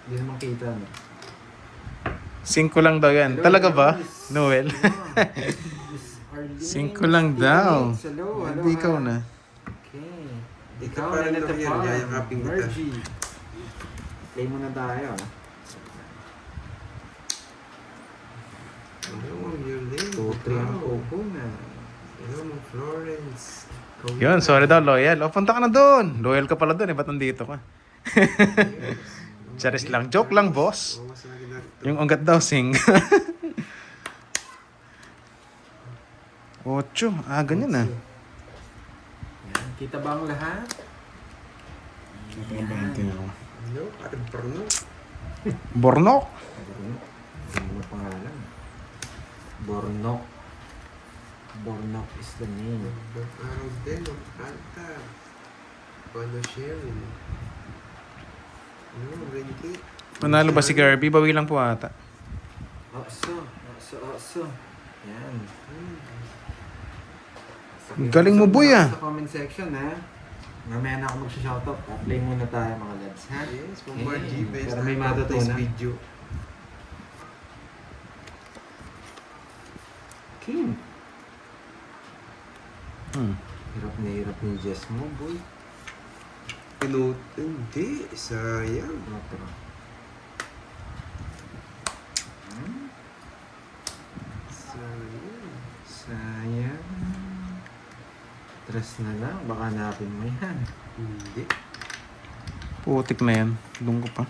Hindi naman kita, no? 5 lang daw yan. Hello, Talaga ba, Miss- Noel? Miss Arlene, 5 lang Miss daw. Tita Nix, hello, Hindi ikaw na. Okay. Ikaw Ikaw pa rin na ako yan, yayakapin kita. Virgie. Play muna tayo, ah. Hello, Ma'am Yolene. 2-3 ang kuko na. Hello, Ma'am Florence. Yun, sorry daw, loyal. O, punta ka na doon. Loyal ka pala doon eh. Ba't nandito ka? Charis lang. Joke lang, boss. Oo, mas lagi na- Yung ugat daw, sing. 8. Ganyan na. Yan. Kita ba ang lahat? Hello, parang porno. Bornok. Ano pangalan? Bornok. Bornok is the name. Araw din, ang kanta. Paano sharing? Ano, Renki? Manalo ba si Kirby? Bawi lang po ata. Oso. Yan. Galing mo, boy, ah. Sa comment section, ha? Mamaya na ako mag-shoutout. Play muna tayo, mga lads, ha? Yes, Ma'am Eh, Margie. Best pero may na matutunan. video. King. Hmm. Hirap na hirap yung Jess mo, boy. Hindi, sayang. Pero, Sayang. sayang. Tres na lang. Baka hanapin mo yan. Hindi. Putik na yan. Doon ko pa.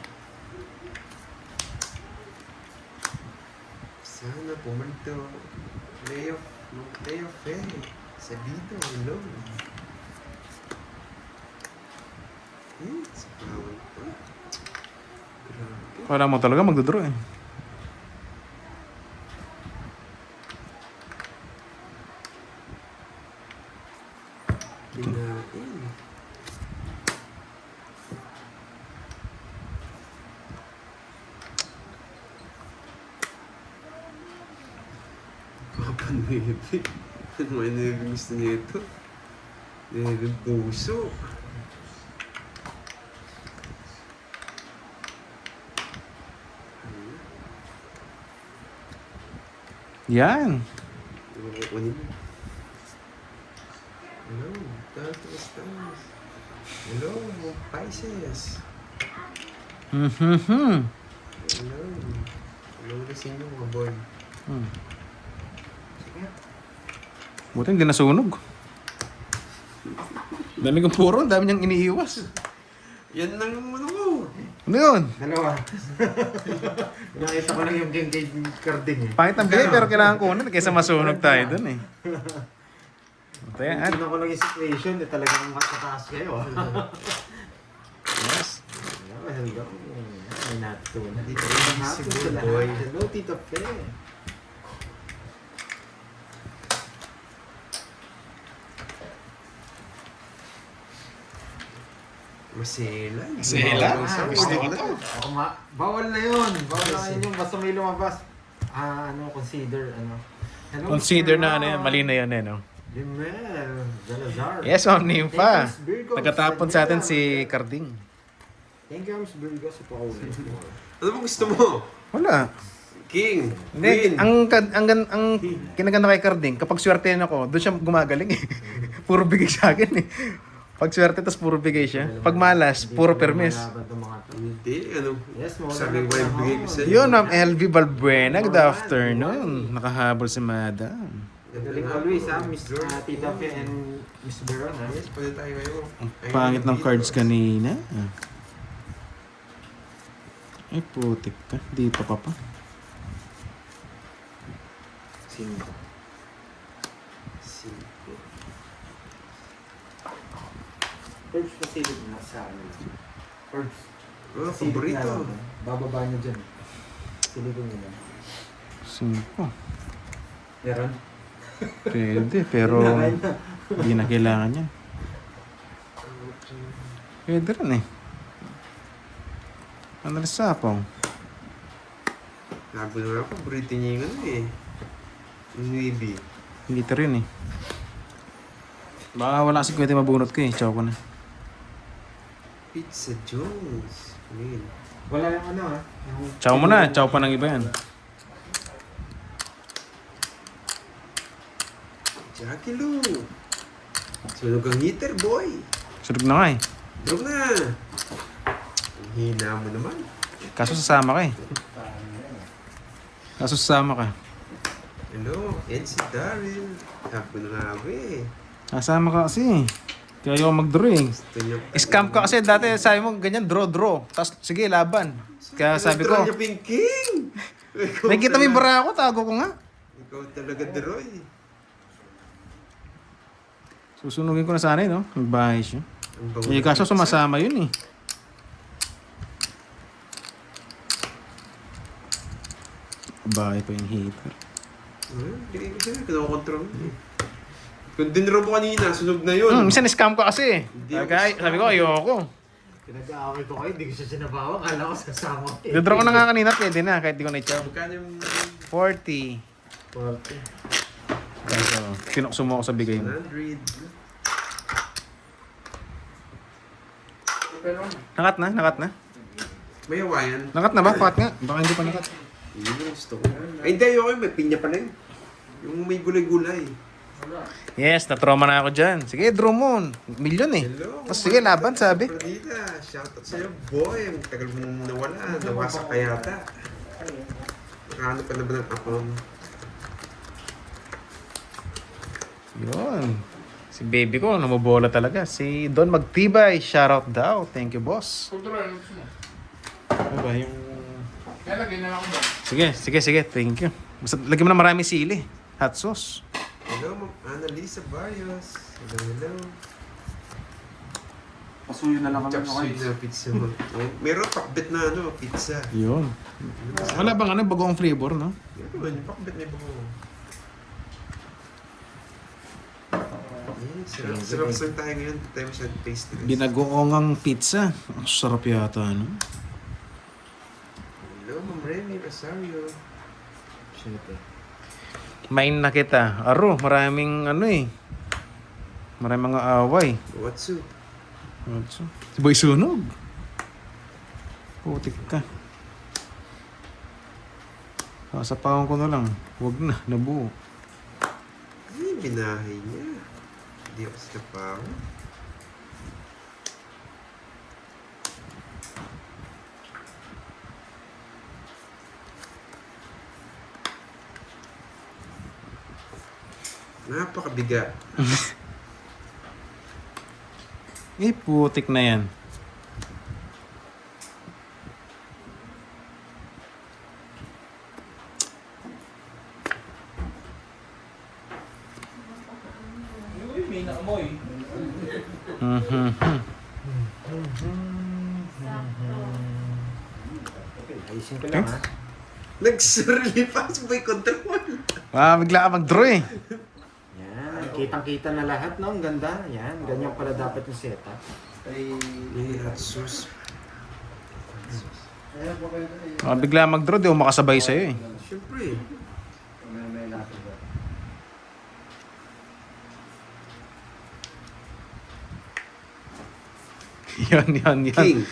Sana pumunto. Playoff eh. Sabido, hello. Sa bawal pa. Grabe. Kala mo talaga magdodraw eh. Kinain. Papa Nuebe. Ano may Nuebe gusto niya ito? Nuebe puso. Yan. Ano ko kunin mo? Hello, stars. Hello, Pisces. Mhm. Hello. Hello na sa inyo mga boy. Hmm. Sige. Buti hindi nasunog. Dami kong puro, dami niyang iniiwas. Yan lang ang ano ko. Ano yun? Dalawa. Nakita ko lang yung game kay Carding, eh. Pangit ang bigay pero kailangan kunin kaysa masunog tayo dun eh. Ito yan. Tingnan ko lang yung situation, eh, talagang matataas kayo, ah. Yes. Hello. May natutunan. Dito Hello yung sa siguro, lahat. boy. Hello, Tito Fe. Masela. Masela? Gusto ko na. Ako nga. Bawal na yun. Bawal na yun yung basta may lumabas. Consider, Hello, Consider Mr. na ano yan, Ron. mali na yan eh no. Limel. Salazar. Yes, Ma'am Nympha. Thank you, Miss Virgo. Nagkatapon sa atin si Carding. Thank you, Miss Virgo, sa paulit. Ano bang gusto mo? Wala. King. Hindi, Queen. ang kinaganda kay Carding, kapag swerte ako, doon siya gumagaling eh. Puro bigay sa akin eh. Pag swerte, tapos puro bigay siya. Pag malas, puro permis. Hindi, ano. Yes, mo. Sabi ko yung bigay ko sa'yo. Yun, Ma'am LV Balbuena. Good afternoon. Nakahabol si Madam. Galing always, ha? Miss Tita Fe and Miss Veron, ha? Yes, pwede tayo ngayon. Ang pangit ng cards kanina. Ay, putik ka. Dito ka pa. Sino? Cinco. Herbs pasilip na sa ano. Herbs. Oh, Silip na paborito. lang. Bababa niyo dyan. Silipin niyo lang. 5. Meron? Pwede, pero hindi na kailangan yan. Pwede rin eh. Ano rin sapong? Sabi naman ako, paborito niya yung ano eh. Yung Nuebe. Hindi ito rin eh. Baka wala si Kwete mabunot ko eh. Choco na. Pizza Jones. Ayun. Wala yung ano ah. Chow mo na. Chow pa ng iba yan. Jackie Lou. Sunog ang heater, boy. Sunog na nga eh. Dog na. Ang hina mo naman. Kaso sasama ka eh. Kaso sasama ka. Hello, NC Daryl. Hapo na nga ako eh. Sasama ka kasi. Kaya ayaw mag-draw eh. Gusto niya pa- Scam ka kasi dati sabi mo ganyan draw. Tapos sige laban. Kaya sabi ko, Draw niya Pinking. nakikita mo yung bara ako, tago ko nga. Ikaw talaga Droy. Susunugin ko na sana no? Magbahay siya. Ang bango Eh ng kaso pizza. sumasama yun eh. Bahay pa yung heater. Bigay ko sa'yo, kinokontrol mo eh. Kung dinro mo kanina, sunog na yun. Minsan scam ka kasi. Hindi ako Kaya sabi ko ayoko. Pinag-aaway ko kayo, hindi ko siya sinabawa. Kala ko sasama ko eh. Didraw ko na nga kanina, pwede na kahit di ko na-chow. Magkano yung 40. 40. Kaso, kinukso mo ako sa bigay mo. 100? Nakat na? May hawayan. Nakat na ba? Pakat nga. Baka hindi pa nakat. Yun yung gusto ko. Ay, hindi. Ayoko may pinya pala yun. Yung may gulay-gulay. Yes, na-trauma na ako dyan. Sige, draw mo. Milyon eh. Hello. Tapos sige, laban sabi. Pradita, shoutout sa'yo, boy. Ang tagal mo nawala. Nawasak ka yata. Nakaano ka na ba ng apam? Yun. Si baby ko, namubola talaga. Si Don Magtibay, shoutout daw. Thank you, boss. Ano ba yung... Sige. Thank you. Basta lagyan mo na maraming sili. Hot sauce. Hello, Ma'am Annalisa Barrios. Hello. Pasuyo na lang kami Chapsuy na pizza mo. Oh, meron pakbet na pizza. Yun. Wala bang bagoong flavor, no? Meron, yung pakbet may bango. Sarap tayo ngayon. Tayo masyadong tasteless. Binagoongang pizza. Ang sarap yata, no? Hello, Ma'am Remy Rosario. Main na kita. Aro, maraming maraming mga away. What's up? Si Boy Sunog. Putik ka. Sasapawan ko na lang. Huwag na, nabuo. Ay, binahay niya. Hindi ako sa pao. Napakabigat. Putik na yan. May naamoy. Ayusin ko lang ha. Nagsurli pa sa boy control. Bigla ka mag-draw eh. Yan, kitang-kita na lahat no. Ang ganda. Yan, ganyan pala dapat yung setup. May hot sauce. Bigla mag-draw, di ako makasabay sa'yo eh. Siyempre. Yan. King.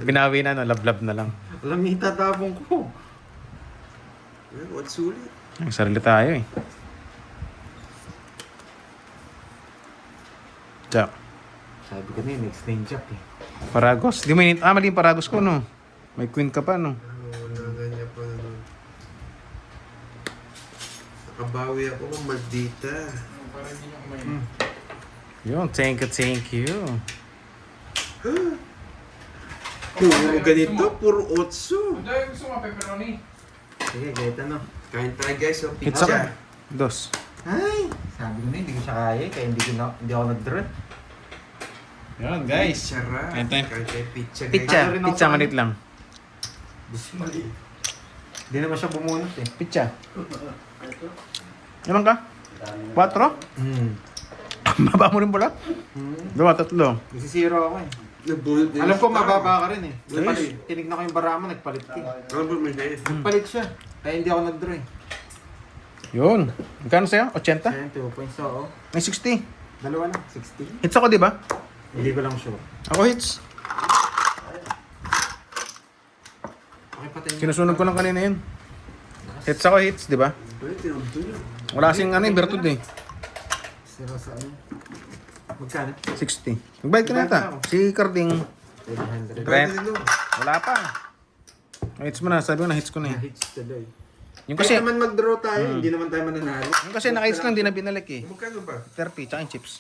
Binawi na, lablab na lang. Alam niyo, itatapong ko. What's sulit? Ang sarili tayo eh. Jack. Sabi ko na yun, next name Jack eh. Paragos. Di mo mali yung paragos ko, no? May queen ka pa, no? Wala ganyan pa naman. Nakabawi ako ng Maldita. Yun, thank you. Puro ganito, puro otso. Hindi, gusto mo pepperoni. Sige, kahit ano. Kain tayo guys, oh, Pizza pizza. ka. Dos. Ay! Sabi ko na, hindi ko siya kaya kaya hindi ako nag-draw. Yun, guys. Sarap. Kain tayo. Kain tayo pizza guys. Pizza. Rin ako Pizza sa manit lang. Mali. Hindi naman siya bumunot eh. Pizza. Ilan ka? 4? Mababa mo rin pala? 2, 3. Nagsisiro ako eh. Nabunod na Alam yung ko star. mababa ka rin eh. Nice. Tinignan ko yung bara mo, nagpalit ka. Ano ba may dahil? Nagpalit siya. Kaya hindi ako nag-draw eh. Yun. Magkano sa'yo? 80? Ayan, 2 points ako. May 60. Dalawa lang, 60. Hits ako, di ba? Hindi ko lang sure. Ako hits. patay niya. Sinusunog ko lang kanina yun. Hits ako, hits, di ba? Ay, tinutulog. Wala kasing ano, virtud eh. Sira sa ano? Magkano? 60. Magbayad ka na yata. Si Carding, 700. Pwede din, no? wala pa. Hits mo na, sabi ko na hits ko na eh. Hits today. Yung Kasi kasi, naman mag-draw tayo, hindi naman tayo mananalo. yung kasi naka-hits lang, di na binalik eh. Magkano ba? 30, tsaka yung chips.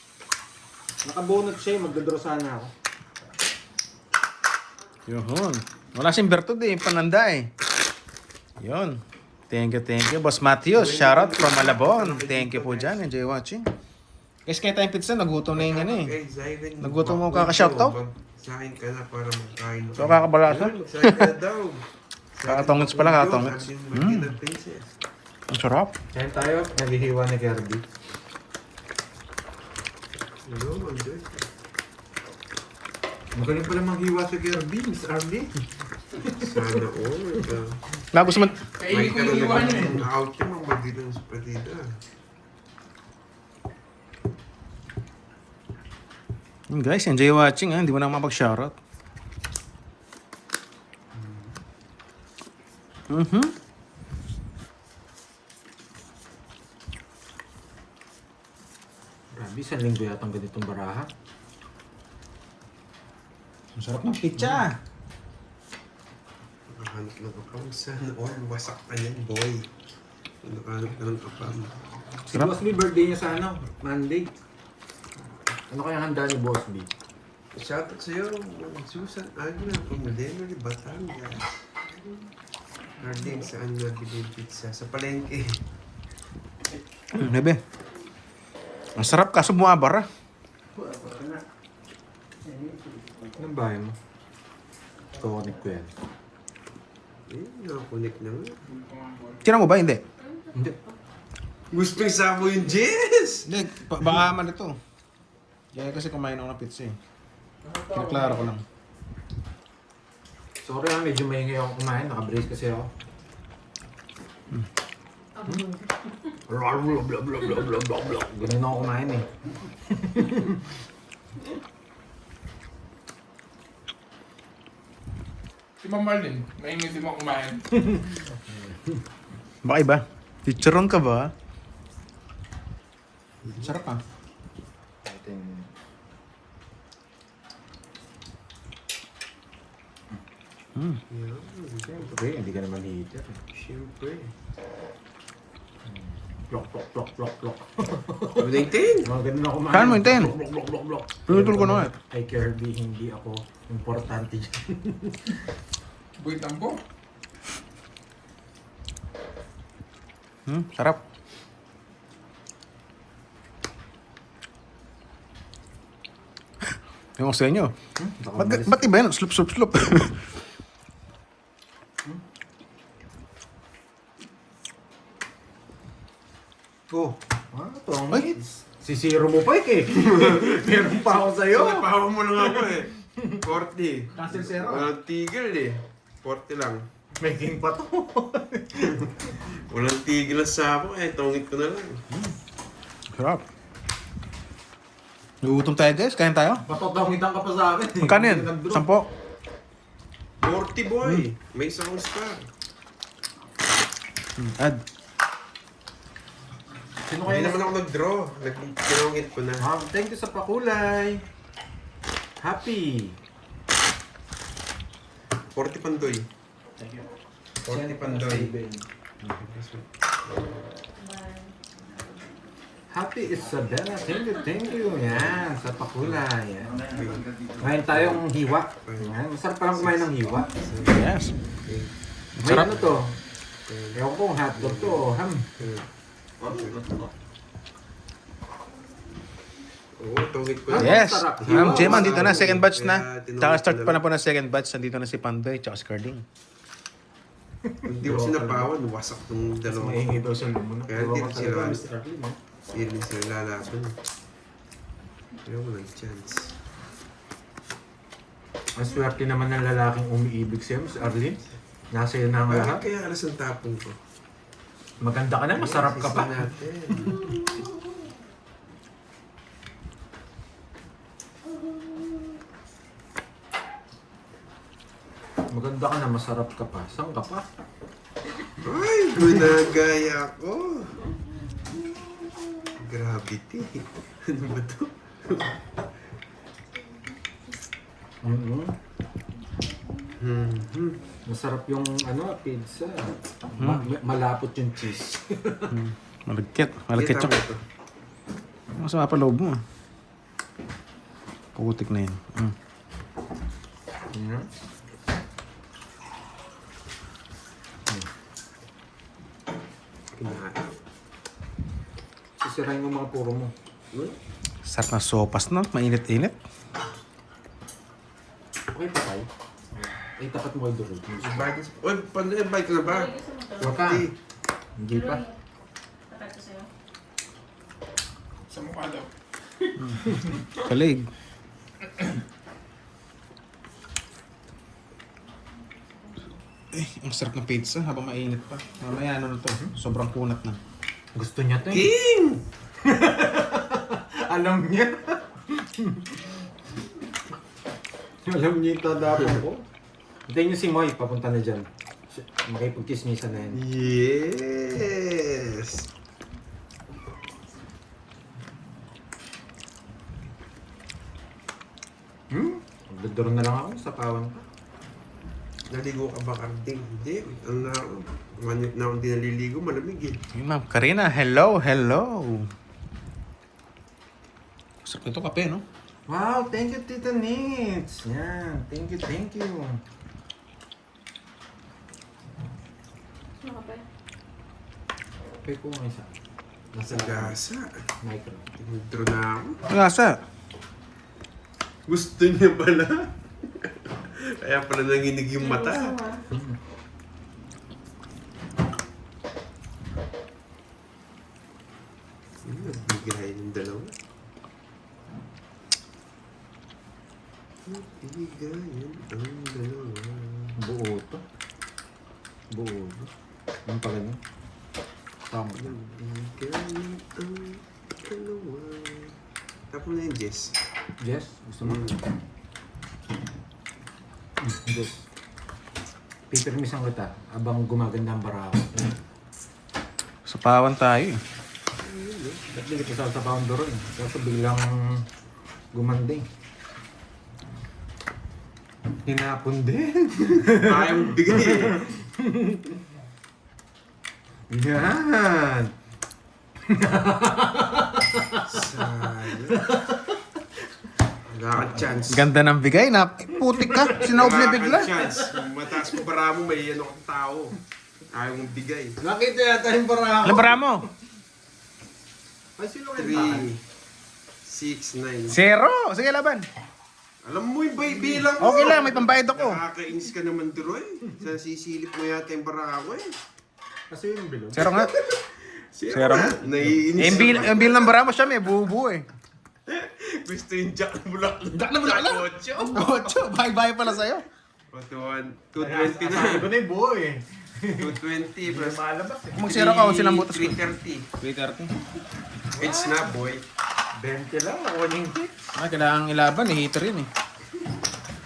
Nakabunot siya, magdodraw sana ako. Yun. Wala siyang virtud eh, pananda eh. Yun. Thank you, Boss Matthews. Shoutout from Malabon. Thank you po dyan. Enjoy watching. Guys, kaya tayong pizza, nagutom na yung ano eh. Okay, Zyven. Nagutom mo kaka-shoutout? Magsahin ka na para magkain. So, kakabalasa? Magsahin ka na daw. Kakatongits pala, kakatongits. Ang sarap. Kain tayo, naghihiwa ni Kirby. Hello, Andoy. Magaling pala maghiwa si Kirby, Miss Arlie. Sana all. Gusto mo, May Kainin ko ka yung na iwan eh. naman out yung mga magdito sa partida. guys, enjoy watching ha. Hindi mo na mapag-shoutout. Grabe, isang linggo yata ang ganitong baraha. Ang sarap ng pizza. Nakahanap ng kapam. Sana all. Wasak ka yan, boy. Nakahanap ka ng kapam. Si Boss B, birthday niya sa ano, Monday. Ano kaya handa ni Boss B? Shoutout sa'yo, Susan Agna from Lemery, Batangas. Darling, saan nabili yung pizza? Sa palengke. Bebe. Ang sarap kaso bumabara. Anong bahay mo? Kukunik ko yan. Nakakunik na nga. Tira mo ba? Hindi. Hindi. Gusto yung sabo yung Jess! Hindi. Baka man ito. Kaya kasi kumain ako ng pizza eh. Kinaklaro ko lang. Sorry ha, medyo maingay ako kumain. Naka-brace kasi ako. Blah, blah, blah, blah, blah, blah, blah, blah. Ganun ako kumain eh. Si Ma'am Marlene, maingay din mo kumain. Baka iba? Chicharon ka ba? Sarap ah. Yeah, Siyempre, hindi ka naman heater. siyempre. Plok, plok, plok, plok, plok. Ano yung 10? Mga ganun ako kumain. Saan mo yung 10? Plok, plok, plok, plok, plok. Pinutol ko na nga. Ay, Kirby, hindi ako importante dyan. Buit ang po. Sarap. Yung sa inyo. Ba't iba yan? Sloop, sloop, sloop. Oh, ito ang hits. Si Zero mo pa eh. Meron pa ako sa'yo. Sinapahawa mo lang ako eh. 40. Cancel zero. Walang tigil eh. 40 lang. May king pa to. Walang tigil sa ako eh. Tungit ko na lang. Sarap. Nagutom tayo guys. Kain tayo. Patotangitan ka pa sa akin. Magkano yan? 10? 40 boy. May isang star. Add. Sino Hindi kaya naman ako nag-draw. Tinungit ko na. Thank you sa pakulay. Happy. 40 pandoy. Thank you. 40 pandoy. Happy Isabella. Thank you. Yan, sa pakulay. Yan. Ngayon tayong hiwa. Yan. Masarap palang kumain ng hiwa. Yes. May Sarap. ano to? Ewan ko, hotdog to o ham. Oo, tungit ko na. Yes. Sarap. Gemma, dito na. Second batch na. Kaya tinawag Tsaka start ko na pa na lang. po ng second batch. Nandito na si Pandoy tsaka si Carding. Hindi ko sinapawan. Wasak ng dalawa. Maingay daw sa lumo na. Kaya hindi rin sila. Mr. Arlene, no? Hindi rin sila lalaban. Kaya walang chance. Ang swerte naman ng lalaking umiibig sa'yo, Mr. Arlene. Nasa iyo na ang Bakit lahat. kaya alas ang tapong ko? Maganda ka na, masarap ka pa. Isa natin. Maganda ka na, masarap ka pa. Saan ka pa? Ay, gunagaya ko. Gravity. Ano ba to? Mm-hmm. Mhm. Masarap yung pizza. Malapot yung cheese. Malagkit. Malagkit Kita yung... mo to. Masama pa loob mo. Putik na yun. Yeah. Kinain. Sisirain mo mga puro mo. Sarap na sopas na. Mainit-init. Okay pa tayo. Tapat mo kay Dorothy. Uy, bike na ba? Huwag ka. Hindi pa. Sa mukha daw. Kalig. Ang sarap ng pizza habang mainit pa. Mamaya na to. Sobrang kunat na. Gusto niya to eh. King! Alam niya. Alam niya yung tadapon ko. Hintayin niyo si Moy, papunta na dyan. Makipagkismisan na yan. Yes! Magdodoro na lang ako sa kawan pa. Naligo ka ba, Karding? Hindi. Ano na ako? Manit na akong di naliligo, malamig eh. Hey, Ma'am Karina, hello, hello. Sarap nito kape, no? Wow, thank you Tita Nits. Yan, thank you, thank you. Okay po nga isa. Nasa Gasa. micro. Intro na ako. Lasa. Gusto niya pala. Kaya pala nanginig yung mata. Nagbigay ng dalawa. Nagbigayan ang dalawa. Buo to. Buo to. Yung pala niya. Tama na. Nagbigayan ang dalawa. Tapos na yung Jess. Jess, gusto mo? Jess. Pipirmisan kita abang gumaganda ang barako. Sa pawan tayo eh. Ba't di kita sa pounder eh? Kaso biglang gumanding. Hinapon din. Ayaw bigay. Yan. Sayang. Wala kang chance. Ganda ng bigay na putik ka. Sinaob niya bigla. Wala kang chance. Mataas ko para mo, may ano kang tao. Ayaw mong bigay. Nakita yata yung barako. Alam bara mo? Ay, sino 3, kayo? 6, 9. 0. Sige, laban. Alam mo yung bilang mo. Okay lang, may pambayad ako. Nakakainis ka naman, Duroy. Sisilip mo yata yung barako eh. Kasi yun yung bilog. 0 nga. Zero nga. Naiinis. Yung bill ng bara mo siya, may buo eh. Gusto yung Jack na bulak. Jack na bulak lang? 8. Bye-bye pala sa'yo. 220 na. Sabi ko na yung buo eh. 220 plus. Malabas eh. Kung mag-0 ka, silang butas ko. 330. 3:30. It's na, boy. 20 lang, ako yung tip. Kailangan ilaban eh. Hater yun eh.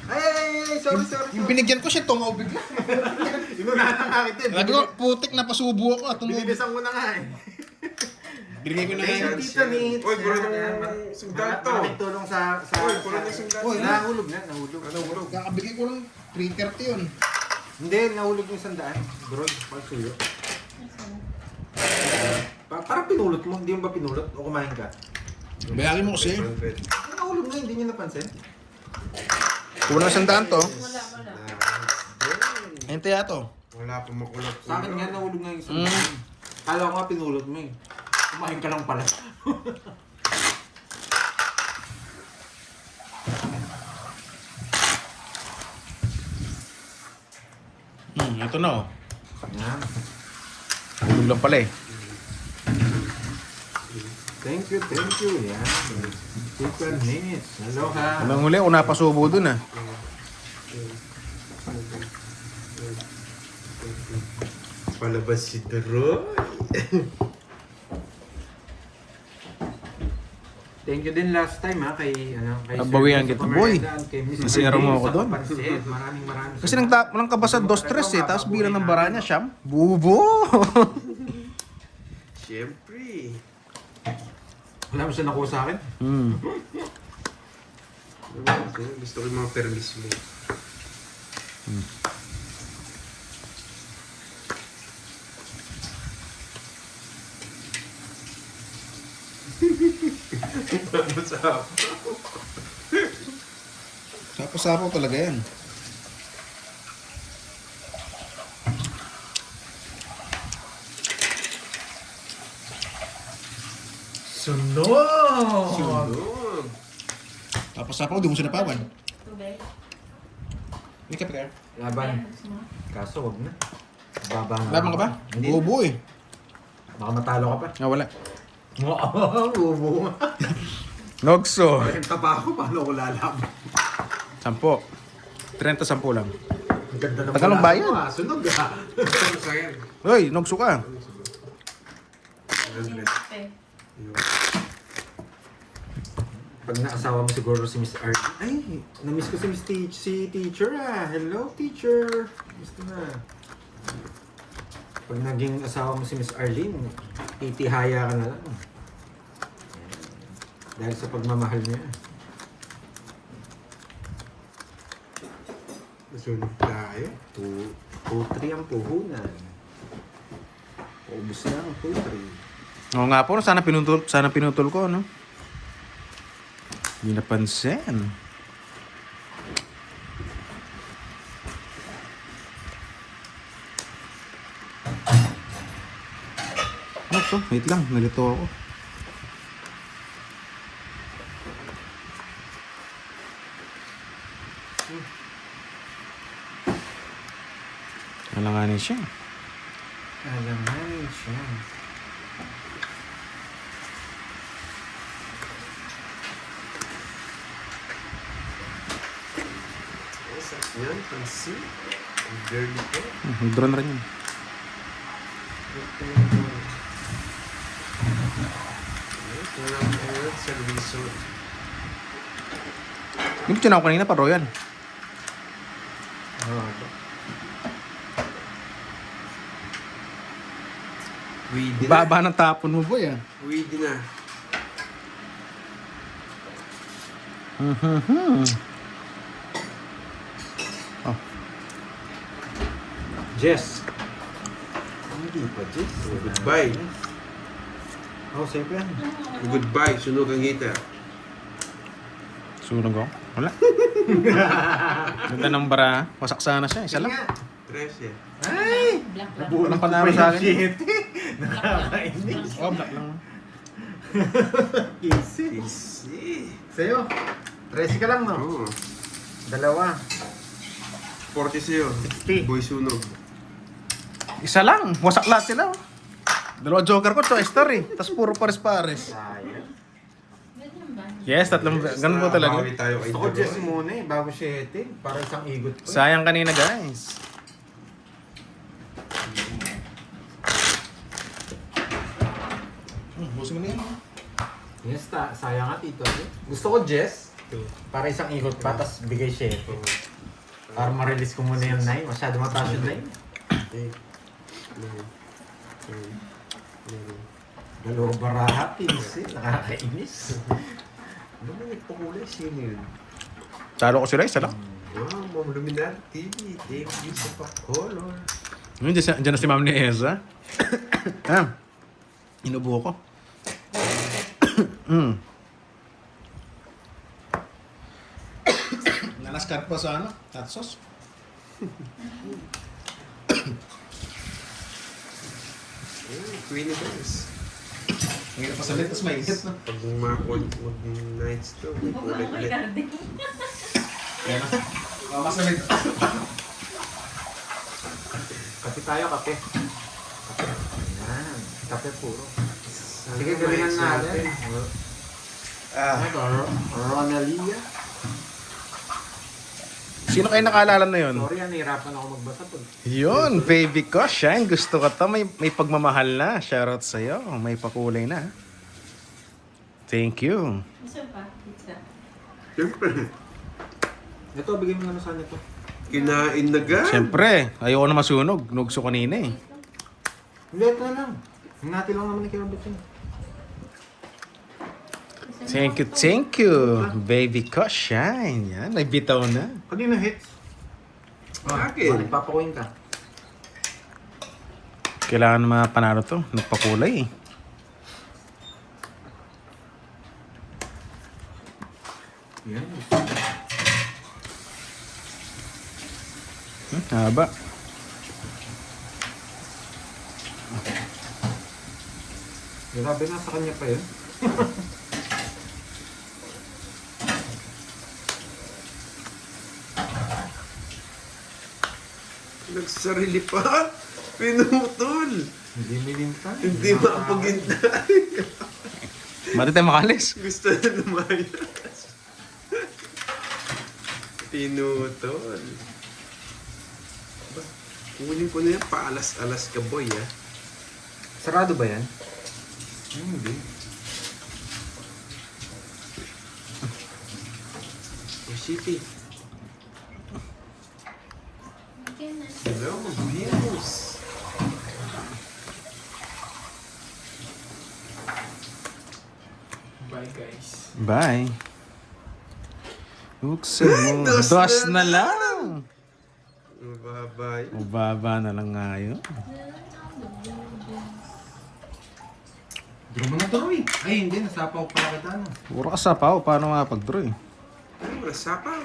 Ay, sorry. Yung binigyan ko siya, tungaw bigla. Inunahan na nga kita eh. Sabi ko, putik na pasubo ako. Tungaw. Binibisan ko na nga eh. Binigay ko na Thank nga. you, Tita Nits. Uy, puro Yan, nung yan. sungdan to. Maraming tulong sa... Uy, puro nung sungdan. Uy, Nahulog na, nahulog. Nahulog. Kakabigay ko lang 3:30 yun. Hindi, nahulog yung 100. Bro, pagsuyo. Parang pinulot mo, hindi mo ba pinulot? O kumain ka? Bayagin mo kasi. Nahulog na, hindi niyo napansin. Kulang 100 to. Hintay ato. Wala pa makulap. Sa akin nga, nahulog na yung 100. Kala ko nga pinulot mo eh. Kumain ka lang pala. Ito na oh. Yan. Hulog lang pala eh. Thank you. Yan. Super Nits. Hello ha. Walang huli, una pa subo dun ah. Palabas si Duroy. Thank you din last time ha kay kay Nabawian Sir kita, Joseph boy. Pameridan, kay Miss Nasira mo Bernie ako sa doon. kapansin. Maraming Kasi nang kabasa 2-3 tapos bilang ng bara niya, siyam. Bubo! Siyempre. Wala mo siya nakuha sa akin. Gusto ko yung mga permis mo. Sapo-sapo talaga yan. Sunog! Sunog. Sapo-sapo, di mo sinapawan. Tubig. May kape kayo? Laban. Kaso wag na. Baba na. Laban ka ba? Hindi. Bubo eh. Baka matalo ka pa. Ah, wala. Bubo. Nogso. Parenta pa ako, paano ko lalaban? 10. 30-10 lang. Ang ganda ng Tagal ng pula bayad. mo, ah. Sunog ah. Ano sa akin? Hoy, nogso ka. Kape. Pag naasawa mo siguro si Miss Art. Ay, na-miss ko si Miss si teacher ah. Hello, teacher. Gusto na. Pag naging asawa mo si Miss Arlene, titihaya ka na lang. Dahil sa pagmamahal niya. Nasunog tayo. 2-3 ang puhunan. Paubos na ang 2-3. Oo nga po, sana pinutol ko, no? Hindi napansin. Ano to? Wait lang, nalito ako. Alanganin siya. Alanganin siya. Yan, pansin. Ang girly ko. Drone na rin yun. Ito lang ngayon sa resort. Yung tinaw ko kanina, paro yan. Weedy na. Baba ng tapon mo, boy, ah. Weedy na. Oh. Jess. Hindi pa, Jess. Goodbye. Oh, safe yan. Goodbye, sunog ang heater. Sunog ako? Wala. Ganda ng bara. Wasak sana siya. Isa lang. 13. Ay! Black lang. Walang panalo sa akin. Nakakainis. Oh, black lang. Easy. Easy. Sa'yo, 13 ka lang, no? Oo. Dalawa. 40 sa'yo. 60. Boy sunog. Isa lang. Wasak lahat sila. Oh. Dalawa joker ko, to star eh. Tapos puro pares-pares. Sayang. Ganyan ba? Yes, tatlong. Ganun po talaga. Bawi tayo kay Gusto ko Jess Daroy. muna eh, bago 7. Para isang igot pa. Sayang kanina, guys. Busin mo na yan. Yes, sayang nga tito. Gusto ko Jess, para isang igot pa, tapos bigay 7. Para ma-release ko muna yung 9. Masyado mataas yung 9. Dalawang baraha, pinsi. Nakakainis. Ano mo nagpakulay? Sino yun? Talo ko sila, isa lang. Wow, Ma'am Luminar TV. Thank you sa pa-color. Diyan na si Ma'am ni Eza. Inubo ko. Nalaskar pa sa ano? Hot sauce? Queenie Bells. Ngayon pa sa litas, mainit na. Pag mga nights to, may kulay Oh my ulit. God. Yan na. Masalit. Kape tayo, kape. Kape. Yan. Kape puro. Sana Sige, galingan may sa natin. atin. Ronalia. Sino kayo nakaalala na yun? Sorry, nahirapan ako magbasa po. Yun, baby ko, Shine. Gusto ko to. May pagmamahal na. Shoutout sa'yo. May pakulay na. Thank you. Gusto pa? Pizza. Siyempre, Ito, bigay mo naman sa kanya to. kinain na gan. Siyempre, ayoko na masunog. Nugso kanina eh. Hindi, ito na lang. Hinati lang naman ni Kirabit yun. Thank you. Baby ko, shine. Yan, may bitaw na. Kanino hits? Akin. Papakuin ka. Kailangan mga panalo to. Nagpakulay eh. Yan. Haba. Grabe na sa kanya pa yun. Nagsarili pa. Pinutol. Hindi milintan. Hindi mapagintay. Mati tayo makalis. Gusto na lumayas. Pinutol. Ba, kunin ko na yan. Paalas-alas ka, boy, ah. Sarado ba yan? Hindi. Oh, shitty. Bigyan na. Hello, mag-views. Bye, guys. Bye. Buksan mo. Dos na lang. Bye-bye. Mababa na lang ngayon. Draw mo na to, Roy. Ay, hindi. Nasapaw pala kita, ano. Puro ka sapaw. Paano makapag-draw eh? Ano, wala sapaw.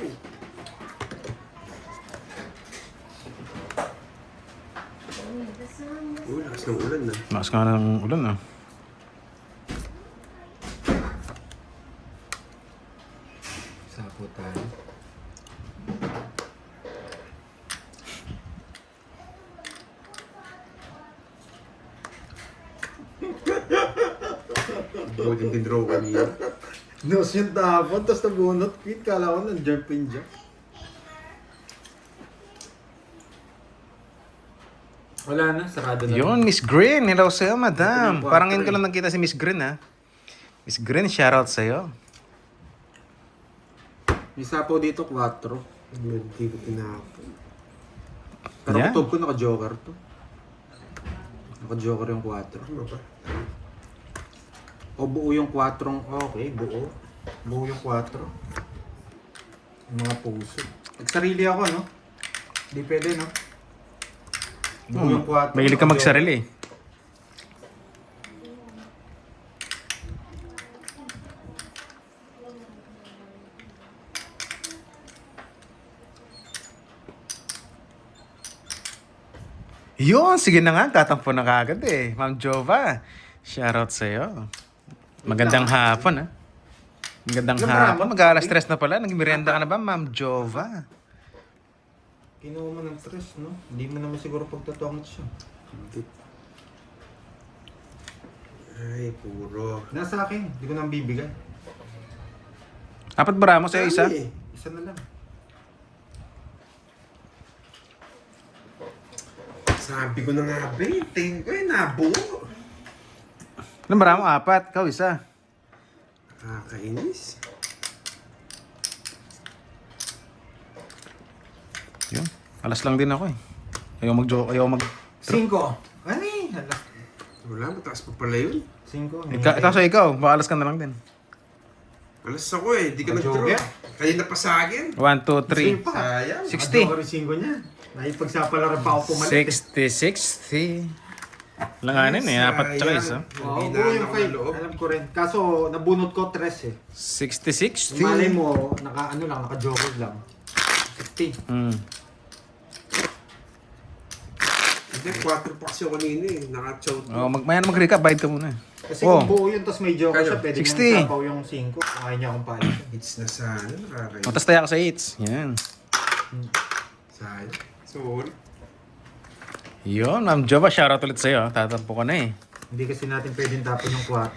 Uy, lakas ng ulan na. Lakas ka na ng ulan ah. Sapo tayo. Buting tindraw kanina. Nos yung tapon, tapos nabunot. Pete, kala ko ng jump in jump. Wala na, sarado na. Yun, Miss Green. Hello sa'yo, madam. Ito yung Parang ngayon ko quattro lang nakita si Miss Green ha. Miss Green, shoutout sa'yo. May sapo dito, 4. Hindi ko tinapon. Pero Yeah. kutob ko, naka-joker to. Naka-joker yung 4. Ano ba? O buo yung 4. Okay, buo. Buo yung 4. Yung mga puso. Nagsarili ako, no? Hindi pwede, no? Buo yung 4. Mahilig ka magsarili eh. Yun, sige na nga. Tatampo na kagad eh. Ma'am Jova, shoutout sa'yo. Magandang hapon ha. Magandang Alam mo, hapon. Ramon, Mag-alas stress na pala. Nagmerienda ka na ba, Ma'am Jova? Kinuha mo ng stress, no? Hindi mo naman siguro pagtotongit siya. Hindi. Ay, puro. Nasa akin, hindi ko nang bibigay. Apat ba mo sa'yo isa? Ay, Isa na lang. sabi ko na nga, be. Tingin ko eh, nabuo. Alam ba mo? Apat. Ikaw isa. Nakakainis. Yun. Alas lang din ako eh. Ayaw mag... 5. Ano eh? Hala. Wala, mataas pa pala yun. 5. Ikaw sa ikaw. Baka alas ka na lang din. Alas ako eh, di ka nag-draw. Joker? Kanina pa sa akin. 1, 2, 3. Sayang. 60. 5 niya. Naipagsapalara pa ako pumalit. 60. Langanin eh. Apat tsaka isa. Oo, Hindi buo na yung ako 5. loob. Alam ko rin. Kaso, nabunot ko 3 eh. 60. Malay mo, naka-joker lang. 60. Hmm. Hindi, 4 pa kasi ako kanina eh. Naka-chout. Oh, mag-recap. Bayad ka muna. Kasi Oh. kung buo yun, tapos may joker siya, Kano? pwede 60. mong sapaw yung 5. Kaya niya akong pala. Hits na sana, nakakainis. Matas tayo ka sa 8. Yan. Sayang. Sorry. Yun, Ma'am Jova, shoutout ulit sa'yo. Tatampo ko na eh. Hindi kasi natin pwedeng tapon yung 4.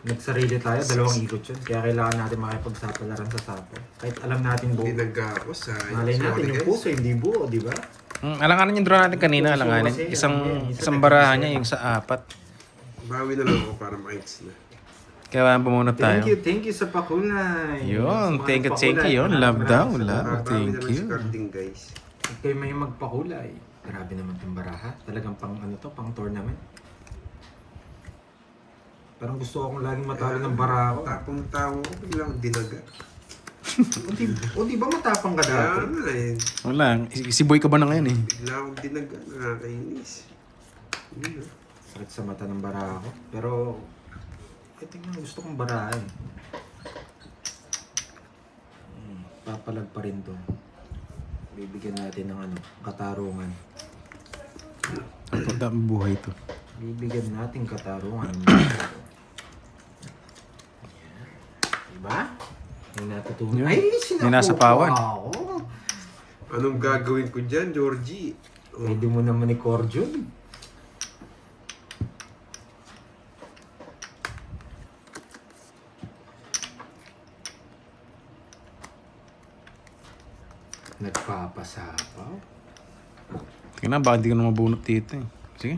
Nagsarili tayo, 2 ikot yun. Kaya kailangan natin makipagsapalaran sa sapo. Kahit alam natin buo. Hindi nag-ako, sayang. Malay natin Sorry, yung guys. puso, hindi buo, di ba? Alanganin yung draw natin kanina. Puso Alanganin. kasi, Isang ano yan, isa barahan nag-isa. niya yung sa 4. Bawi na lang ako para makits na. Kaya bumunot tayo. Thank you sa pakulay. Yun, Sa mga thank you, pakulay, yun. maraming Love daw, maraming love. salamat. Thank Marami you. naman carding, guys. Huwag kayo may magpakulay. Grabe naman itong baraha. Talagang pang ano to, pang tournament. Parang gusto akong laging matalo ng baraha ko. Tapong tao ko, biglang dinaga. O di ba matapang ka Kaya dati? nga eh. Wala, si boy ka ba na ngayon eh? Bigla akong dinaga. Nakakainis. Yun ah. Sakit sa mata ng baraha ko. Pero, tingnan, gusto kong baraha eh. Papalag pa rin to. Bibigyan natin ng ano, katarungan. Ang daming buhay to. Bibigyan natin katarungan. Diba? May natutunan. Yun. Ay, May nasapawan. ako. Anong gagawin ko dyan, Georgie? Oh. Pwede mo naman i-core yun. Nagpapasapaw. Tingnan, baka di ka na mabunot dito eh. Sige.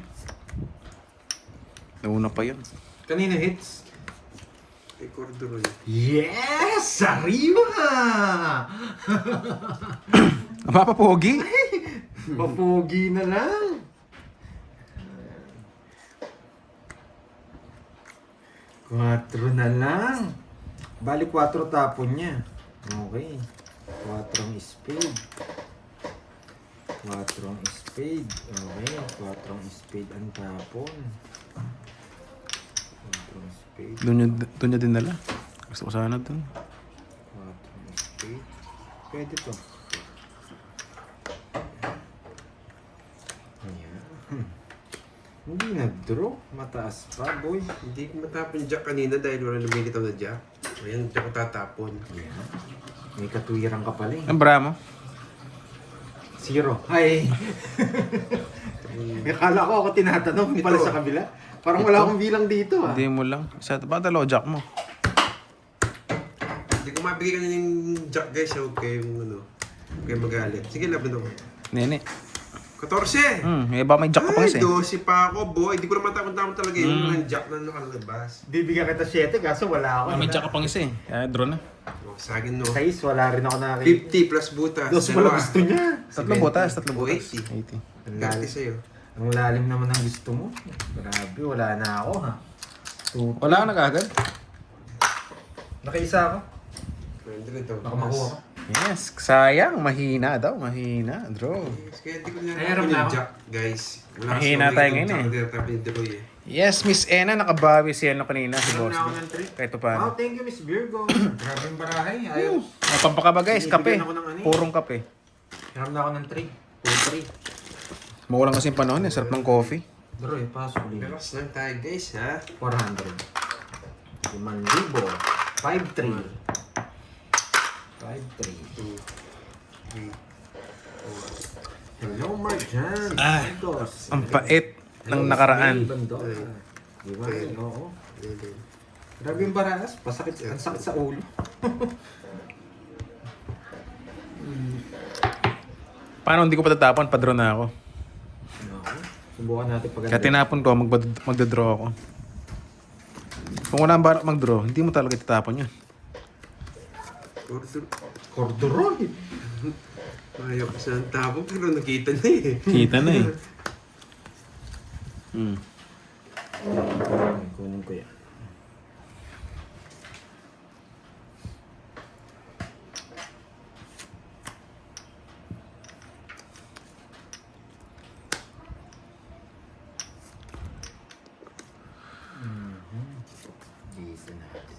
Nauna pa yun. Kanina hits. May corduroy. Yes! Arriba! Ang papapogi. Papogi na lang. Quattro na lang. Bali 4 tapon niya. Okay. 4 ang spade. 4 ang spade. Okay. 4 ang spade ang tapon. 4 ang spade. Doon niya dinala. Gusto ko sana doon. 4 ang spade. Pwede to. Ayan. Hindi nag-draw. Mataas pa, boy. Hindi ko matapon jack kanina dahil wala lumilitaw na jack. Ayan, jack ko tatapon. Ayan. May katuwiran ka pala eh. Ang bra mo? 0. Ay! Akala ko ako tinatanong pala Ito. sa kabila. Parang wala akong bilang dito ah. Hindi mo lang. Isa, ba dalawa jack mo? Hindi ko mabigay kanina yung jack, guys. Huwag kayong ano. Huwag kayong magalit. Sige, laban ako. Nene. 14! Ba may jack ka pa Ay, kasi. 12 pa ako, boy. Hindi ko naman tapon talaga yung mga jack na nakalabas. Bibigyan kita 7 kaso wala ako. May jack ka pang isa eh. Kaya draw na. Oh, sa akin, no. 6, wala rin ako nakakita. 50 plus butas. Dos pala gusto niya. Tatlong butas, tatlong O, butas. 80. 80. Gati sa'yo. Ang lalim naman ang gusto mo. Grabe, wala na ako ha. Wala ka na kagad? Nakaisa ako. Pwede rin ito. Baka makuha ko. Yes, sayang. Mahina daw, mahina. Draw. Yes, kaya hindi ko na Ay, harap yung na ako. jack, guys. Wala Mahina kasi tayo yung ngayon jack, eh. hindi na tayo pinituloy eh. Yes, Miss Ena, nakabawi si ano kanina, si Meron Boss. na ako ng 3. Kahit pa Wow, paano. thank you Miss Virgo. Grabe yung barahay. Ayaw. May pampakaba guys, kape. Binibigyan ako ng ano eh. Purong kape. Hiram na ako ng 3. 2-3. Mawalan kasi yung panahon eh, sarap ng coffee. Daro eh, pasok ulit. Relax lang tayo, guys, ha? 400. 5,000. 5-3. 5-3. 2, 3, Hello, Marjan. Ah, Bandos. Ang pait ng nakaraan. Bandos. Di ba? Oo. 11. Grabe yung baranas. Pasakit. Ang sakit sa ulo. Paano hindi ko patatapon? Padro na ako. Okay. Subukan natin pag Kaya tinapon ko, magdadraw ako. Kung wala ang barak mag-draw, hindi mo talaga itatapon yun. Corduroy. Ayaw ko sa tabo, pero nakita na eh. Kita na eh. Kunin ko yan. Dito natin.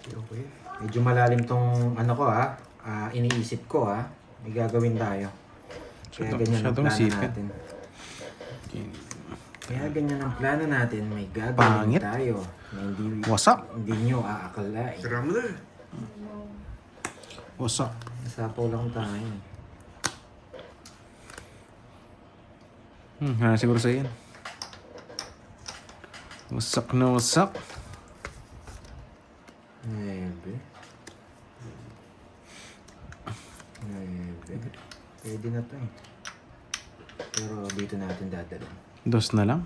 Okay. Medyo malalim tong ano ko ha. Iniisip ko ha. May gagawin tayo. Kaya ganyan ang Masyadong plano sipit. natin. Kaya ganyan ang plano natin. May gagawin Pangit. tayo. Na hindi, Wasak. hindi nyo aakalain. Sira mo na. Wasak. Nasapaw lang tayo. Siguro sa yan. Wasak na wasak. Nebe. Pwede na to eh. Pero dito natin dadalhin. Dos na lang.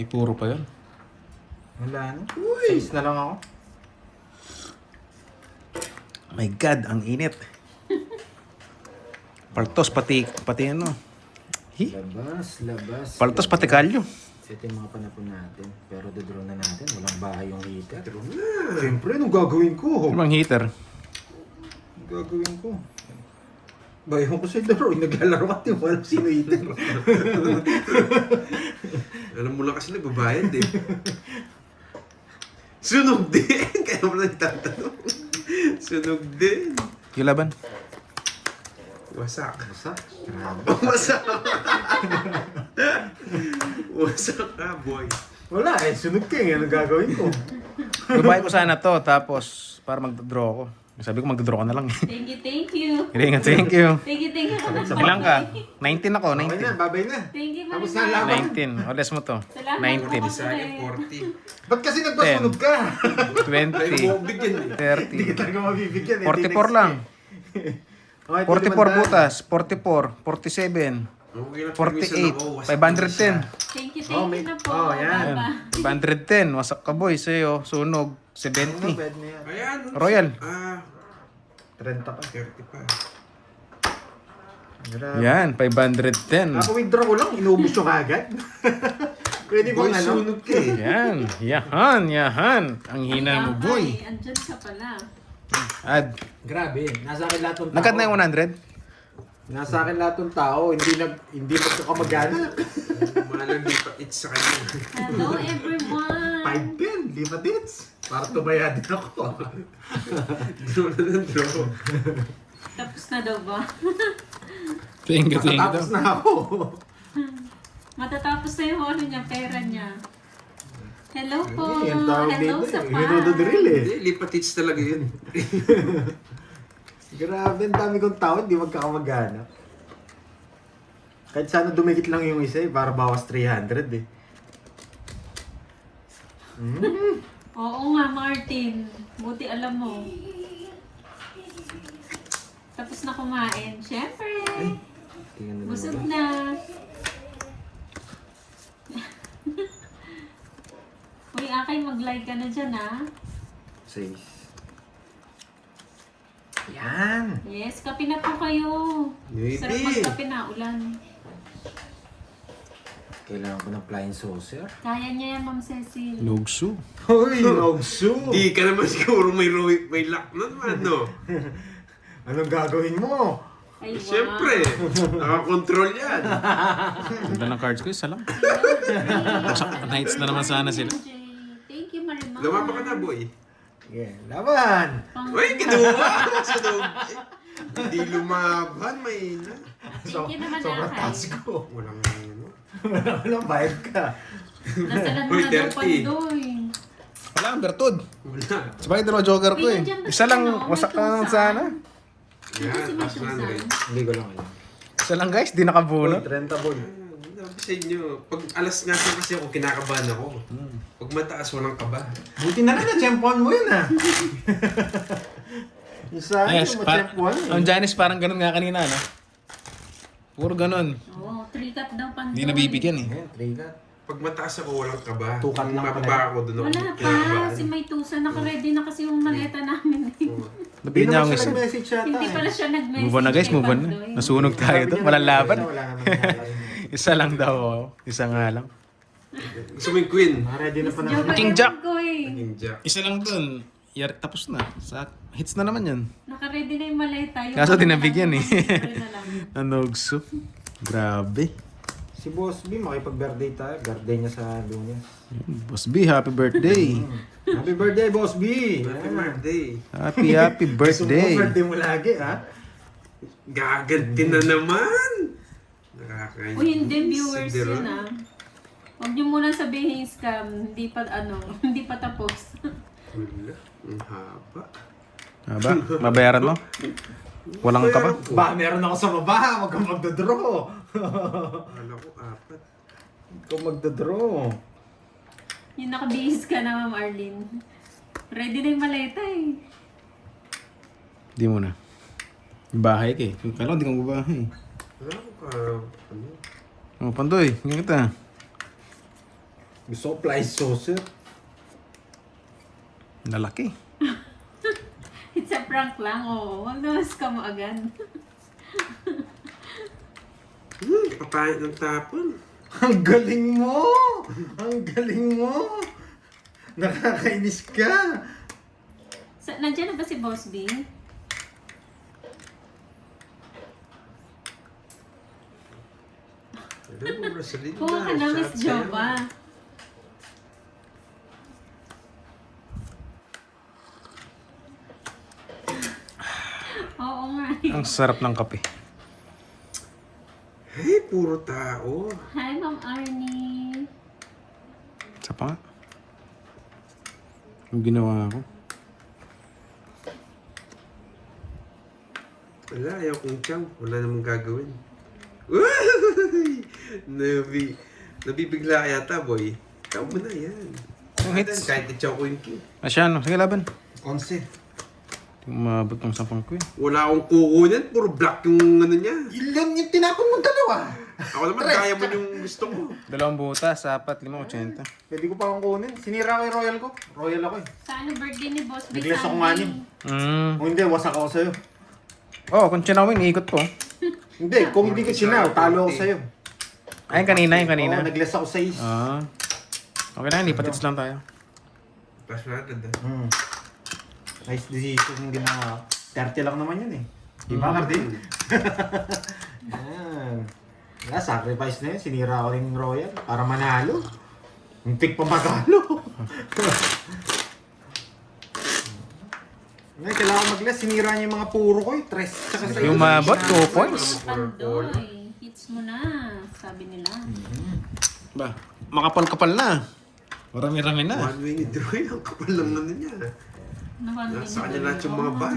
Puro pa yun. Wala na. Size na lang ako. My God, ang init. Paltos, pati ano. Labas. Paltos, pati kalyo. Ito yung mga panapon natin. Pero dodraw na natin. Walang bahay yung heater. Pero na. Siyempre, anong gagawin ko? Ano bang heater? Anong gagawin ko? Bayan ko sa laro. Naglalaro ka, walang sino heater. Alam mo lang kasi nagbabayad eh. Sunog din! Kaya mo lang tatanong. Sunog din. Yung laban. Wasak. Basta. Grabe. Wasak! Wasak ka, boy. Wala eh. Sunog ka eh. Anong gagawin ko? Babae ko sana to, tapos para mag-draw ko. Sabi ko mag-draw ka na lang. Thank you, thank you. Thank you. Thank you, thank you. Ilang ka? 19 ako, Okay na, 19. babay na. Thank you, Tapos Marimar. na laban. 19. Oles mo to. Salamat 19. po. Sa akin, 40. Ba't kasi nagpasunog ka? Ay, 20. mo bigyan eh. Hindi 30. ka talaga mabibigyan eh. 44 lang. Okay, 44 butas. 44. 47. Okay lang, 48. permission ako. Wasak 510. Thank you, Oh, thank you na po. yan. Baba. 510. Wasak ka boy. Sa'yo. Sunog. 70. Bed na yan. Ayan. Royal. 30 pa. 30 pa. Grabe. Yan. 510. Ako withdraw ko lang, inubos yung agad. Pwede Boy, bang ano? sunog ka eh. Yan. Yahan. Ang hina mo boy. Ay, andyan ka pala. Ad. Grabe, nasa akin lahat ng tao. Nagkat na yung 100? Nasa akin lahat ng tao, hindi magkakamag-anak. Malalipat it sa kanya. Hello, everyone. 5 pen, lipat hits. Para tumaya din ako. Draw na ng draw. Tapos na daw ba? Thank you. Tapos na ako. Matatapos na yung ano niya, pera niya. Hello po. Ay, ang tawag Hello dito sa eh. Hinododrill eh. Hindi, lipat hits talaga yun. Grabe, ang dami kong tao, hindi magkakamag-anak. Kahit sana dumikit lang yung isa eh, para bawas 300 eh. Oo nga, Martin. Buti alam mo. Tapos na kumain. Siyempre. Tingnan na Busog naman. na. Uy, Akay, mag-like ka na dyan, ha? 6. Yan. Yes, kape na po kayo. Maybe. Sarap magkape na, ulan. Kailangan ko ng flying saucer. Kaya niya yan, Ma'am Cecil. Lugso. Hoy, nogso! Di ka naman siguro may lock nun man, no? Anong gagawin mo? Ay, wow. Siyempre, nakakontrol yan. Ganda ng cards ko, isa lang. Nights na naman sana sila. MJ. Thank you, Marimar. Lumapa ka na, boy. Yeah, laban! Uy, kinuha! Sunog. Hindi lumaban, may na. Thank you naman, Sobrang Akay. taas ko. Walang ano. Walang bayad ka. Nasalan mo Uy, na daw 30. pandoy. Wala, ang bertod. Wala. Sabay dalawa joker ko eh. Uy, nandiyan ba Isa lang, ano, may wasak ka lang tusa? sana. Hindi Yan, si may taas na tusa. rin. Hindi ko lang alam. Isa lang guys, di nakabunot. 30 ball. Sabi sa inyo, pag alas nga sa kasi ako, kinakabahan ako. Pag mataas, walang kaba. Buti na lang na-champion mo yun ah. Yung sa akin, Yes, ma-champion ang eh. Janice parang ganun nga kanina, no? Puro ganun. Oo, 3 cut daw pandoy. Hindi nabibigyan eh. Ayan, 3 ka. Pag mataas ako, walang kaba. Tukat Kung lang mababa pala. ako, doon ako Wala pa. kinakabahan. Si May Tusa, naka-ready na kasi yung maleta namin. Oo. Nabigyan niya Hindi akong naman siya isa. nag-message yata Hindi eh. pala siya nag-message. Move on na guys, kay move on na. Pandoy. Nasunog tayo Sabi to. niya Walang laban. Wala naman nangyari. Isa lang daw. Oh. Isa nga lang. Gusto mo yung queen? Ready na pa na. Joker King Jack. ko eh. King Jack. Isa lang dun. Tapos na. Hits na naman yan. Naka-ready na yung maleta. Yung Kaso dinabigyan eh. na lang. Nanogso. Grabe. Si Boss B, makipag-birthday tayo. Birthday niya sa Lunes. Boss B, happy birthday. Happy birthday, Boss B! Happy birthday. Happy birthday. Gusto mo birthday mo lagi, ha? Gaganti na naman! Nakakainis. Uy, hindi viewers Si Deron. yun ah. Huwag niyo muna sabihin scam. Hindi pa hindi pa tapos. Wala. Ang haba. Aba, mabayaran mo? Walang ka pa? Ba, meron ako sa baba. Huwag kang magdodraw. Kala ko 4. Huwag kang magdodraw. Yung nakabihis ka na, Ma'am Arlene. Ready na yung maleta eh. Di mo na. Bahay ka eh. Kala ko di kang babahay. Wala ko ka... Ano? Oh, Pandoy, ganyan kita. Gusto ko fly saucer. Lalaki. It's a prank lang, oo. Huwag naman ka mo agad. Papayat ng tapon. Ang galing mo! Ang galing mo! Nakakainis ka! Nandiyan na ba si Boss B? Ano, Rosalinda? Kuha ka na, Miss shout sa'yo. Jova. Oo nga. Ang sarap ng kape. Hey, puro tao. Hi, Ma'am Arnie. Isa pa nga. Yung ginawa ko. Wala, ayaw kong chow. Wala namang gagawin. Uy! Nabibigla ka yata, boy. Chow mo na yan. Yung hits. Kahit i-chow ko yung Q. Asyano. Sige, laban. 11. Umabot ng 10 ko eh. Wala akong kukunin. Puro black yung ano niya. Ilan yung tinapon mo dalawa? Ako naman, kaya mo yung gusto ko. 2 butas, 4, 5, 80. Pwede ko pa akong kunin. Sinira ko yung Royal ko. Royal ako eh. Sa ano birthday ni Boss B? Nag-less ako Sunday. 6. Kung hindi, wasak ako sa'yo. Oh, kung chinawin, ikot po. Hindi, kung hindi ko sinaw, talo ako sa'yo. Ay, kanina, yung kanina. Oo, nag-less ako 6. Ah. Okay na, lipatits lang tayo. Plus 100 Nice decision yung ginawa. 30 lang naman yun eh. Di ba, Cardin? Yan. Wala, sacrifice na yun. Sinira ko rin yung Royal para manalo. Yung pick pa matalo. Ngayon, kailangan mag-less. Sinira niya yung mga puro ko eh. 3 tsaka 6. Yung mabot, 2 points. Pandoy. Hits mo na, sabi nila. Ba, makapal-kapal na. Marami-rami na. One way ni Droy. Ang kapal lang na niya. Nasa kanya lahat yung mga bar.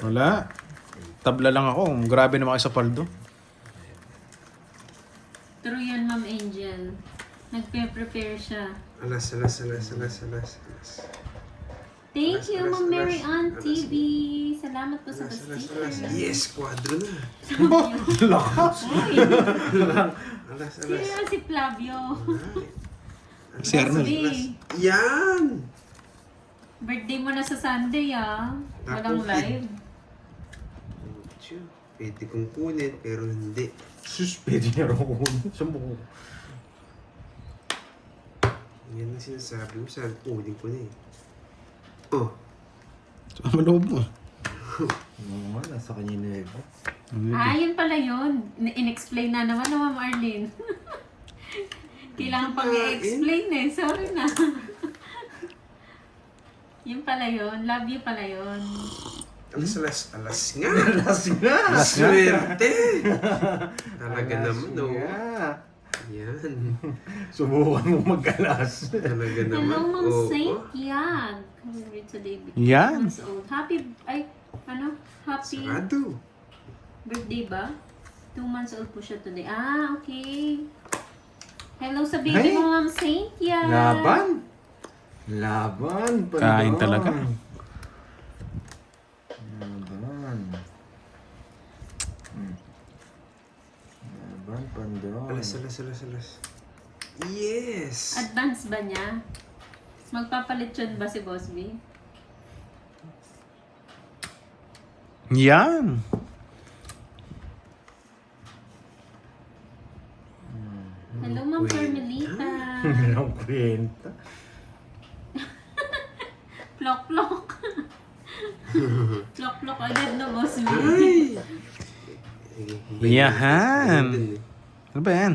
Wala. Tabla lang ako. Grabe naman kayo sa paldo. True yan, Ma'am Angel. Nagpe-prepare siya. Alas. Thank you, Alas, Ma'am Mary alas, Ann alas. TV. Salamat po sa Alas. sticker. Yes, quadro na. Lakas. Uy, Alas. sino yan si Flavio? Si Arnold. B, Yan! birthday mo na sa Sunday ah. Walang Tapos, live. Pwede kong kunin, pero hindi. Sus, pwede niya rin kunin. Sumbong ko. Yan ang sinasabi mo. Sabi ko, kunin ko na eh. Oh, So, maloob mo. Oo, nasa kanya yung level. Ah, yun pala yun. In-explain na naman na Ma'am Arlene. Kailangan pang i-explain eh. Sorry na. Yun pala yun. Love you pala yun. alas nga. Alas nga. Swerte! Talaga naman, oh. nga. Yan. Subukan mo mag-alas. Talaga naman. Hello, Ma'am Oo. Saint Yan. Happy today. Yan. Months old. Happy, happy Sarado. birthday ba? 2 months old po siya today. Ah, okay. Hello sa baby Ay. mo, Ma'am Saint Yan. Laban. Laban. Pandon. Kain talaga. Laban. Laban, pandon. Alas. Yes! Advance ba niya? Magpapalit yun ba si Boss B? Yan. Hello, Ma'am Carmelita. Walang kwenta. Plok-plok. Plok-plok agad na, Boss B. Ay! Yahan. Ano ba yan?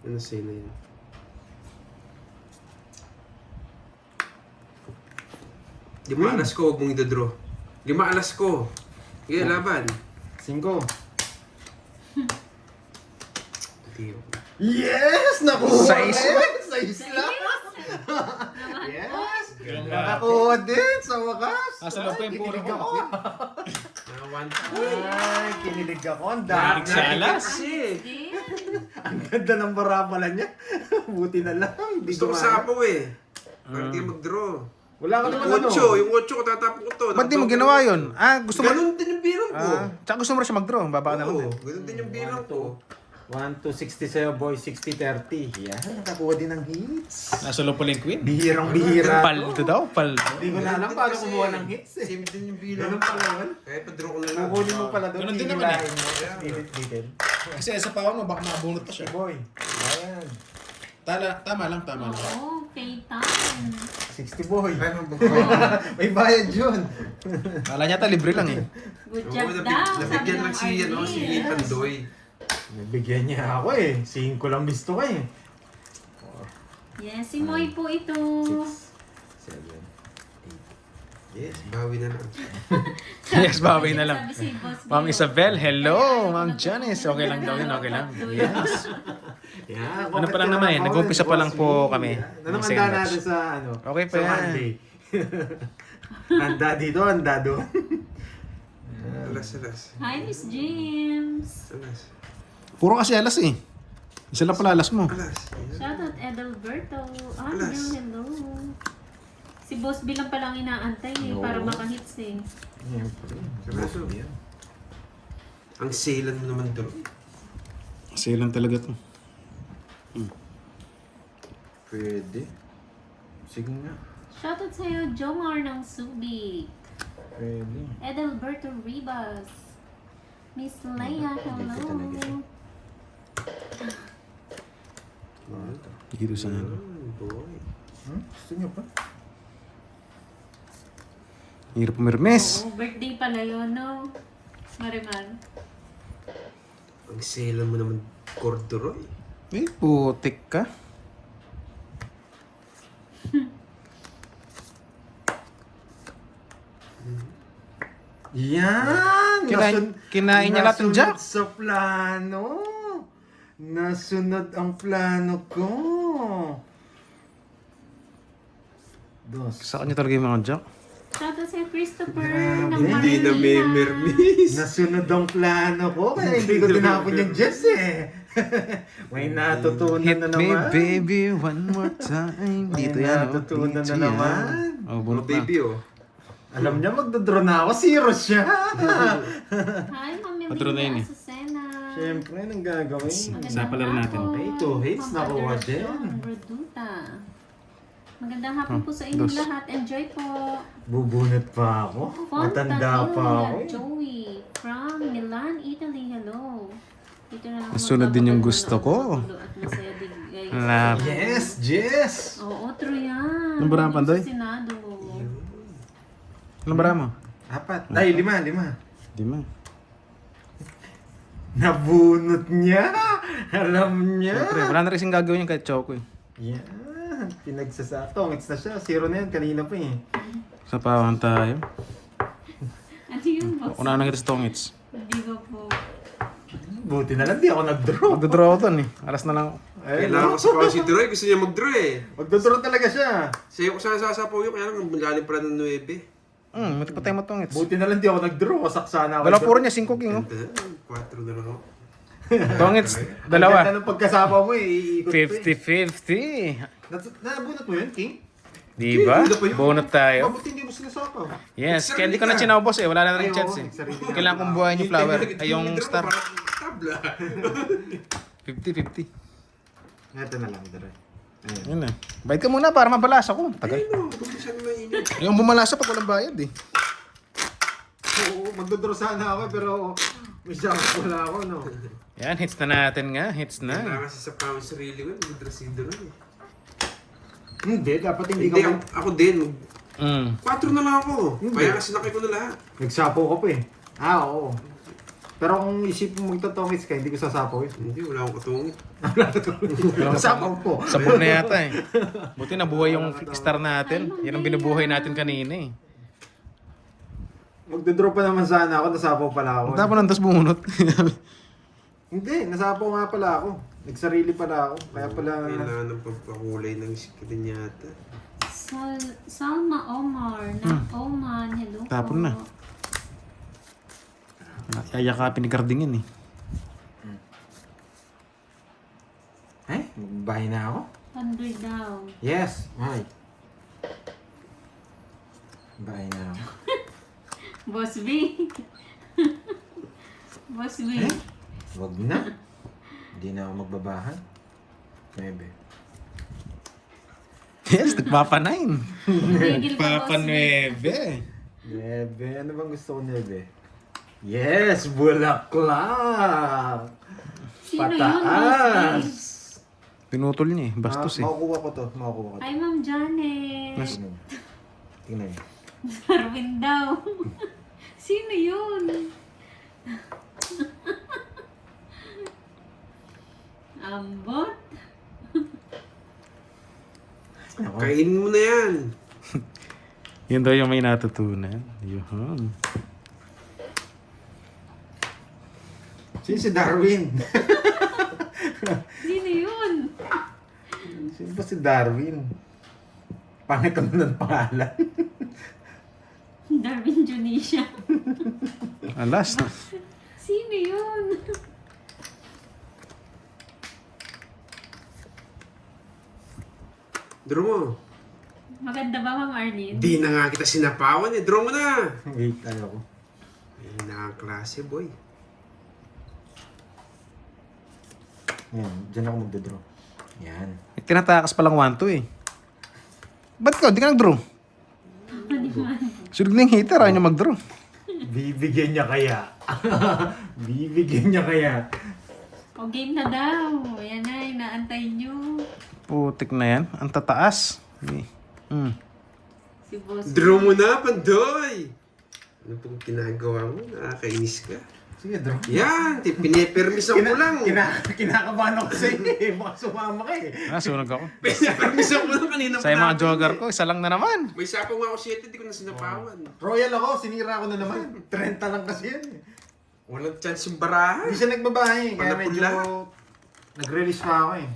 Ano sa'yo na yun? Lima alas ko, huwag mong idadraw. 5 alas ko. Sige, laban. 5. Hindi. Yes! Nakuha! Sais rin! Sais lang! Yes! Nakakuha din sa wakas! Nasa loob ko yung puro Kinilig ko. ako. Nakawan. Ay, kinilig ako. Ang Nakinig dami. sa alas. Kasi, Ang ganda ng barabala niya. Buti na lang. Hindi gusto ko gumana. sapaw eh. Parang kayo mag-draw. Wala ka naman ano. Yung 8 ko tatapon ko to. Ba't di mo ginawa yun? Ah, gusto mo... Ganun din yung bilang ko. Tsaka gusto mo rin siya mag-draw. Baba ka na lang Oo, din. ganun din yung bilang ko. 1 to 60 sa'yo, boy. 60-30. Yan, nakakuha din ng hits. Nasa loob pala yung queen. Bihirang-bihira Paldo daw, paldo. Hindi ko na alam paano kumuha ng hits eh. Same din yung bilang. Ganun pala yun. Kahit pa-draw ko na lang. Kukunin mo pala doon. Ganun din naman eh. hihilahin mo. Dilit-dilit. Kasi sa pawon mo, baka mabunot pa siya. Boy. Ayan. Tama lang. Oo, Payton. 60 boy. Ay, mababa. May bayad yun. Kala niya libre lang eh. Good Oo, job daw, sabi nabigyan ng lang si Arlene. Pandoy. Nabigyan niya ako eh. 5 lang gusto ko eh. Yes, si Moy po ito. 6, 7, 8. Yes. Bawi na lang. Yes, bawi na lang. Sabi si Boss Ma'am Leo. Isabel, hello. Ma'am Janice, okay lang daw yun, okay lang. Yes. Yeah, Ano pa lang naman eh, nag-umpisa pa lang po kami. Anong Ng handa sandwich. natin sa ano? Okay pa sa yan. Monday. Handa dito, handa doon. Alas. Hi, Miss James. Alas. Puro kasi alas eh. Isa lang pala alas mo. Alas. Shoutout Edelberto. Alas. Hello. Si Boss B lang palang inaantay eh, Oo. para makahits eh. Siyempre. Kaso, ang sailan mo naman doon. Kasi lang talaga to. Pwede. Sige nga. Shoutout sa'yo, Jomar ng Subic. Pwede. Edelberto Ribas. Miss Leia, Hindi ko talaga siya. hello. Dito sa ano. Boy. Gusto niyo pa? Hirap pumirmes. Oo, birthday pala yun, no? Marimar. Ang sailan mo naman, Corduroy. Eh, putik ka. Yan! Kinain niya lahat ng jack. Nasunod sa plano. Nasunod ang plano ko. Dos. Sa kanya talaga yung mga jack. Shoutout sa'yo, Christopher Grabe. ng Hindi na may mermis. Nasunod ang plano ko. Kaya hindi ko tinapon yung Jess eh. May natutunan Hit na me naman. baby one more time. May Dito yan. natutunan na Dito yan. naman. Oh, bunot na. Baby, oh. Alam niya magdodraw na ako. Zero siya. Hi, Mami Patro na yun Rina eh. Azucena. Siyempre, anong gagawin? Sa palaro natin. Ay, 2 hits, nakuha din. Reduta. Magandang hapon po sa inyong Dos. lahat. Enjoy po. Bubunot pa ako. Matanda pa ako. eh. Joey from Milan, Italy. Hello. Dito na lang Nasunod din yung magpapagal gusto ko. ng at masaya din, guys. Love. Yes, Jess! Oo, true yan. Anong barang, Pandoy? Sa Senado. Anong bara mo? 4. Ay, 5. Di man. Nabunot niya! Alam niya! Siyempre, wala na rin gagawin yung kahit choco eh. Yan. Tongits na siya. 0 na yan. Kanina pa eh. Sa pawan tayo. Ano yun, boss? Una na kita sa tongits. Hindi ko po. Buti na lang di ako nag-draw. Magdodraw ako dun eh. Alas na lang. Kailangan ko sa pao si Droy. Gusto niya mag-draw eh. Magdodraw talaga siya. Sa'yo ko sana sasapaw yun. Kaya lang, malalim pala ng 9. Mati pa tayo matongits. Buti na lang di ako nag-draw. Wasak sana ako. Dalawa puro niya, 5 king oh. 4 na lang ako. Tongits, Ang dalawa. ganda ng pagkasapa mo eh. Iikot pa eh. 50-50. Nabunot mo yun, King? Diba? Hindi pa yun. Bonut tayo. Mabuti hindi mo sinasapa. Yes, kaya hindi ko na chinabos eh. Wala na rin Ay, chance oo, eh. sarili. Kailangan kong buhayin yung flower. Ay, yung star. Tabla. 50-50. Ito na lang, Dre. Ayan. Yun na. Bayad ka muna para mabalasa ko. Tagal. Ayun o, gusto na mainit. Yung bumalasa pag walang bayad eh. Oo, magdodraw sana ako pero may shot wala ako, no? Yan, hits na natin nga. Hits Kailangan na. kasi sa pao sarili ko. Mag-dress si Droy. Hindi, dapat hindi Hindi, ka ako din. 4 Mm. na lang ako. Hindi. Kaya kasi nakay ko na lahat. Nagsapo ko pa eh. Oo. Pero kung isip mo magtotongits ka, hindi ko sasapaw eh. Hindi, wala akong katungit. Sasapaw ko. Sabog na yata eh. Buti nabuhay yung star natin. Yan ang binubuhay natin kanina eh. Magdodraw pa naman sana ako, nasapaw pala ako. Ang tapon ng dos bumunot. Hindi, nasapaw nga pala ako. Nagsarili pala ako. Kaya pala... Kailangan ng pagpakulay ng sikitin yata. Salma Omar ng Oman. Hello po. Tapon na. Yayakapin ni Carding yan eh. Eh, magbahay na ako? 100 daw. Yes, ay. Bahay na ako. Boss B. Boss B. Eh? Wag na. Hindi na ako magbabahan. 9. Yes, nagpapa-9. Tigil ka, boss. 9. Ano bang gusto ko 9? Yes! Bulaklak! Sino yun, Pataas! boss? Pinutol niya eh. Bastos eh. Makukuha ko to. Makukuha ko to. Ay, Ma'am Janet. Mas- Tingnan niyo. Darwin daw. Sino yun? Ambot? Kainin mo na yan. Yun daw yung may natutunan. Yun. Sino si Darwin? Sino yun? Sino ba si Darwin? Pangit naman ng pangalan. Darwin Junisha. Alas. Sino yun? Draw mo. Maganda ba, Ma'am Arlene? Di na nga kita sinapawan eh. Draw mo na. Wait, ayoko. Ay, nakaklase boy. Yan, dyan ako magdodraw. Yan. Tinatakas palang 1-2 eh. Ba't ka? Di ka nag-draw. Sunod na yung hitter. Ayaw niya mag-draw. Bibigyan niya kaya. Bibigyan niya kaya. O, game na daw. Ayan na, inaantay nyo. Putik na yan. Ang tataas. Si Boss. Draw mo na, Pandoy. Ano pong ginagawa mo? Nakakainis ka. Sige, draw. Yan, pinipermisan ko lang. Kinakabahan ako sa inyo eh. Baka sumama ka eh. Sunog ako. Pinipermisan ko lang kanina. Sa mga jogger ko, isa lang na naman. May sapong ako 7, di ko na sinapawan. Royal ako, sinira ko na naman. 30 lang kasi yan eh. Walang chance yung barahan. Hindi siya nagbabahay kaya Malapot medyo lahat. nag-release pa ako eh.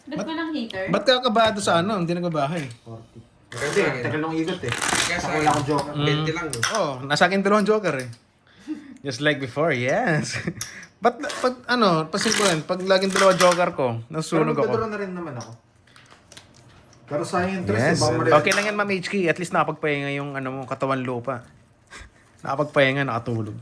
Ba't ba ng hater? Ba't ka kabado sa ano? Hindi nagbabahay. 40. Kasi, tagal nung ikot eh. Kaya sa Wala akong joke. 20 lang. No? Oh, nasa akin dalawang joker eh. Just like before, yes. Ba't, pag, ano, pasimpulan, pag laging dalawa joker ko, Pero nasunog magdodoro ako. na rin naman ako. Pero sayang interest Yes. eh. Baka ma- Okay lang yan, Ma'am HK. At least nakapagpahinga yung ano mo, katawan lupa. Nakapagpahinga, nakatulog.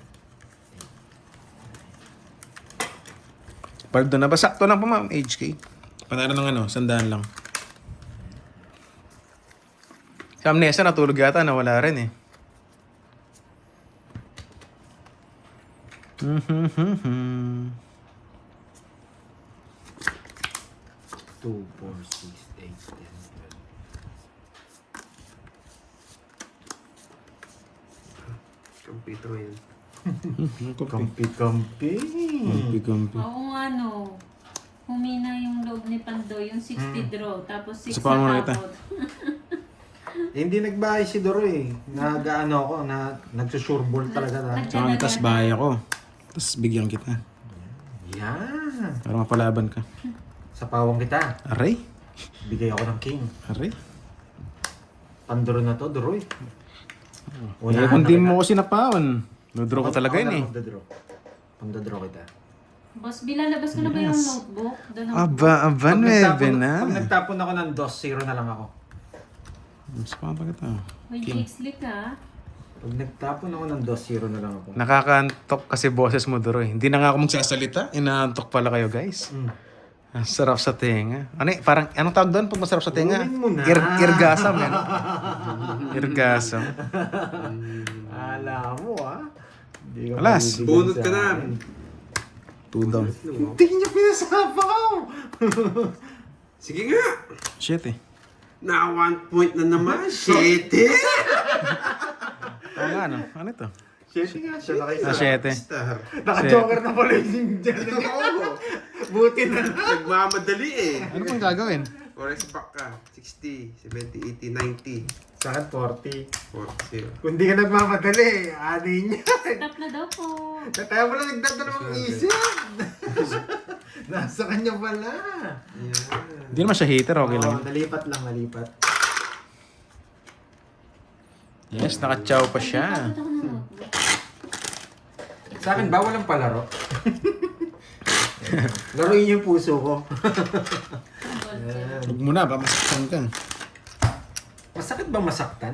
Paldo na ba? Sakto lang pa, Ma'am HK. Panalo ng ano, 100 lang. Si Amnesia natulog yata, nawala rin eh. 2, 4, 6, 8, 10, 12. Computer ngayon. Kampi-kampi. Oo nga, no. Humina yung loob ni Pandoy, yung 60 draw, tapos 6 Sa paano na kita? tapos. Eh, hindi nagbahay si Doro eh. Nag-ano ako, nagsusureball talaga na. Tsaka tas bahay ako. Tapos bigyan kita. Yan. Para mapalaban ka. Sa pawang kita, Aray? bigay ako ng king. Aray? Pandoro na to, Doro eh. Eh, kung di mo ko sinapawan, no-draw ko talaga yun eh. Pagdadraw kita. Boss, bilalabas ko na ba yung notebook? Doon ako. Aba, Pag 9 na. Pag nagtapon ako ng 2-0 na lang ako. Mas pa kita. May Jake ah. Pag nagtapon ako ng 2-0 na lang ako. Nakakantok kasi boses mo, Doroy. Hindi na nga ako magsasalita. Inaantok pala kayo, guys. Ang sarap sa tenga. Ano eh, parang, anong tawag doon pag masarap sa tenga? Ulitin mo na. Irgasam, yan. Irgasam. Alam mo ah. Hindi ka Alas. mabibigyan Bunot sa ka na. akin. 2 down. Hindi niya pinasapa ko. Sige nga. Shit eh. Na 1 point na naman. Shit eh. Oo nga, ano? Ano ito? Shit nga, siya na kayo. 7. Star. Naka-joker na pala yung dyan. Buti na lang. Nagmamadali eh. Ano pang gagawin? Forex back ka. 60, 70, 80, 90. Sa akin, 40. 40. Kung di ka nagmamadali, ani niya. Stop na daw po. Kaya pala nagdadalawang isip. Nasa kanya pala. Yan. Hindi naman siya hater, okay lang. Oo, nalipat lang, nalipat. Yes, nakachow pa siya. Tapos ako ng notebook. Sa akin, bawal ang palaro. Laruin yung puso ko. Huwag mo na, pamasaktan ka. Masakit ba masaktan?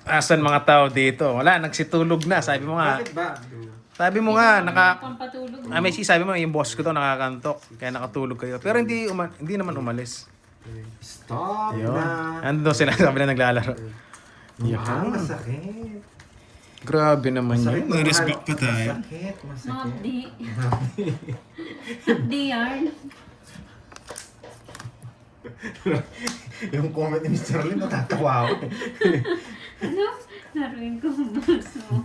Asan mga tao dito? Wala, nagsitulog na. Sabi mo nga, Bakit ba? Sabi mo nga, Pampatulog. may sabi mo, yung boss ko to nakakantok. Kaya nakatulog kayo. Pero hindi naman umalis. Stop Yun. na. Ando sila, sabi na naglalaro. Mahal, masakit. Grabe naman yun. May mahal. respect pa tayo. Masakit, masakit. Mabdi. Mabdi yarn. Yung comment ni Mr. Lim, natatawa ako. Ano? Laruin ko ang boss mo.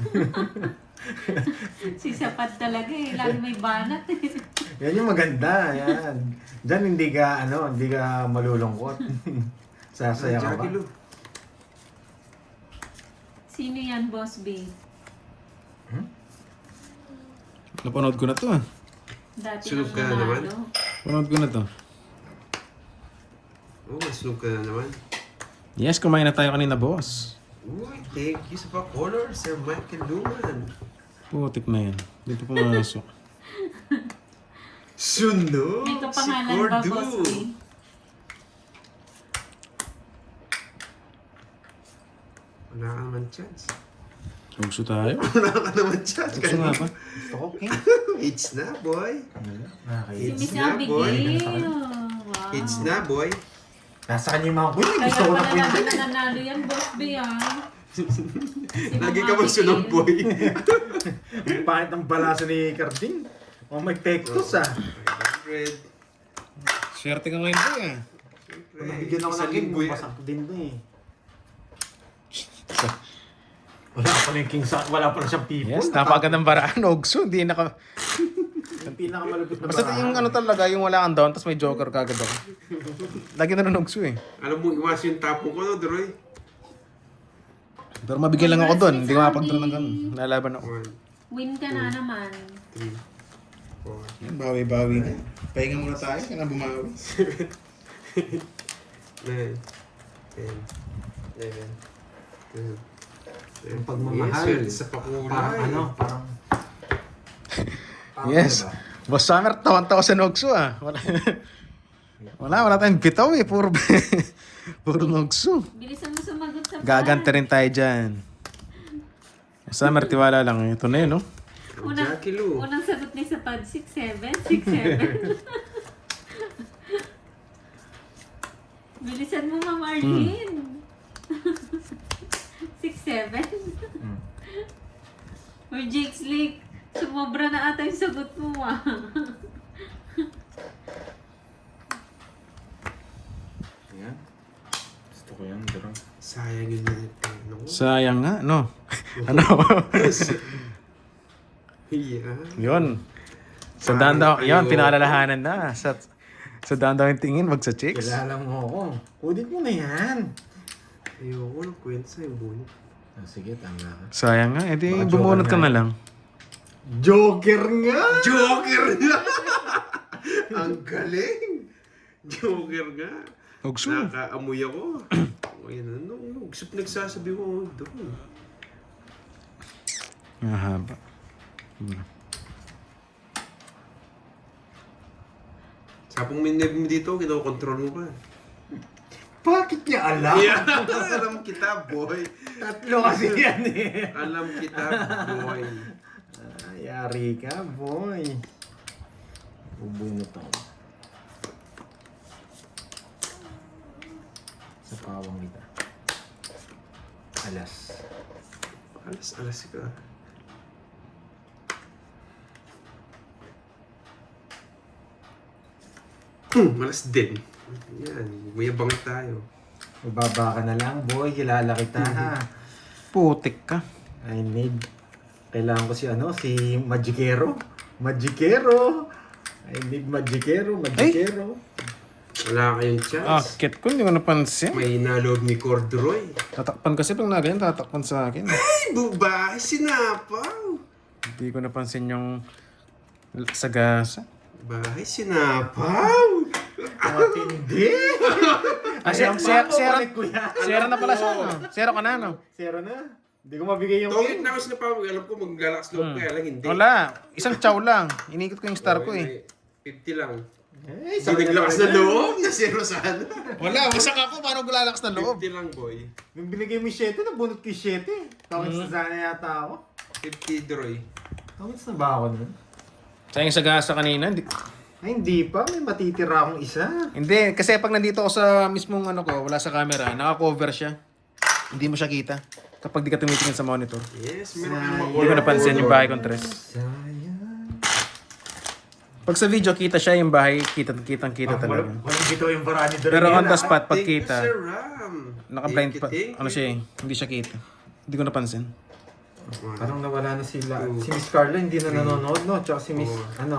Si Sapad talaga eh. Lagi may banat eh. Yan yung maganda, yan. Diyan hindi ka malulungkot. Sasaya ka ba? Jackie Lou. Sino yan, Boss B? Napanood ko na to. Dati Sunod ang ka na naman? nanalo. Napanood ko na to. Oh, masunod ka na naman. Yes, kumain na tayo kanina, boss. Uy, thank you sa pa-color, Sir Michael Luman. Putik na yan. Dito pumasok. Sundo! May Si kapangalan ba, Cordu. Boss B? Wala ka naman chance. Ugso tayo. Wala ka naman chance. Ugso nga pa. Gusto ko, King. It's na, boy. Si It's Miss na, boy. Abigail. Wow. It's na, boy. Nasa kanya yung mga queen. Kaya Gusto ko na pala queen. natin nananalo yan, Boss B ah. Si Lagi Ma'am ka magsunod, Abigail. boy. Ang pangit ng balaso ni Carding. Oh, may pektos ah. 100. Swerte ka ngayon po eh. Kung nabigyan ako ng Isang king, linggo yan. pasak din to eh. Wala pa na yung king sa... Wala pa na siyang people. Yes, napakagandang baraan. Ugso, hindi naka... Yung pinakamalupit na Basta yung ano talaga, yung wala kang down, tapos may joker kagad ako. Lagi na nun ugso eh. Alam mo, iwas yung tapong ko, no, Droy? Pero mabigyan lang ako doon. Hindi ko mapag-draw ng ganun. Nalaban ako. 1, Win ka na naman. 3, 4, Yan, bawi-bawi na. Pahinga muna tayo, kailangan bumawi. 9, 10, 11, 12. Yung pagmamahal. Yes, sa pakulay. Parang ano, parang... Yes. Boss Summer, tawan-tawa sa Nogso ah. Wala tayong bitaw eh. Puro, puro Nogso. Bilisan mo sumagot sa Gagante rin tayo dyan. Summer, tiwala lang. Ito na yun, no? Jackie Lou. Unang sagot ni Sapad, 6-7. 6-7. Bilisan mo, Ma'am Arlene. 6-7. Or Jake's Lake. Sumobra na ata yung sagot mo ah. Yan. Gusto ko yan, bro. Sayang yun yan. Ano ko? Sayang nga, no? Ano? Yeah. Yun. Sa daan daw, yun, pinaalalahanan na. Sa daan daw yung tingin, wag sa chicks. Kilala mo ako. Kudit mo na yan. Ayoko ng kwento sa'yo, bunot. Ah, sige, tama ka. Sayang nga, edi Baka bumunot joker ka nga. na lang. Joker nga! Joker nga! Ang galing! Joker nga! Ugso. Nakaamoy ako. Ayan, ano? Gusto nagsasabi ko doon. Mahaba. Sapong minib mo dito, kinokontrol mo pa. Bakit niya alam? Yeah, alam kita, boy. Tatlo kasi yan eh. Alam kita, boy. Yari ka, boy. Bubunot ako. Sa pawang kita. Alas. Alas ka. Malas din. Yan, mayabang tayo. Mababa ka na lang, boy. Kilala kita ha. Putik ka. I need... Kailangan ko si Magikero. Magikero. I need Magikero. Wala kayong chance. Akit ko, hindi ko napansin. May naloob ni Cordroy. Tatakpan kasi pag na ganyan, tatakpan sa akin. Ay, bubahay, sinapaw. Hindi ko napansin yung sagasa. Bahay, sinapaw. Matindi. Zero na pala siya, no? Zero ka na, no? Zero na. Hindi ko mabigay yung Tawid na ako sinapaw. Alam ko maglalakas loob kaya lang hindi. Wala. Isang chow lang. Inikot ko yung star ko eh. 50 lang. Eh, Hindi naglakas na loob. Na zero sana. Wala, wasak ako. Paano lalakas na loob? 50 lang, boy. Nung binigay mo yung 7, nabunot ko yung 7. Bakit sa sana yata ako? 50, Droy. Tawits na ba ako nun? Sayang sa gasa kanina. Ay, hindi pa. May matitira akong isa. Hindi, kasi pag nandito ako sa mismong ano ko, wala sa camera, naka-cover siya. Hindi mo siya kita. Kapag di ka tumitingin sa monitor. Yes, meron kang Hindi ko napansin yung bahay kong tres. Sayang. Pag sa video, kita siya yung bahay, kitang-kita talaga. Walang bitaw yung paraan ni Doreen. Pero on the spot, pag Thank you, kita, Sir Ram. naka-blind pa, Thank you. ano siya eh, hindi siya kita. Hindi ko napansin. Parang nawala na sila. Si Miss Carla hindi na nanonood, no? Tsaka si Miss,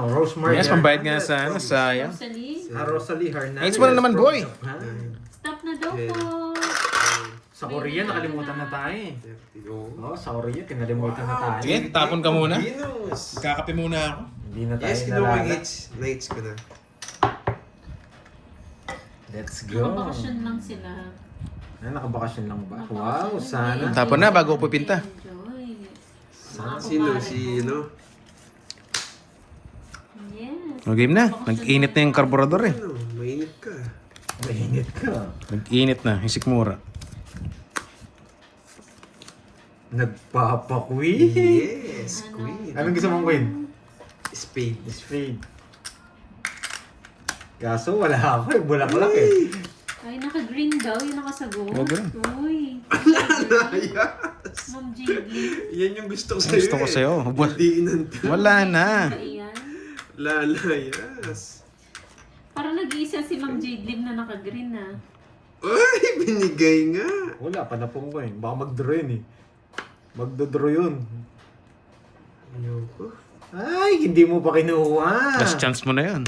Rosemary. Yes, pambayad nga sa, sayang. Rosalie, Rosalie Hernandez. Ayos mo na naman, boy. Ha? stop na daw po. Sa Korea, nakalimutan na tayo eh. Oo, sa Korea, kinalimutan na tayo. Sige, tapon ka muna. Venus. Kakape muna ako. Hindi na tayo Yes, kinuha ko nalala. nights ko na. Let's go. Nakabakasyon lang sila. Ay, nakabakasyon lang ba? Wow, sana. Tapon na bago pupinta. Enjoy. Sino? Si Yes. O game na. Nag-init na yung karburador eh. Ano? Mainit ka. Mainit ka. Nag-init na. Yung sikmura. Nagpapakwin. Yes, queen. Anong gusto mong queen? Spade. Spade. Kaso wala ako eh. Bulaklak eh. Ay, naka-green daw. Yung nakasagot. Oh, green. Uy. Yes. Ma'am Jiggly. Yan yung gusto ko sa'yo. Gusto ko sa'yo. Hindi inanta. Wala na. Ayan. Lalayas. Parang nag-iisa si Ma'am Jiggly na naka-green na. Ay, binigay nga. Wala, panapong ko eh. Baka mag-draw yun eh. Magdodraw yun. Ayoko. Ay, hindi mo pa kinuha. Last chance mo na yun.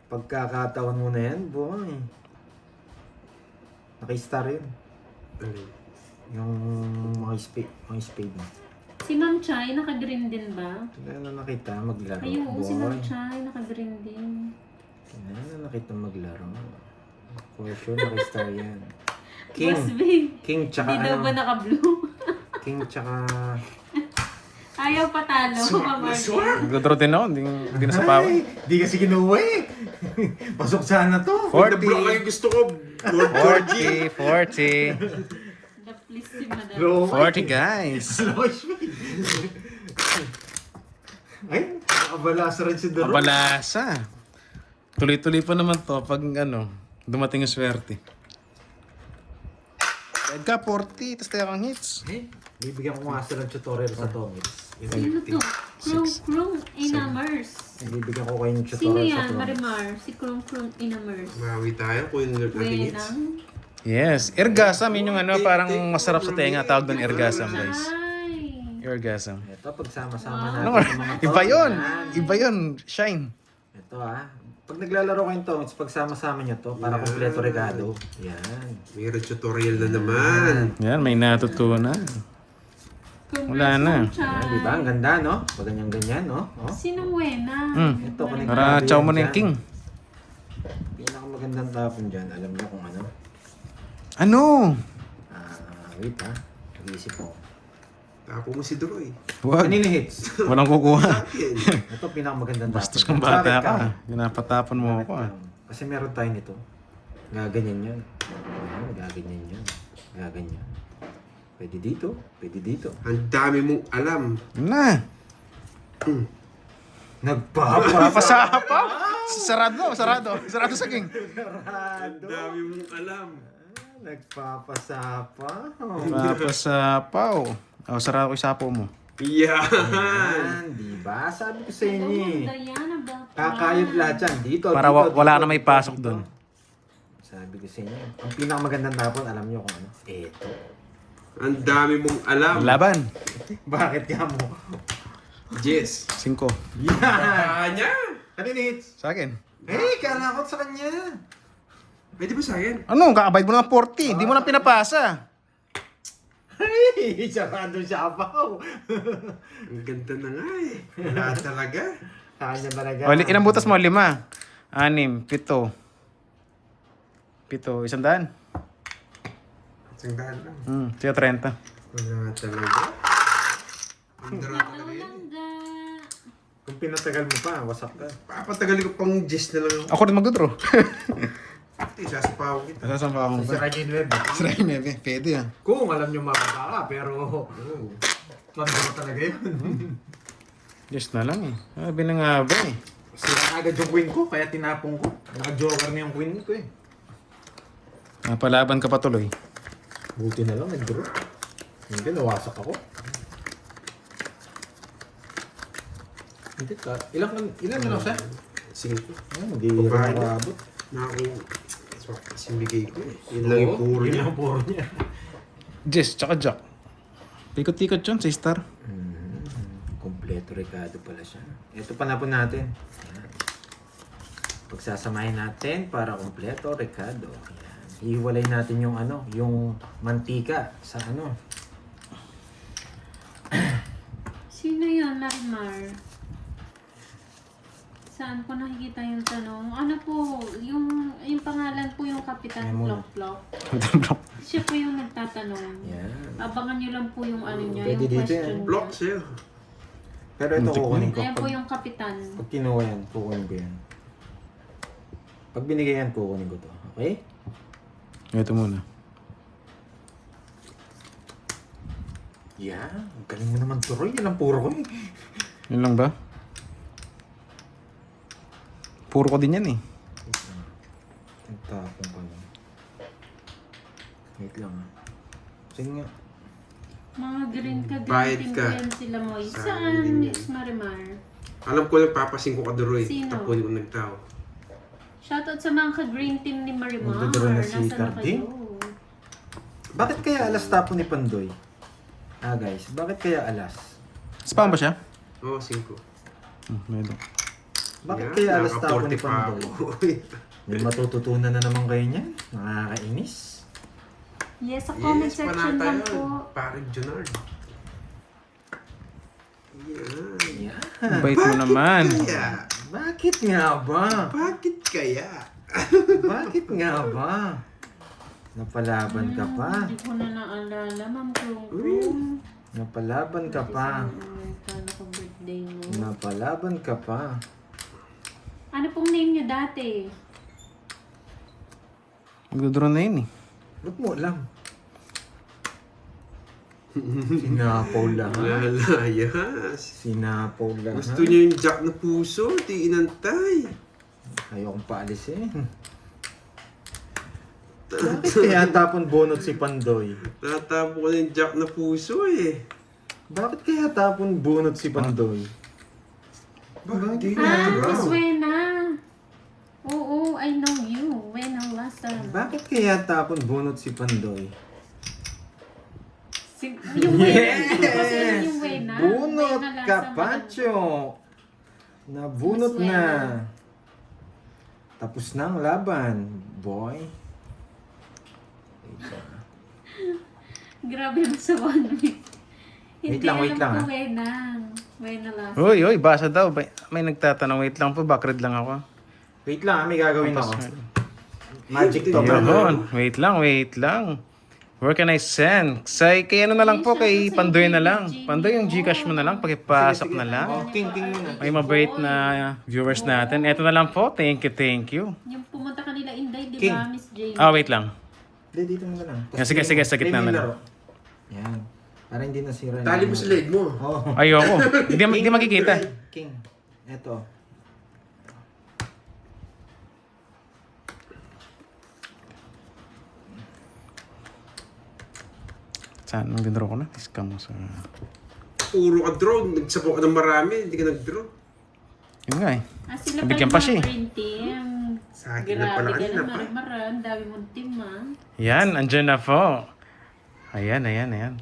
Pagkakataon mo na yan, boy. Naka-star yun. Alin? Yung mga spade mo. Si Ma'am Chai, naka-green din ba? Kailan na nakita maglaro, Ay, oo, si Ma'am boy? Chai, naka-green din. Kailan na nakita maglaro? For sure, naka-star yan. Boss Big, King tsaka hindi daw ano? ba naka-blue? King tsaka... Ayaw patalo, Ma'am Martin. Nagdodraw din ako. Hindi na sa pawa. Ay, di kasi kinuha eh. Pasok sana to. 40. Bro, kayo gusto ko. Lord Georgie. 40. The please si Madam. Low. 40 guys. Ay, nakabalasa rin si Doro. Kabalasa. Tuloy-tuloy pa naman to pag ano, dumating yung swerte. Bayad ka 40, tapos tayo kang hits. Eh, bibigyan ko nga sila ng tutorial sa Tomits. Sino to? Krong Inamers. Bibigyan ko kayo ng Sino tutorial sa yan, Tomits. Marimar? Si Krong Inamers. Mawi tayo kung yung Lord natin hits. Wenang. Yes, ergasam yun yung ano, parang masarap sa tenga. Tawag doon ergasam guys. Ay. Ergasam. Ito, pagsama-sama Ano, natin sa mga to. iba yun. Yan. Iba yun. Shine. Ito pag naglalaro kayong Tomits, pagsama-sama nyo to para Yan. kompleto regalo. Yan. Mayroon tutorial na naman. Yan, may natutunan. Wala na. Congrats, Ma'am Yan, Chai. di ba? Ang ganda, no? Pag ganyan-ganyan, no? Oh. Sinong Wenang? Ito, connect Para chow mo na yung king. Pinakamagandang tapon dyan, alam niyo kung ano? Ano? Wait Nag-iisip ko. Tapo mo si Droy. Wag. Kanina hits. Walang kukuha. Akin. Ito pinakamagandang tapon. Bastos kang Bakit bata ka. Pinapatapon mo Bakit ako ah. Kasi meron tayo nito. Gaganyan yan. Ayan, gaganyan yan. Gaganyan. Pwede dito. Pwede dito. Ang dami mong alam. Yun na. Nagpapasapaw! Sarado sa king. Ang dami mong alam. Nagpapasapaw. Papasapaw. Sarado ko yung sapo mo. Yan. Yan, di ba? Sabi ko sa inyo eh. Ganda yan, ang bata. Kakayod lahat yan. Dito, Para dito, wala dito, na may dito, pasok dito. doon. Sabi ko sa inyo. Ang pinakamagandang tapon, alam niyo kung ano? Ito. Ang dami mong alam. Laban. Bakit ka mo? Jess. 5. Yan! Kanya. Kanina hits? Sa akin. Eh, kalakot sa kanya. Pwede ba sa akin? Ano? Kakabayad mo ng 40. Di mo na pinapasa. Hey, sarado siya apaw. Ang ganda na nga eh. Wala talaga. Kanya talaga. O, ilang butas mo? 5. 6. 7. 100. Isang daan lang. Siya 30. Wala talaga. Ang dara talaga yun. Langga. Kung pinatagal mo pa, wasak ka. Papatagalin ko pang Jess na lang ako. Ako rin mag-draw. Sasapaw kita. Sasampa akong Si ba? Ryan Webb. Sry Neve. Pwede ah. Kung alam niyo mababa ka, pero... Tanda talaga yun. Just na lang eh. Sabi na nga ba eh. Sira agad yung queen ko, kaya tinapong ko. Naka-joker na yung queen ko eh. Napalaban ka pa tuloy. Buti na lang, nag-draw. Hindi, nawasak ako. Hindi ka. Ilan na lang siya? 5. Ay, hindi Babae na. nakakabot. Swak kasi bigay ko eh. Yun lang yung puro Yun niya. ang puro niya. Jess, tsaka Jack. Tikot-tikot yun, 6 star. Kompleto Ricardo pala siya. Ito pa na po natin. Ayan. Pagsasamahin natin para kompleto Ricardo. Ayan. Hiwalay natin yung ano, yung mantika sa ano. Sino yun, Marimar? Saan ko nakikita yung tanong? Ano po, yung pangalan po yung Kapitan Ayan muna. Plok Plok. Siya po yung nagtatanong. Yan. Abangan nyo lang po yung ano niya, Pwede yung dito question yan. niya. Block siya. Pero ito kukunin ko. Ayan po yung Kapitan. Pag kinuha yan, kukunin ko yan. Pag binigay yan, kukunin ko to. Okay? Ito muna. Yan. Ang galing mo naman turoy. Yan ang puro ko eh. Yun lang ba? Puro ko din yan eh. Ang tapong ka lang. Wait lang ah. Sige nga. Mga green ka, Bayad green team ka. ko yan sila mo. Saan Saan, din yan? Miss Marimar? Alam ko lang papasing ko kaduroy. Sino? Tapunin ko nagtao. Shoutout sa mga ka-green team ni Marimar. Magdodoro na si Nasaan na Carding? kayo? Bakit kaya alas tapo ni Pandoy? Ah guys, bakit kaya alas? Spam ba siya? Oo, 5. Meron. Bakit Yan, kaya alas tapo ni nakaka-40 pa Pandoy? ako. May matututunan na naman kayo niyan. Nakakainis. Yes, sa comment Yes, section panata lang yun. po. Parang Junard. Yan. Yan. Bait mo naman. Kaya? Bakit nga ba? Bakit kaya? Bakit nga ba? Napalaban ka pa. Hindi ko na naalala, Ma'am Kung. Napalaban ka pa. Kala ko birthday mo. Napalaban ka pa. Ano pong name niyo dati? Magdodraw na yun eh. Ba't mo alam? Sinapaw lahat. Lalayas. Sinapaw lahat. Gusto niya yung jack na puso, di inantay. Ayokong paalisin. Bakit kaya tapon bonot si Pandoy? Natatapo ko na yung jack na puso eh. Bakit kaya tapon bunot si Pandoy? Bakit di Ah, na Miss Wena. Oo, I know you. Wena Lasa. Bakit kaya tapon bunot si Pandoy? Yung Wena. Kasi yun yung Wena. Bunot Wena Lasa, ka, Pacho! Nabunot Miss na. Wena. Tapos na ang laban, boy. Grabe mo sa 1 week. Wait lang, wait lang, Hindi ah. Wena. Wena Lasa. Uy, basa daw. May nagtatanong. Wait lang po, backread lang ako. Wait lang, may gagawin ako. Magic to, Yun. bro. Wait lang. Where can I send? Kay ano na lang po, kay Pandoy na lang. Pandoy, yung Gcash mo na lang, pakipasok na lang. Oh, king muna. May mabait na viewers natin. Eto na lang po, thank you. Yung pumunta kanila Inday, di King. ba, Miss Jane? Ah, wait lang. Hindi, dito muna lang. Yan, sige, sa gitna na lang. Yan. Para hindi nasira. Tali mo sa leg mo. Oh. Ayoko. Hindi makikita. King. Eto. Saan? Mag-draw ko na. Scam mo sa... Puro ka draw. Nagsabaw ka ng marami. Hindi ka nag-draw. Yun nga eh. Ah, sila Nabigyan pa pa siya eh. green team. Sa akin na pala Grabe ka kanina naman, pa. Maran. Dami mong team, ah. Yan, andyan na po. Ayan.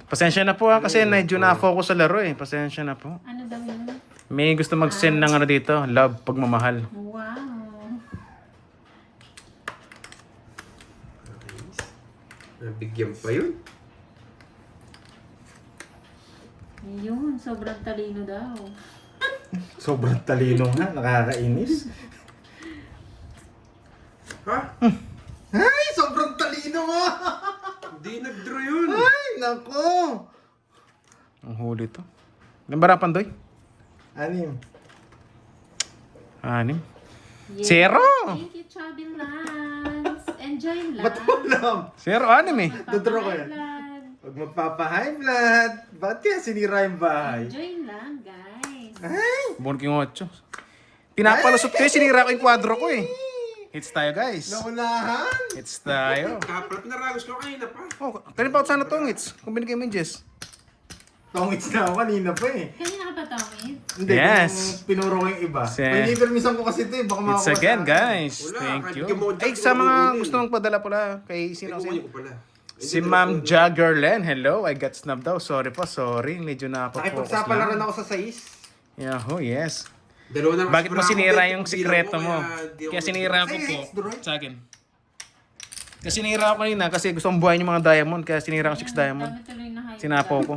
Pasensya na po ha, kasi medyo na-focus sa laro eh. Pasensya na po. Ano daw yun? May gusto mag-send ng ano dito, love, pagmamahal. Wow. Nabigyan pa yun. Yun, sobrang talino daw. Sobrang talino nga, nakakainis. Ha? Ay, sobrang talino nga! Hindi nag-draw yun. Ay, nako! Ang huli to. Ilan ba rapan, Doy? 6. 6. Yes. Zero! Thank you, Chubby Lance. Enjoy lang. Ba't mo alam? 6 eh. Dodoro ko yan. Huwag magpapa-high blood. Ba't kaya sinira yung bahay? Enjoy lang, guys. Buwan king 8. Pinapalusot ko sinira ko yung kwadro ko eh. Hits tayo guys. Naunahan! Hits tayo. Kapal, pinaragos ko kanina pa. Oh, kanina pa ako sana tong hits. Kung binigay mo yung Jess. Tongits na ako kanina pa eh. Kanina ka pa tawid? Hindi, Yes. kung pinuro ko yung iba. Si- Pinipermisan ko kasi ito eh. Baka Hits makakuha again sa- guys. Wala, Thank kahit you. gumodyak, Ay, sa mga gumugulin. gusto mong padala pala kay sino Kukunin kasi. ko pala. Si Ma'am Jaggerlen. Hello, I got snubbed daw. Sorry po, sorry. Medyo nakapag-focus Nakipagsapalaran lang. ako sa 6. Yahoo, yes. Dalawa na Bakit mo kasi sinira ako, yung bilang sikreto ko, mo? di ako Kaya sinira ko Ay, po. it's Droid. Sa akin. Kasi sinira ko kanina kasi gusto kong buhayin yung mga diamond. Kaya sinira ko 6 diamond. Dami tuloy na high. Sinapo ko.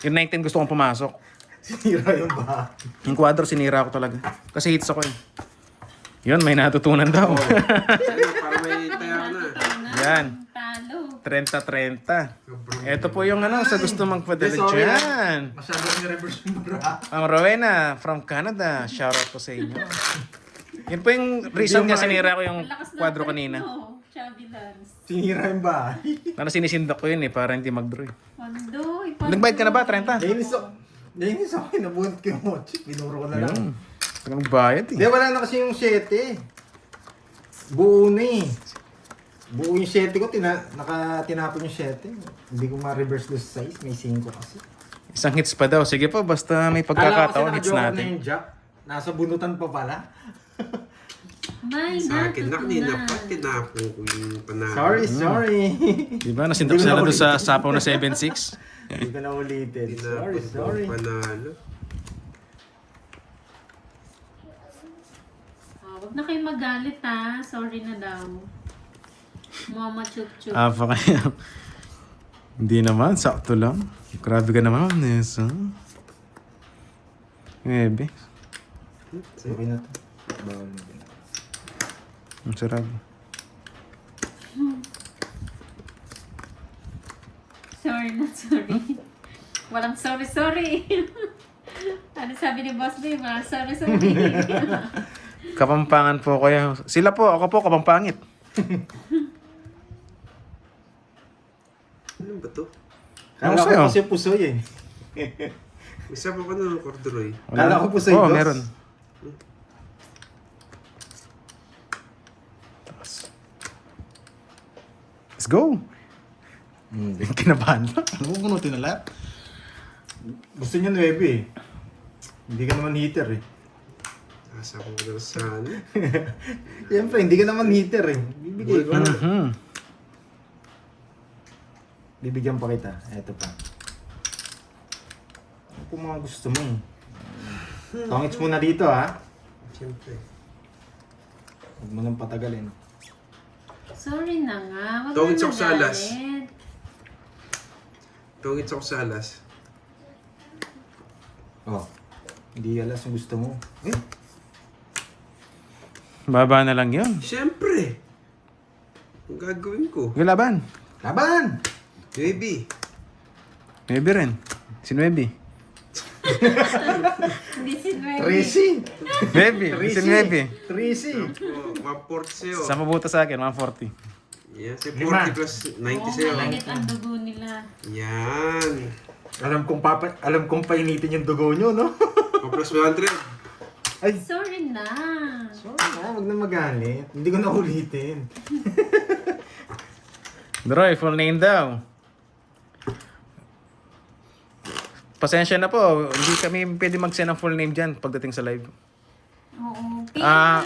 Yung 19 gusto kong pumasok. Sinira yung bahay. Yung quadro sinira ko talaga. Kasi hits ako eh. Yun, may natutunan daw. Para may taya na. Yan. Talo. 30-30. Ito po yung ano, sa gusto magpadala Sorry, dyan. Masyadong ni-reverse yung bra. Ma'am Rowena from Canada. Shoutout po sa inyo. Yun po yung reason kaya sinira ko yung Ang lakas na quadro type kanina. mo, Chubby Lance. Sinira yung bahay. Para sinisindok ko yun eh, para hindi mag-draw eh. Pando, ipando. Nagbayad ka na ba, 30? Nainis ako, nabuhat ko yung mochi. Pinuro ko na lang. Yun. Tagang bayad Hindi, eh. wala na kasi yung 7. Buo na eh. Buo yung 7 ko, tinapon yung 7. Hindi ko ma-reverse the size, may 5 kasi. Isang hits pa daw. Sige po, basta may pagkakataon, hits na natin. yung jack. Nasa bunutan pa pala. May Sa akin na kanina pa, natutunan. tinapon ko yung panalo. Sorry. Diba? Nasindok sila doon sa sapaw na 7-6. Hindi ko na ulitin. Tinapon ko Sorry. yung panalo. Oh, wag na kayo magalit ha. Sorry na daw. Mama chup chup. Pa kaya. Hindi naman, sakto lang. Grabe ka naman, Nessa. Ebe. Okay na to. Bawal na din. Ang sarap. Sorry na sorry. Walang sorry. Ano sabi ni Boss Babe? Walang sorry. Kapampangan po kayo. Sila po, ako po, kapampangit. Ano ba to? Ano Kala sa'yo? ko kasi pusoy eh. Isa pa ko na ng corduroy. Kala ko po sa Oo, idos. meron. Let's go! Kinabahan lang. Ano mo kunutin na lahat? Gusto niya 9 eh. Hindi ka naman hitter eh. Nasa ko na sana. Siyempre, hindi ka naman hitter eh. Bibigay ko na. Mhm. Bibigyan pa kita. Eto pa. Kung mga gusto mo eh. Tongits muna dito ha. Siyempre. Huwag mo nang patagalin. Sorry na nga. Wag Tawid na sa salas. magalit. Tungit ako sa alas. Oh. Hindi alas yung gusto mo. Eh, Baba na lang yun. Siyempre! Ang gagawin ko. Galaban. laban! Maybe. Maybe rin. Si Nuebi. Hindi si Nuevi. Tracy! Maybe. Si Nuebi. Tracy! Oh, 140 sa'yo. Sa mabuta sa akin, 140. Yan, si Lima. 40 plus 90 Oo, sa'yo. mainit ang dugo nila. Yan. Alam kong painitin yung dugo nyo, no? O plus 100. Ay! Sorry na. Sorry na, huwag na magalit. Hindi ko na ulitin. Droy, full name daw. Pasensya na po. Hindi kami pwede mag-send ng full name dyan pagdating sa live. Oo.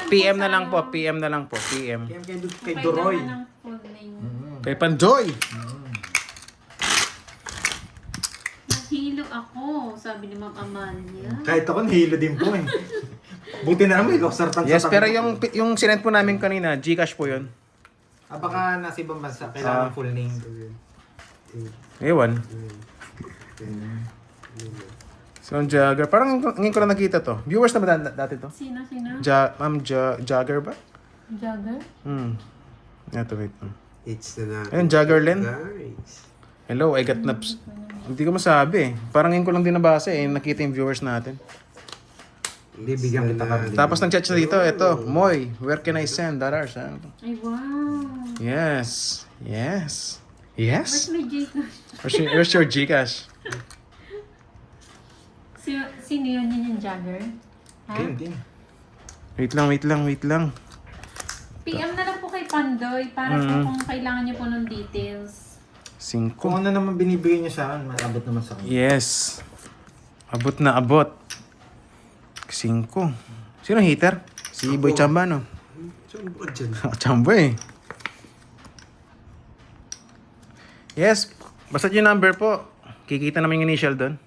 PM na lang po. PM na lang po. PM. Kay Doroy. Ng full name. Kay Panjoy. Nahilo ako, sabi ni Ma'am Amalia. Kahit ako, nahilo din po eh. Buti na naman, loksartan Yes, sa pero tabi ko. yung sinend po namin kanina, Gcash po yun. Ah, baka nasa ibang bansa, kailangan full name. Ewan. So, ang Jagger. Parang ngayon ko lang nakita to. Viewers na ba dati to? Sino? Ma'am Jagger ba? Jagger? Ito, wait. It's na natin. Ayun, Jaggerlen. Guys. Hello, I got naps. Hindi ko masabi. Parang ngayon ko lang din nabasa eh. Nakita yung viewers natin. Bibigyan kita ka. Tapos nag-chat siya dito. Ito, Moy, where can I send dollars? Ah, Ay, wow. yes. Yes. Where's Yes? my Gcash? Where's your Gcash? Sino yun yung jogger? Ha? Hindi. Wait lang. PM na lang po kay Pandoy para po kung kailangan niyo po ng details. 5. Kung ano naman binibigay niya sa akin, maabot naman sa akin. Yes. Abot na abot. 5. Sino hater? Si Ako. Boy Chamba, no? Saan ba dyan? Chamba eh. Yes. Basta yung number po. Kikita naman yung initial doon.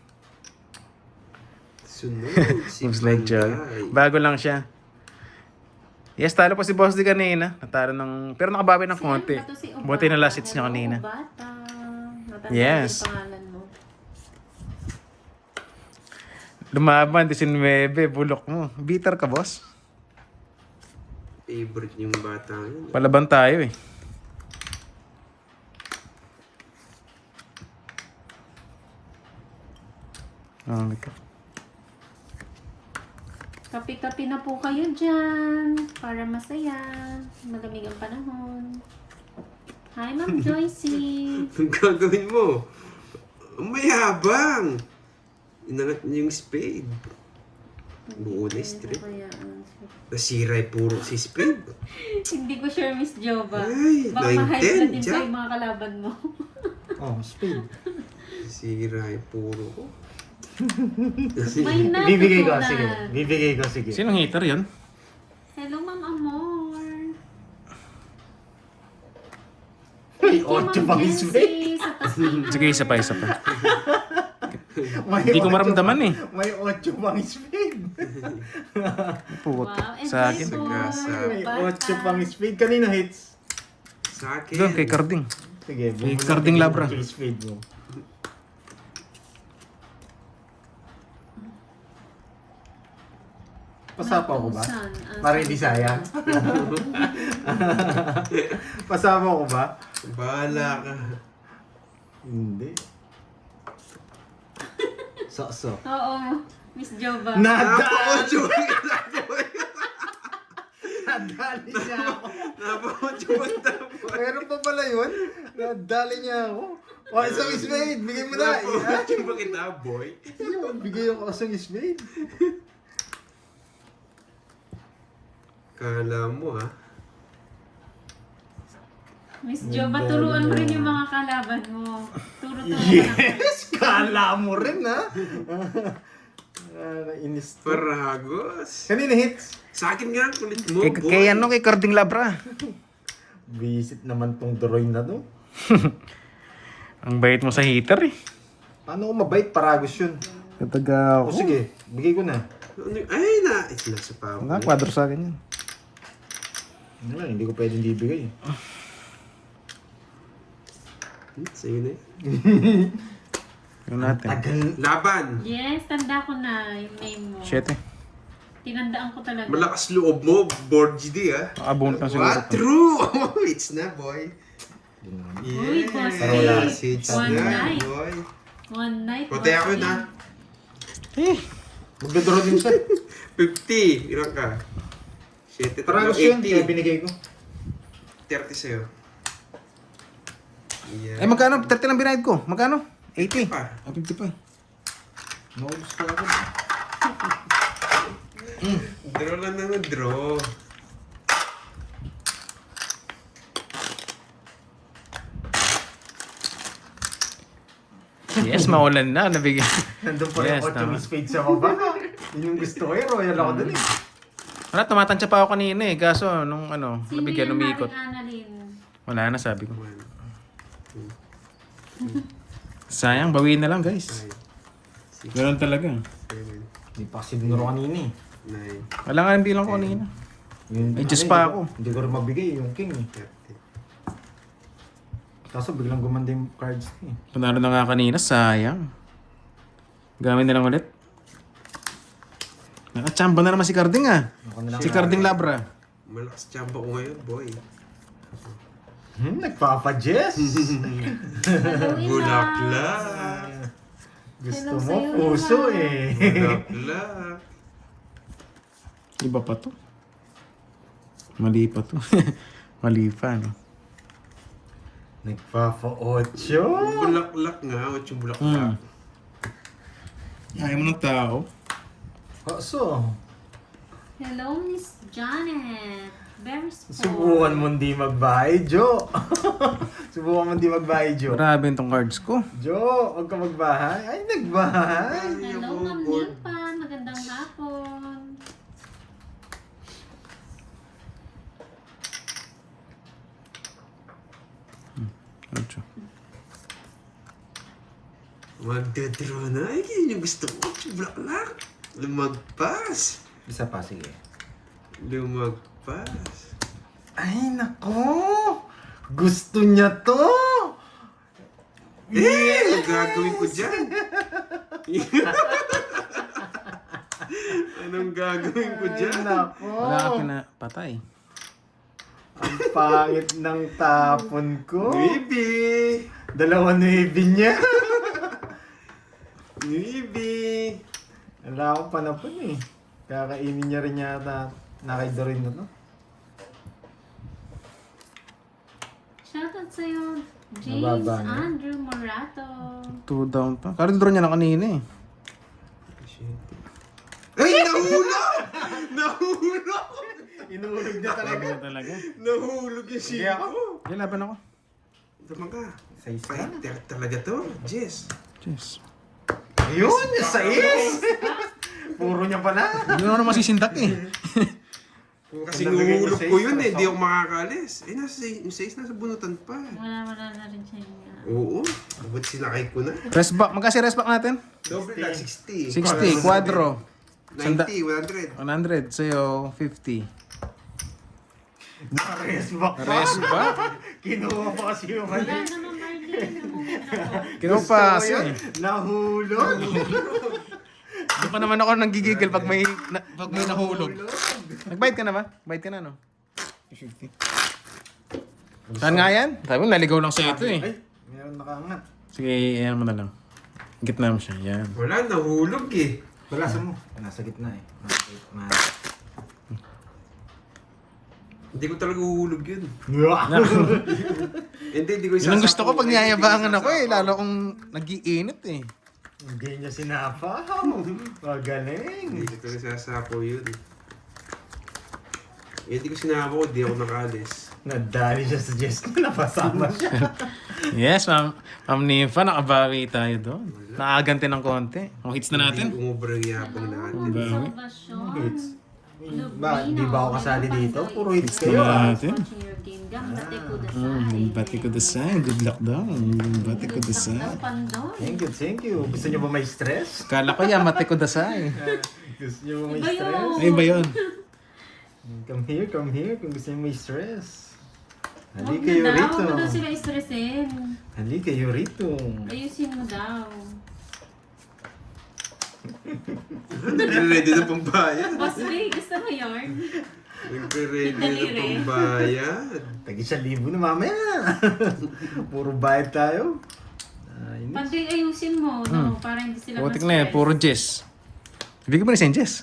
Sunod. Seems like jog. Panday. Bago lang siya. Yes, talo pa si Boss D kanina. Natalo ng... Pero nakabawi ng konti. Buti na last hits niya kanina. Obata. Matanda Yes. yung pangalan mo. Lumaban, 19. Bulok mo. Bitter ka, boss? Favorite yung bata yun. Palaban tayo eh. Okay. Kapi-kapi na po kayo dyan para masaya. Malamig ang panahon. Hi, Ma'am Joycey. Ang gagawin mo? Ang mayabang! Inangat niya yung spade. Buo na straight. Kaya, Nasira yung puro si spade. hindi ko sure, Miss Jova. Ay, Baka ma-hype na 9-10 din siya. pa yung mga kalaban mo. Oh, speed. Nasira yung puro ko. May natutunan. Bibigay ko, sige. Bibigay ko, sige. Sinong hater yun? Hello, Ma'am Amor. May Thank you, 8 Ma'am pang Jessie, speed. sa pastika. Sige, isa pa. Hindi ko maramdaman eh. May 8 pang speed. Puto. Wow, and Sa akin. Sagasa. May 8 pang speed. Kanino hits? Sa akin. Doon, kay Carding. Sige, May Carding Labra. Yung speed mo. Pasapa ko ba? Para hindi sayang. Pasama ko ba? Bahala ka. Hindi. So. Oo, Miss Jova. Nadali! Napo-8 Nadali niya ako. Napo-8 Meron pa pala yun? Nadali niya ako. O, isang spade. Bigay mo na. Napo-8 ba kita, boy? Bigay yung isang spade. Kala mo, ha? Miss Jova, turuan mo rin yung mga kalaban mo. Turo-turo ka na. Yes! Kala mo rin, ha? Inis to. Paragos. Kanina hits? Sa akin nga, kulit mo, Kay, boy. kay Carding Labra. Visit naman tong Droy na to. Ang bait mo sa hater eh. Paano ko mabait? Paragos yun. Kataga O sige, bigay ko na. Ay, nasa pa ako. Kwadro sa akin yan. Wala, hindi ko pwedeng bibigay. Sa'yo na eh. Yung natin. Tagal. Laban. Yes, tanda ko na yung name mo. 7. Tinandaan ko talaga. Malakas loob mo, board GD, ha? Nakabunot lang siguro. What? True! It's na, boy. Uy, boss. Pero wala. It's One na, night. boy. One night. Kote ako yun, ha? Eh, Magdodraw din siya. 50. Ilan ka? 7, Paragos yun, kaya binigay ko. 30 sa'yo. Yeah. eh magkano? 30 lang binayad ko. Magkano? 80. Pa. 50 pa. Naubos pala ko. Draw lang naman, draw. Yes, maulan na. Nabigyan. Nandun pa Yes, yung 8 tama. spade sa baba. Yun yung gusto ko eh. Royal ako dun eh. Wala, tumatansya pa ako kanina eh. Kaso, nung Sino nabigyan, yung umiikot. Maring Annalyn? Wala na, sabi ko. Sayang, bawiin na lang guys. 5, Ganun talaga. 7, Hindi pa kasi dinuro kanina eh. 9, Wala nga yung bilang ko kanina. Yung, May Diyos ano, pa hindi ako. ko- Hindi ko rin mabigay yung king eh. 30. Kaso biglang gumanda yung cards eh. Panalo na nga kanina, sayang. Gamit na lang ulit. Nakachamba na naman si Carding ah. Ako na lang. Si Carding Labra. Malakas tsamba ko ngayon, boy. Nagpapa-Jess! Halloween Bulaklak. Gusto Hello mo sa'yo, puso Lila. eh. Bulaklak. Iba pa to. Mali pa to. Mali pa, no? Nagpapa-8. Bulaklak nga, 8 bulaklak. Ayaw mo ng tao. Kaso, Hello, Miss Janet. Very sport. subukan mo hindi magbahay, Jo. Subukan mo hindi magbahay, Jo. Grabe itong cards ko. Jo, huwag ka magbahay. Ay, nagbahay. Hello, Ma'am Nipan. Magandang hapon. Ocho. Magdodro na. Ay, yun yung gusto ko. Bulaklak. Lumagpas. Isa pa, sige. Lumagpas. Ay, nako. Gusto niya to. Anong gagawin ko dyan? Anong gagawin ko Ay, dyan? nako. Wala ka pinapatay. Ang pangit ng tapon ko. Maybe. Dalawa nuibi niya. Maybe. Wala akong panapon eh. Kakainin niya rin yata. Nakaido rin na to. Shoutout sa'yo, James Mababa na. Andrew Morato. 2 down pa. Card draw niya na kanina eh. Ay, nahulog! Nahulog! Inuulog niya talaga. Talaga. Nahulog yung Sige ako. siko. Yan, laban ako. Tama ka. Sa isa. Fighter talaga to. Jess. Cheers. Ayun, yung sais. Puro niya pala. Hindi mo naman masisindak eh. Kasi Nalagay nahulog yung ko sais, yun eh. tapos Di ako makakalis. Eh, yung sais nasa bunutan pa. Wala na rin siya niya. Oo. Abot sinakay ko na. Rest back. Magkasi rest back natin? Double lang, 60. 60. Quadro. 90, 100. 100. Sa'yo, 50. Naka-rest back pa. Rest back? Kinuha pa kasi yung Wala ano. naman, Marlene. Namuhin ako. Kinupas Gusto mo yun? eh. Nahulog. Doon pa naman ako nanggigigil pag may nahulog. Nagbayad ka na ba? Bayad ka na, no? 50. Saan nga yan? Sabi mo, naligaw lang sa'yo ito eh. Ay, meron nakaangat. Sige, ayan mo na lang. Gitna mo siya, yan. Wala, nahulog eh. Balasan mo. Nasa gitna eh. Hindi ko talaga uhulog yun. Hindi, hindi ko Yun ang gusto ko pag Ay, hindi niyayabangan ko ako eh. isasapaw. Lalo kung nag-iinit eh. Hindi niya sinapaw. Magaling. Hindi ko talaga sasapaw yun. Eh, hindi ko sinapaw, di ako nakalis. Nadali siya sa Jess ko. Napasama siya. Yes, ma'am. Ma'am Nympha, nakabawi tayo doon. Nakagante ng konti. Kung hits na natin. Hindi umubra ang yapang natin. Salvation. Hits. Ba, di ba ako kasali dito? Puro hits kayo Hits ah. natin. Watching your game. Gambate ko dasay. Bati ko dasay. Good luck daw. Bati ko dasay. Ang pandoy. Thank you, thank you. Gusto niyo ba may stress? Kala ko yamate ko dasay. Gusto niyo ba may Iba yun. stress? Ay ba yun? Come here kung gusto niyo may stress. Huwag Hali na kayo daw. rito. Huwag mo daw sila istressin. Hali kayo rito. Ayusin mo daw. Nagre-ready na pambayad. Boss B, gusto mo yun? Nagre-ready na Daliri. pambayad. Tagi 1,000 na mamaya. Puro bayad tayo. Ay, Pandoy ayusin mo, no? Para hindi sila Putik na yan. Puro Jess. Ibigay mo na siya yung Jess.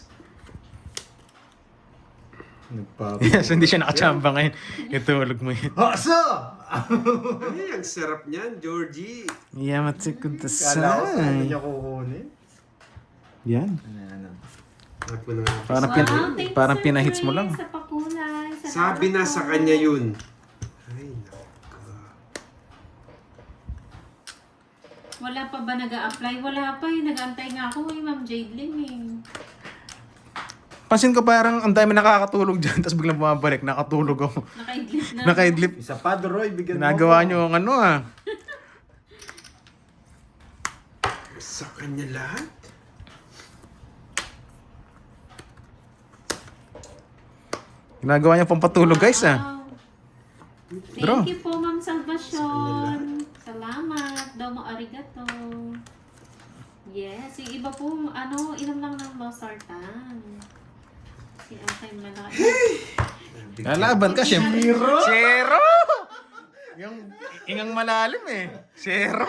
Yes, hindi siya nakachamba ngayon. Itulog mo yun. Haso! Ay, ang sarap niyan, Georgie. Yamate ko Kala ko saan dasay. niya kukunin. Yan. Ano. Ako na nga. Parang, parang pinahits mo lang. Sa pakulay. Sabi na sa kanya yun. Ay, nako. Wala pa ba nag-a-apply? Wala pa eh. Nag-antay nga ako eh, Ma'am Jadelyn eh. Pansin ko parang ang dami nakakatulog dyan, tapos biglang bumabalik, nakatulog ako. Nakaidlip na. Nakaidlip. Isa pa, Roy. Bigyan mo Ginagawa ako. nyo ang ano ah. Sa kanya lahat? Ginagawa nyo pang patulog guys ah. Wow. Draw. Thank you po, Ma'am Salvacion. Salamat. Domo arigato. Yes, yung iba po, ano, inom lang ng losartan. Si Akay malaki. Lalaban ka, syempre. Zero! Yung ingang malalim eh. Zero!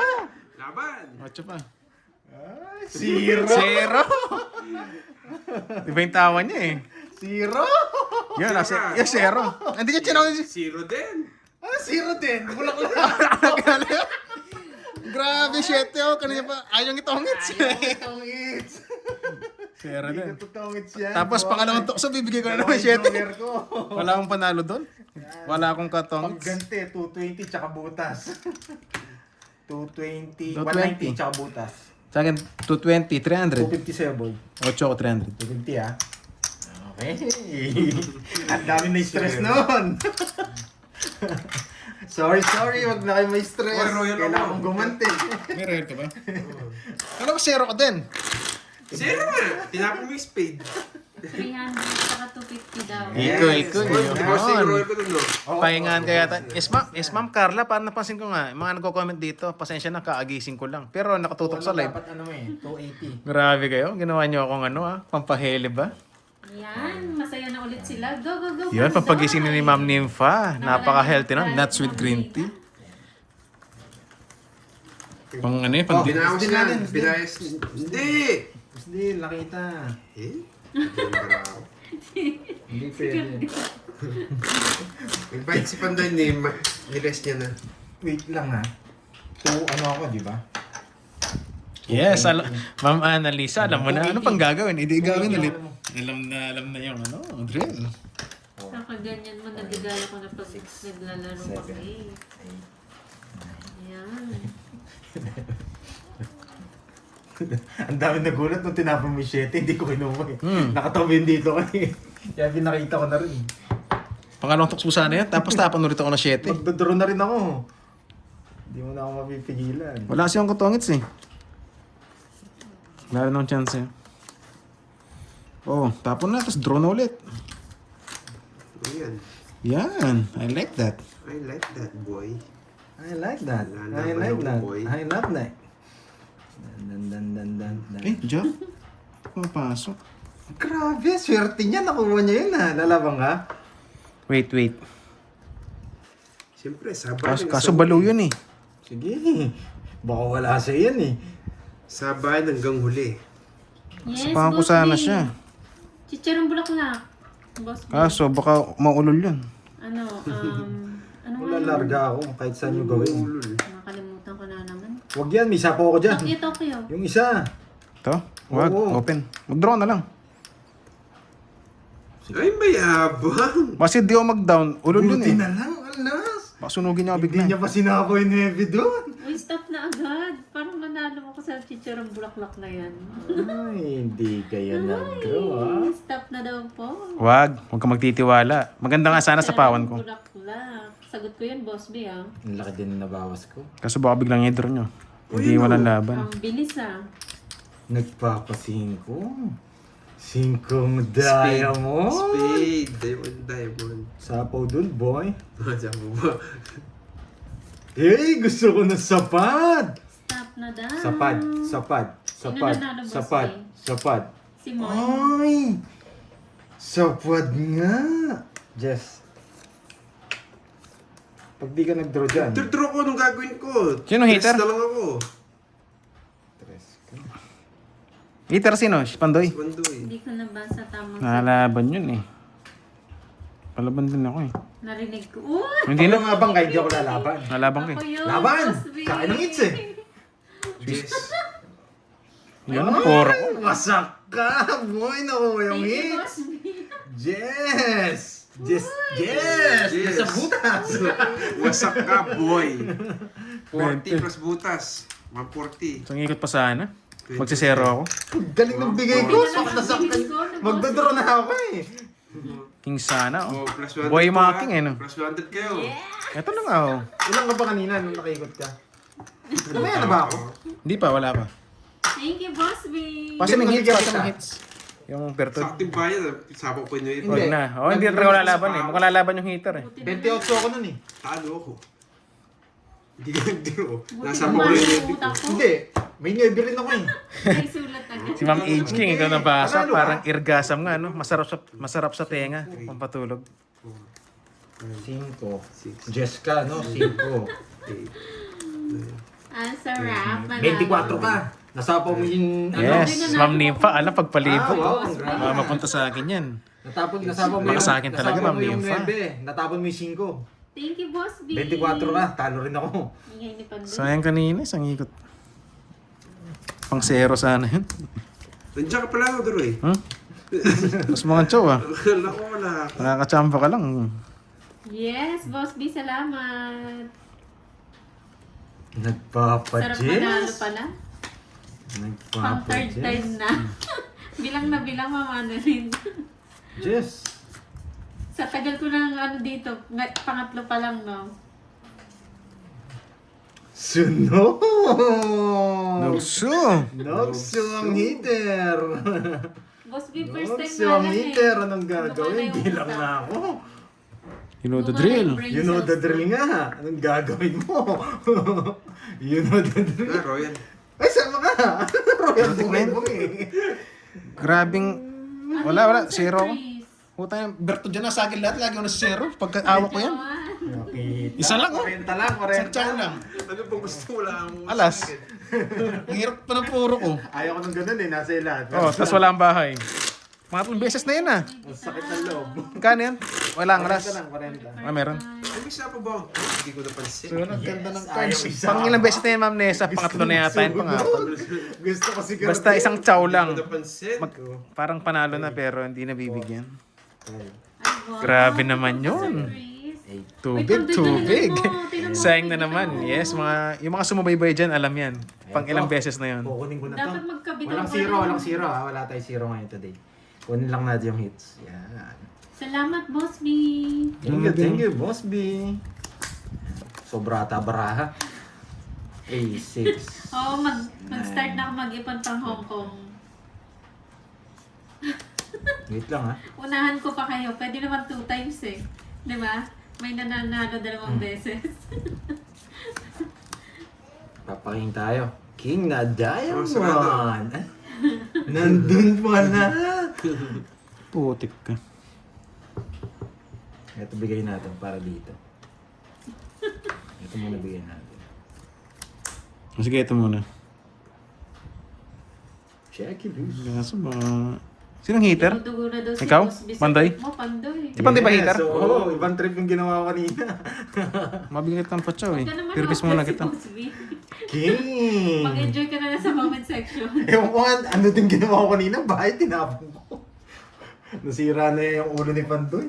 Laban! Ocho pa. Zero! Zero! Diba yung tawa niya eh? Zero! Yun, yung zero. Hindi niya chinawin Zero din. Ah, zero din. Bulak lang. Grabe, 7 oh. Kanina pa. Ayaw itongits. Tongits. Sera Hindi din. ko tongits yan. Tapos boy. pangalawang tukso, bibigay ko na naman Dalawang 7. joker ko. Wala akong panalo doon. Wala akong katongits. Pagganti, 220 tsaka butas. 220, 220. 190 tsaka butas. Sa akin, 220, 300. 250 sa'yo, boy. 8 ko 300. 250 ah. Okay. Ang dami na stress noon. sorry, wag na kayo may stress. Oy, royal Kailangan ako. kong gumanti. May rare ka ba? Alam ko, 0 ka din. Zero nga. Tinapon mo yung spade. 300 saka 250 daw. Iko. Oy, boss, yung royal ko dun, no? Pahingaan kaya tayo. Yes, ma'am Carla, parang napansin ko nga, mga nagko-comment dito, pasensya na, kaagising ko lang. Pero nakatutok sa live. Dapat ano eh, 280. Grabe kayo, ginawa niyo akong pampahele ba? Yan, masaya na ulit sila. Go, go, go. Yun, go, pampagising go. ni Ma'am Nympha. Napaka-healthy na, nuts with green tea. Pang ano yun, pang Binawas Hindi yan. natin, hindi. Binayas. Hindi! Hindi, nakita. Eh? Hindi para ako. Hindi pwede. Nag-bite si Panday ni-rest niya na. Wait lang ha. 2 ano ako, di ba? Yes, Ma'am Annalisa, alam mo na, ano pang gagawin? Hindi gagawin ulit. Alam na yung drill. Kakaganyan mo, nagagaya ko na pag naglalaro kami. Ayan. Ang dami nagulat nung tinapon mo yung 7, hindi ko kinuha eh. Nakatabi yun dito kasi. Kaya pinakita ko na rin. Pangalawang tukso sana yan, tapos tapan ulit ako na 7. Magdodraw na rin ako. Hindi mo na ako mapipigilan. Wala siyang katongits eh. Wala rin akong chance eh. Oh, tapon na, tapos draw na ulit. Ayan. Yan, I like that. I like that, boy. I like that. Wala I na like kayo, that. boy. I love that. Dan. Eh, Jack. Papasok. Grabe, swerte niya. Nakuha niya yun ha. Lalabang ka. Wait. Siyempre, sabay. Kaso balo yun eh. Sige. Baka wala sa yan eh. Sabay hanggang huli. Yes, Sapahan ko Boss sana B. siya. Chicharong bulaklak. Boss B. Kaso baka maulol yun. Ano nga Wala yun? larga ako kahit saan nyo gawin. Ulul. Nakalimutan ko na naman. Huwag yan, may sapo ako dyan. Tokyo. Yung isa. Ito? Wag, Oo. open. Mag-draw na lang. Ay, mayabang. Kasi di ako mag-down, ulol yun eh. Buti na lang, alas. Baka sunugin niya ako Hindi bigla. niya pa sinapo yung heavy doon. Uy, stop na agad. Parang manalo ako sa chicharong bulaklak na yan. Ay, hindi kaya nag-grow ah. Stop na daw po. Huwag ka magtitiwala. Maganda nga sana sa pawan ko. Bulaklak. Sagot ko yan, Boss B, ah. Ang laki din na nabawas ko. Kaso baka biglang i-draw nyo. Hindi walang laban. Ang bilis, ah. Nagpapasingko. Singkong diamond. Spade. Diamond. Sapaw dun, boy. Sabi mo ba? Hey, gusto ko ng sapad. Stop na daw. Sapad. nanalo, Boss B? Sapad. Si Moy. Ay! Sapad nga. Jess. Pag di ka nag-draw dyan. Draw ko anong gagawin ko. Sino hater? Tres na lang ako. Tres ka. Hater sino? Si Pandoy. Pandoy. Hindi ko nabasa tamang Nalaban yun eh. Palaban din ako eh. narinig ko. Uy! Hindi Ano na. nga bang kahit di ako lalaban? Nalaban ko Ako eh. yun, Laban! Boss B. Sa akin ang hits eh. Yes. Yan ang puro ko. Wasak ka! Boy, nakuha yung Thank you, hit! Boss B. Yes! Yes! Yes. Nasa butas! Wasak ka, boy. 40 plus butas. 140. Isang ikot pa sana. Magsisero ako. Galing ng bigay ko! Sok na saktan. Magdodro na ako eh! King sana oh. Oh, plus 100 Boy ka, mocking eh no. Plus 100 kayo. Ito lang ako. Ilang ka ba kanina nung nakaikot ka? Mamaya na ba ako? Hindi pa, wala pa. Thank you, Boss B. Pasaming hits, Bigyan pasaming kita. hits. Yung Bertod. Sakting bayan. Sabi ko yun yung Huwag na. Oh, hindi rin ako lalaban eh. Mukhang lalaban yung hitter eh. 28 ako nun eh. Talo ako. Hindi ka nag-draw. Buti Nasama ko naman yung yung edit ko. utak ko. Hindi. May nebe rin ako eh. May sulat agad. Si Ma'am Age King, ikaw nabasa. Panalo ka. Parang irgasam nga, no? Masarap sa tenga. Pampatulog. 5. Jessica, no? 5. Ang sarap. 24 ka. Nasapaw mo yung Yes, Ma'am Nympha, alam, pagpalibot. Ah, wow, oh. congrats. Mapunta sa akin yan. Nasapaw mo Baka sa akin talaga, nasapaw Ma'am mo yung Nympha. 9. Natapon mo yung 5. Thank you, Boss B. 24 na, talo rin ako. Ingay ni Pandoy. Sayang kanina, isang ikot. Pang zero sana yun. Nandiyan ka pala, Droy. Hmm? Mas mga chow ah. Akala ko wala. Nakakachamba ka lang. Yes, Boss B, salamat. Sarap Nagpapa-Jess. manalo pala. Pang third Nagpapa-Jess. time na. bilang na bilang, mamano rin. Jess. Sa tagal ko ng ano dito, pangatlo pa lang, no? Sunog! Nugso! Nogso ang hitter! Boss B, first time Nogso na ang lang hitter! eh. Anong gagawin? Lumala yung Bilang utak. na ako. You know the Lumala drill. yung brain You know the cells drill ko. nga. Anong gagawin mo? You know the drill. Ah, Royan. Ay, sama ka! Royal Putik na buhay yun. mo eh. Grabing... Ano Wala, yung wala. Zero ako. surprise? Puta yung Berto dyan nasa akin lahat. Lagi ako nasa zero. Pagka-awak ko yan. Nakita. Isa lang, oh. 40 lang, 40. Isang chow lang. Ano pong gusto mo lang? Alas. Ang hirap pa ng puro ko. Ayaw ko nung ganun eh, nasa ilan. Oh, tapos wala ang bahay. Mga 3 beses na yun ah. Ang sakit ng loob. Magkano yan? Walang 40 ras. lang, 40. Ah, meron. Ay, may isa pa ba? Hindi ko napansin. So, ang ganda ng Yes, cards. ayaw isa. Pang ilang beses na yan, Ma'am Nessa? Pangatlo na yata yun, pangapat. Gusto ko siguro. Basta isang chow Hindi lang. ko napansin. Parang panalo na pero hindi na bibigyan. Ay, Ay, wow. Grabe naman yun. Surprise. Tubig, May tubig. pagdadalan mo. Tingnan mo, Sayang na tingnan naman. mo. Yes, yung mga sumubaybay dyan, alam yan. Pang ilang beses na yun. kukunin ko na to. Dapat magkabitaw Walang ka zero, na. walang zero ha. Wala tayong zero ngayon today. Kunin lang natin yung hits. Yan. Salamat, Boss B. Thank you, Boss B. Sobrata baraha. 3, 6. Oo, mag-start na ako mag-ipon pang Hong Kong. Wait lang ha. Unahan ko pa kayo. Pwede naman 2 times eh. Di ba? May nananalo 2 beses. Papaking tayo. King na Oh, Diamond. sarado. Nandun pala. Putik ka. Ito bigay natin para dito. Ito muna bigay natin. Sige, ito muna. Check it loose. Kaso ba... Sinong heater? Dugo na daw si Ikaw? Boss B. Pandoy? Mo, Pandoy. Di ba di ba heater? Oo, ibang trip yung ginawa ko kanina. Mabigat ang patsaw eh. Huwag ka naman Pirpis ako muna si kita. Boss B. King! Mag-enjoy ka na lang sa comment section. Ewan ko nga, ano din ginawa ko kanina, bahay tinapon ko. Nasira na yung ulo ni Pandoy.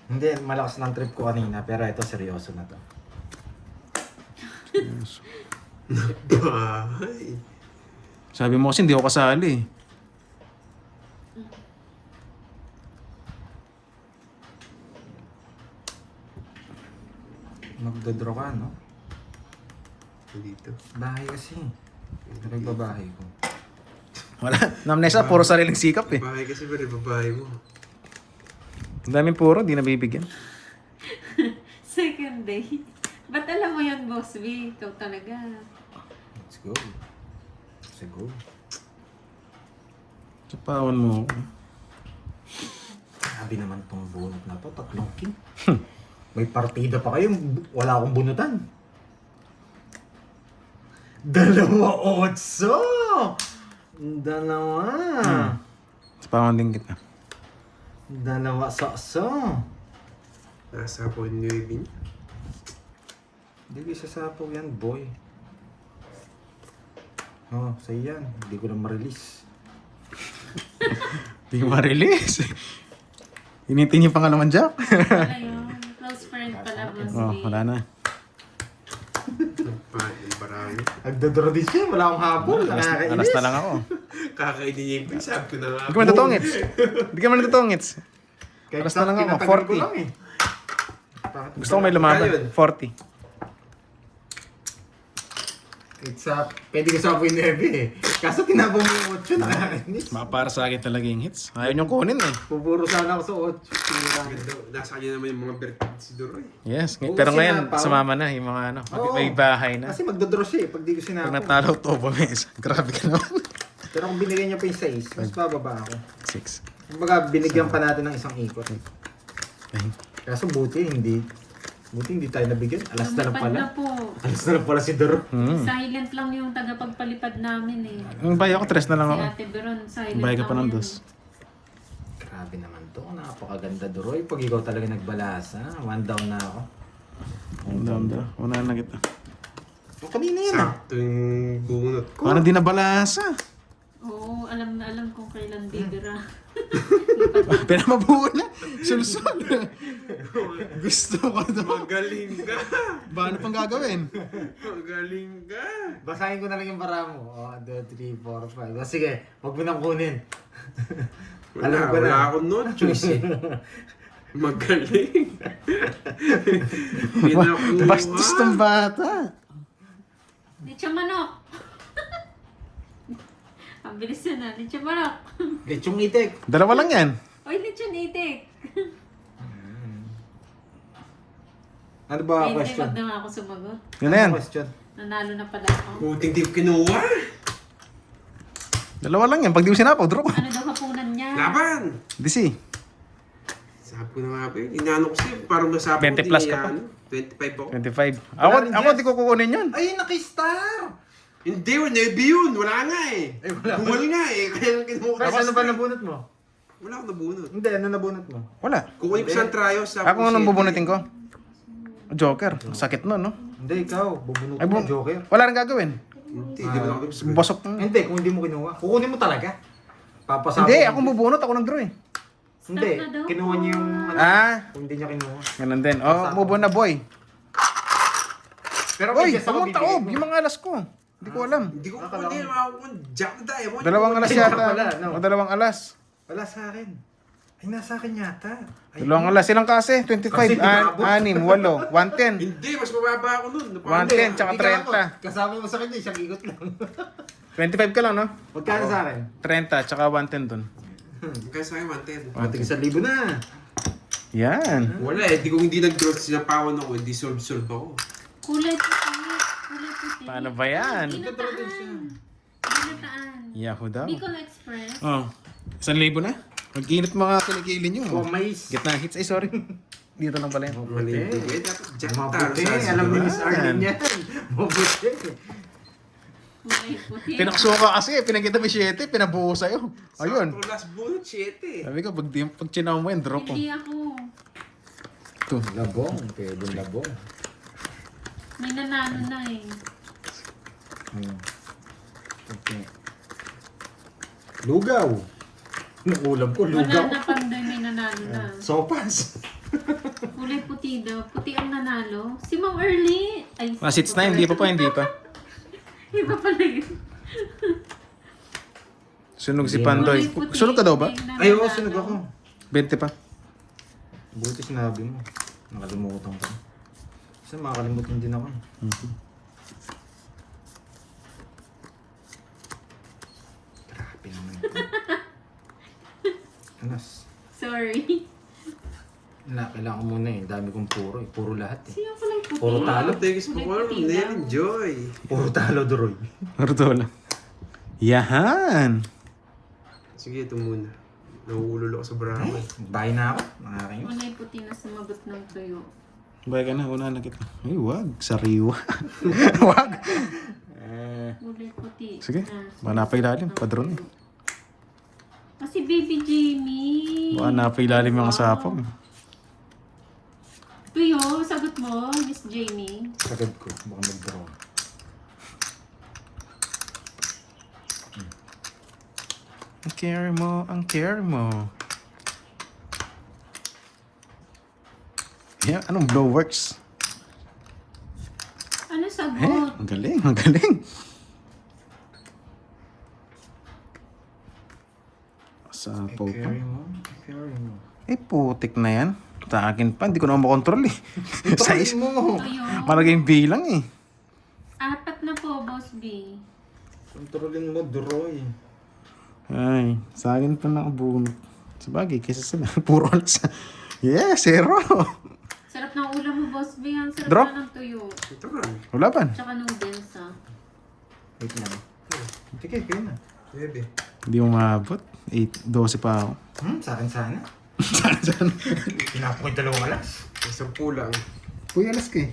Hindi, malakas ng trip ko kanina, pero ito seryoso na to. Bahay. Sabi mo kasi hindi ako kasali. Magdodraw ka, no? Dito. Bahay kasi. Nagbabahay ko. Wala. Namnesa, puro sariling sikap eh. Bahay kasi ba rin babae mo? Ang daming puro, di nabibigyan. Second day. Ba't alam mo yun, Boss B? Ikaw talaga. Let's go. Let's go. Sapawan mo ako. Sabi naman tong bunot na to, 3 king. May partida pa kayo, wala akong bunutan. 2-8! 2! Sapawan din kita. 2 sakso. Nasa po yung niya. Hindi ko isasapaw yan, boy. Oh, sa'yo yan. Hindi ko na ma-release. Di ma-release. Initin yung pangalaman Jack. Wala yun. Close friend pala, Boss B. Oh, wala na. Yung barangay. Nagdodoro din siya, wala akong habol. Nakakainis. Alas na lang ako. Kakainin niya yung sabi ko na nga. Hindi ka man natutongits. Hindi ka man natutongits. Kahit Alas na lang ako, tinatagal ko 40. lang eh. Gusto ko may lumaban. Ayun. 40. Pwede ko sa Apoy Neve eh. Kaso tinapon mo yung 8, nakakainis. Mga para sa akin talaga yung hits. Ayaw niyong kunin eh. Pupuro sana ako sa 8. Ganda. Nasa kanya naman yung mga birthday si Doroy. Yes. Oo, Pero ngayon, sinapaw. sumama na yung mga ano. Oo. May bahay na. Kasi magdodraw siya eh, pag di ko Pag sinapon. natalo to, bumis. Grabe ka naman. Pero kung binigyan niya pa yung 6, mas bababa ako. 6. Kumbaga, binigyan pa natin ng isang ikot. Kaso buti hindi tayo nabigyan. Alas na lang Lumipad pala. na po. Alas na lang pala si Dor. Silent lang yung tagapagpalipad namin eh. Ang bahay ako, 3 na lang Si ako. Ate Beron, silent Bahay ka pa lang ng yan. 2. Grabe naman to. Napakaganda, Duroy. Pag ikaw talaga nagbalasa, 1 down na ako. Una na kita. O, kanina yan ah. Sakto yung bunot ko. Paano di nabalasa? Oo, alam na alam kung kailan bibira. Pinamabuo na. Sulsul. Gusto ko to. Magaling ka! Paano pang gagawin? Magaling ka! Basahin ko na lang yung para mo. 1, 2, 3, 4, 5. Sige, huwag mo nang kunin. Alam ko na. Wala akong no choice eh. Magaling. Pinakuha. Bastos ng bata. Lechon manok! Ang bilis yun ah, lechon manok! Lechong itik. Dalawa lang yan. Oy, lechon itik! Ano ba Ay, hindi, question? wag na nga ako sumagot. Yun na yan. Ano question? Nanalo na pala ako. Buting di ko kinuha. Dalawa lang yan. Pag di mo sinapaw, draw ko. Ano daw hapunan niya? Laban! DC. Sabi ko na nga ba yun. Inaano ko siya. Parang nasabi 20 plus ka pa. 25 ako. 25. Wala rin Ako dyan. di ko kukunin yun. Ay, naki-star! Hindi, Navy yun. Wala nga eh. Bumal nga eh. Kaya lang kinuha ko. Kasi ano ba nabunot mo? Wala akong nabunot. Hindi, ano nabunot mo? Wala. Kukunin ko siyang trios sa... Ako nung bubunutin ko. Joker. Sakit nun, no? Hindi, ikaw. Bubunot Ay, mo, Joker. Wala rin gagawin. Hindi, di ba ako Bosok. Hindi, kung hindi mo kinuha. Kukunin mo talaga. Papasabog. Hindi, ako bubunot. Ako nag-draw eh. Hindi, Stop na daw. kinuha niya yung... Ano, Ah, kung hindi niya kinuha. ganun din. Oh, move on na boy. Pero Uy, may guess ako pumunta bibigay ko. mo. Yung mga alas ko. Hindi ko alam. Hindi ko kukunin. Ako Jack Diamond. Dalawang alas Ay, yata. wala, no? O dalawang alas. Wala sa akin. Ay, nasa akin yata. Ay, Dalawang alas. Ilang kasi? 25, Kasi di maabot. 6, 8, 110. Hindi, mas mababa ako nun. 110 tsaka hindi ka ako. 30. Kasama mo sa kanya, isang ikot lang. 25 ka lang, no? Magkano sa akin? 30 tsaka 110 dun. Kaya sa akin 110. Matig 1,000 na. Yan. Wala eh. Di ko hindi nag-draw. Sinapawan ako. Hindi solve ako. Kulay puti. Kulay puti. Paano ba yan? Ginataan. Ginataan. Yahoo daw. Bicol Express. Oh. 1,000 na? Mag-init mga kilikili nyo. Oh, mais. Gitna hits. Ay, sorry. Dito lang pala yun. Mali. Eh, dapat Jack Mabuti. Taro sa Alam ni diba? Miss Arlene yan. Mabuti. Kulay puti. Pinaksuka kasi. Pinakita mo 7. Pinabuo sa'yo. Ayun. Sakto last bullet, 7. Sabi ko, pag chinaw mo yun, drop ko. Hindi ako. Ito. Labong. Pwede labong. May nanalo na eh. Okay. Lugaw. Nakulam ko, Wala lugaw. na panday may nanalo na. Sopas. Kulay puti daw. Puti ang nanalo. Si Ma'am Early. Ay, Mga seats na, hindi pa. Iba pala yun. Sunog si Pandoy. Kulay puti. Sunog ka daw ba? May Ay, oo, nanalo. sunog ako. 20 pa. Buti sinabi mo. Nakalimutan ko. Kasi makakalimutan din ako. Grabe naman ito. Anas. Sorry. Kailangan ko muna eh. Dami kong puro eh. Puro lahat eh. Siya kulay puti. Puro talo. Thanks po ko. Enjoy. Puro talo, Duroy. Martola. Yahan. Sige, ito muna. Nahuulol ako sa Brahman. Bahay na ako. Nakakain. Kulay puti na sumagot ng tuyo. Baya ka na, una na kita. Ay, wag. Sariwa. Wag. Kulay puti. Sige. Ah, Baka napailalim. Padron eh. Kasi baby Jamie. Baka napailalim yung asapang. Tuyo, sagot mo, Miss Jamie. Sagad ko. Baka mag-draw. Ang care mo, ang care mo. Yeah, anong blow works? Ano Eh, sagot? ang galing, ang galing. Sa po pa. Carry mo. Carry mo. Eh, putik na yan. Sa akin pa, hindi ko naman makontrol eh. Size mo. Tuyo. Malagay yung bilang eh. 4 na po, Boss B. Kontrolin mo, Duroy. Ay, sa akin pa nakabunot. Sabagay, kaysa sila. Puro alas. Yeah, 0. Sarap ng ulam mo, Boss B. Ang sarap Drop. na ng tuyo. Ito ka. Wala pa. Tsaka noodles, ah. Wait lang. Sige, kayo na. Bebe. Hindi mo maabot. 12 pa ako. Sa akin sana. Pinapo ko yung 2 alas. Isang pulang. Uy, alas ka eh.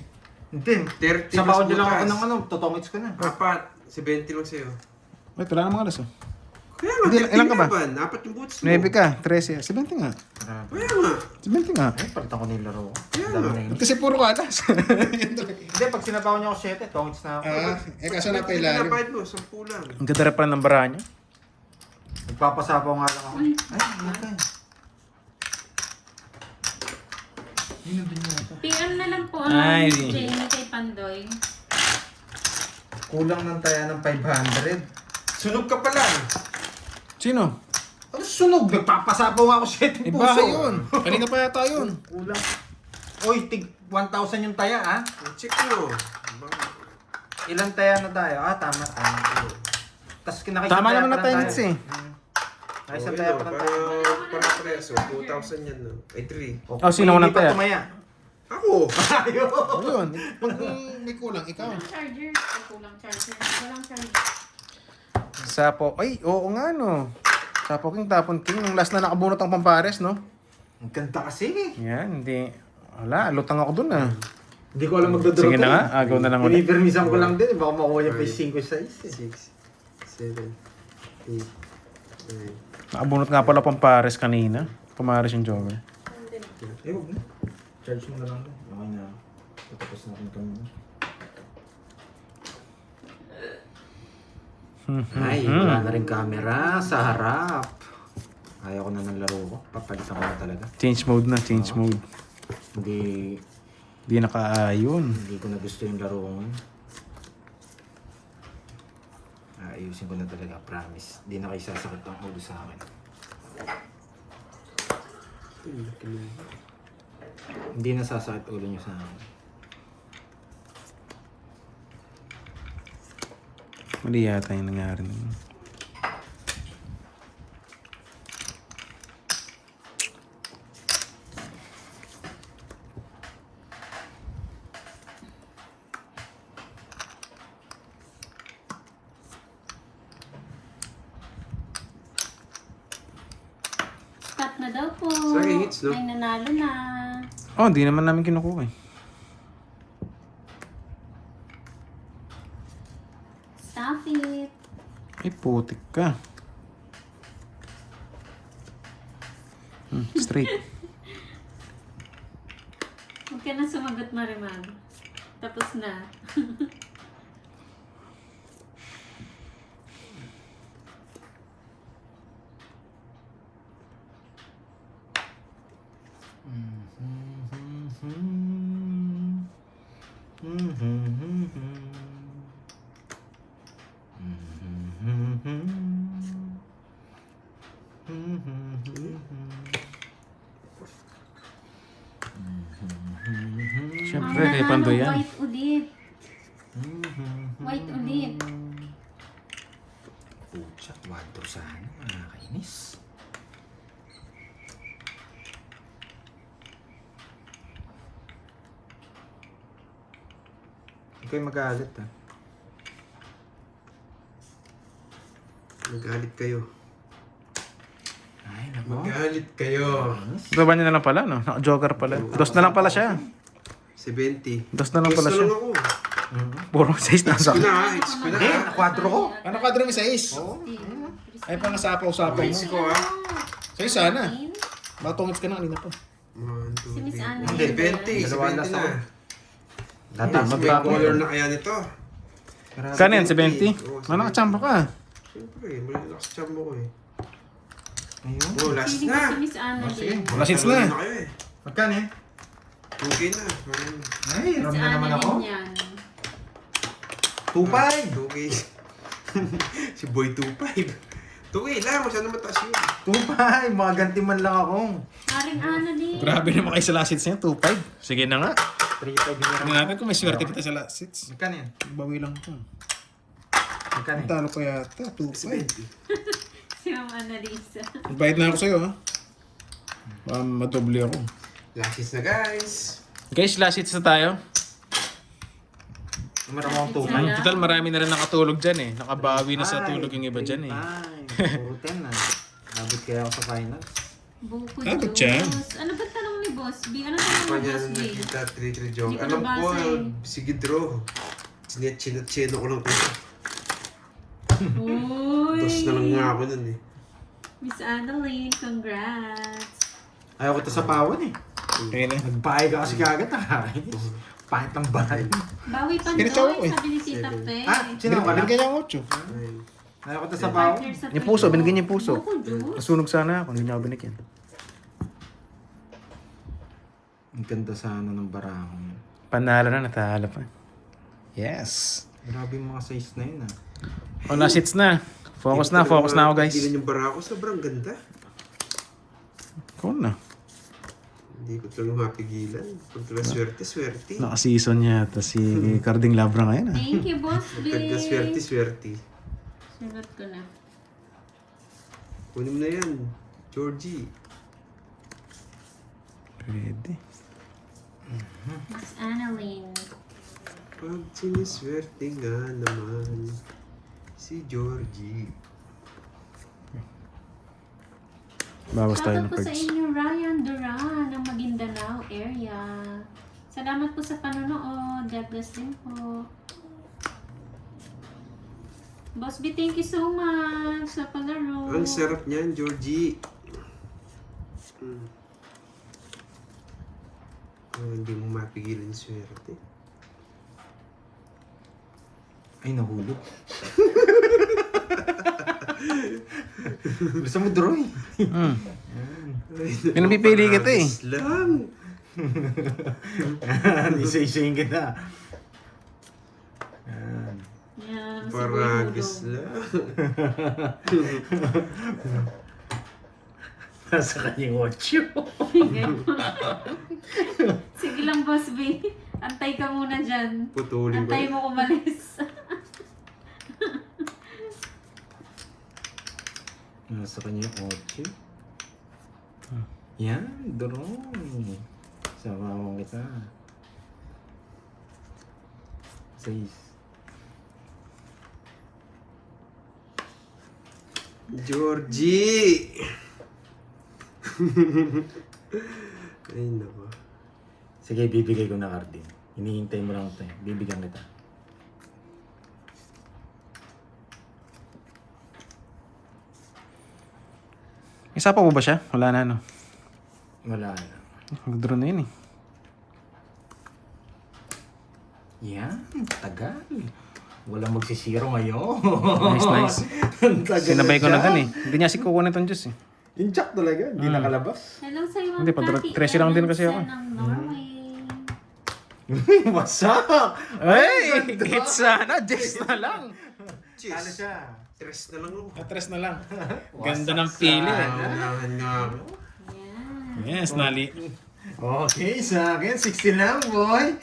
Hindi. 30 Sa bawat mas lang ako butas. ng totongits ko na. 4. 70 lang sa'yo. Wait, wala namang alas oh. Kaya nga, Hindi, ilan ka ba? 4 yung boots mo. 9 ka, 13. 70 nga. Kaya nga. 70 nga. Ay, palitan ko na yung laro ko. Kaya Dami nga. na yun. Kasi puro kalas. Hindi, pag sinabaw niya ako 7, tongits na ako. Kaso na pa Hindi ilalim. pinapahid mo, 10 lang. Ang ganda rin pala ng baraha niya. Nagpapasabaw nga lang ako. Uy. Ay, nakay. Yun din yata. PM na lang po ang Ay. Jamie kay Pandoy. Kulang ng taya ng 500. Sunog ka pala. Sino? Ano sunog? Nagpapasabaw ako 7 Eh, puso. baka yun. Kanina pa yata yun. Kulang. Oy, tig 1,000 yung taya, ha? Check mo. Ilang taya na tayo? Ah, tama. Tapos nakikita Tama naman na tayong eh. Ay, isang taya pa ng tayo. Para preso, 2,000 yan, no? Ay, 3. Oh, sino unang Hindi pa taya? tumaya. Ako! Ayun. Pag may kulang, ikaw. Walang charger. Ay, kulang charger. Walang charger. Sapo. Ay, oo nga no. Sapo King, Tapon King. Yung last na nakabunot ang Pampares, no? Ang ganda kasi. Yan, hindi. Wala, lutang ako dun ah. Hindi ko alam magdodoro. Sige na nga, agaw na lang ulit. Pinipermisan ko lang din. Baka makuha niya pa yung 5 size. 6, 7, 8, 9. Nakabunot nga pala Pampares kanina. Pumares yung jogger. Eh, huwag na. Charge mo na lang. Okay na. Tapos na rin kami. Ay, wala na rin camera sa harap. Ayaw ko na ng laro ko. Papalitan ko na talaga. Change mode na, change mode. Hindi Hindi nakaayon. ko na gusto yung laro ko ngayon. Ayusin ko na talaga, promise. Hindi na kayo sasakit ang ulo sa akin. Hindi na sasakit ulo nyo sa akin. Mali yata yung nangyari nun. Stop na daw po. Sorry, hits, no? Ay, nanalo na. Oh, hindi naman namin kinukuha eh. Stop it. Ay, putik ka. Straight. Huwag ka na sumagot, Marimar. Tapos na. Siyempre, kay Pandoy yan. White ulit. White ulit. Pucha, 1 sana. Nakakainis. Huwag kayo magalit, ha? Magalit kayo. Ay, nako. Magalit kayo. Baba niya na lang pala, no? Naka-jogger pala. Dos na lang pala siya. 70. Dos na lang pala Gusto siya. lang ako. Puro 6 na Hits sa. ko na, ha? Hits ko na, Eh, ha? nakwadro ko. Ano kadro may 6? Oo. Ay, pangasapaw-sapaw mo. Hits ko, ha? Sa'yo sana. Matungits ka na kanina pa. 1, Si 2, Miss 3, Anna. 4. 70. Dalawa 70 last na. ako. May Tatapos color na kaya nito. Kanin, 70? Oo, Ano nakachamba ka? Siyempre, malalakas sa chamba ko eh. Ayun. Oh, last Feeling ko na. si Miss Anna Sige. din. Wala seats na. Kayo eh. Magkano eh? 2K na. Ay, ram Miss na naman Anna ako. din yan. 2.5. 2K. Si Boy 2.5. 2K lang, masyado mataas yun. 2.5. Magaganti man lang ako. Aring Anna din. Grabe naman kayo sa last hits niya, 2-5. Sige na nga. 3.5 din Tingnan natin kung may swerte kita sa last hits. Magkano yan? Bawi lang ito. Magkano yan? Talo ko yata, 2-5. 70. Si Ma'am Annalisa. Bayad na ako sa'yo ha. Madoble ako. Last hits na guys. Guys, last hits na tayo. Meron akong Wala. 2.5. Total, marami na rin nakatulog dyan eh. Nakabawi na sa tulog yung iba dyan eh. Ay, puro 10 na. Nabot kaya ako sa finals. Buko Abot juice. siya. Ano ba tanong ni Boss B? Ano tanong ni Kanya Boss B? nakita 3-3 joke. Hindi ko Alam ko, nabasa eh. sige draw. Chinachino ko lang ito. Uy! Dos na lang nga ako nun eh. Miss Annalyn, congrats! Ayaw ko to sa pawan eh. Kaya na. Nagbahay ka kasi kagad, nakakainis. Pahit ng bahay. Bawi pa Ganito ako doon, eh. sabi ni Tita Fe. Sino ka lang? Binigyan niya ang 8. Ayun. Ayaw ko to sa pawan. Partner sa Yung puso, tuyo. binigyan niya yung puso. Buko juice. Nasunog sana ako, hindi niya ako binigyan. Ang ganda sana ng barako. Panalo na, natalo pa. Yes. Grabe yung mga size na yun ah. O, last hits na. Focus na ako guys. Hindi yung barako, sobrang ganda. Ikaw na. Hindi ko talaga mapigilan. Pag talaga swerte. Naka-season yata si Carding Labra ngayon ah. Thank you, Boss B. Pagka swerte. Sunod ko na. Kunin mo na yan, Georgie. Pwede. Miss Annalyn. Pag siniswerte nga naman si Georgie. Bawas tayo ng Shoutout po sa cards. inyo, Ryan Duran ng Maguindanao area. Salamat po sa panonood. God bless din po. Boss B, thank you so much sa palaro. Ang sarap niyan, Georgie. Hindi mo mapigilan yung swerte. Ay, nahulog. Gusto mo draw eh. Pinapipili kita eh. Lang. Isa-isayin kita. Yan. Yan, si Paragis Boy lang. Nasa kanyang 8. Hulog. Sige lang, Boss B. Antay ka muna dyan. Putulin ko. Antay mo kumalis. Nasa kanyang 8. Yan, draw. Sama mo kita. 6. Georgie! Ay, nako. Sige, bibigay ko na Carding. Hinihintay mo lang ito eh. Bibigyan kita. Isa pa po ba siya? Wala na no. Wala na. Mag-draw na yun eh. Yan, tagal. Walang magsisiro ngayon. Nice. Ang tagal Sinabay ko na dyan. dun eh. Hindi niya si kukunin itong juice eh. Yung jack talaga, hindi nakalabas. Hello sa iyo, Hindi, pa 13 lang din kasi ako. ng Norway. Wasak! Ay! Hits sana! Just na lang! Talo siya. Tres na lang ako. Atres na lang. Ganda ng pili eh. Unahan nga ako. Yan. Yes, nali. Okay, sa akin, 16 lang, boy.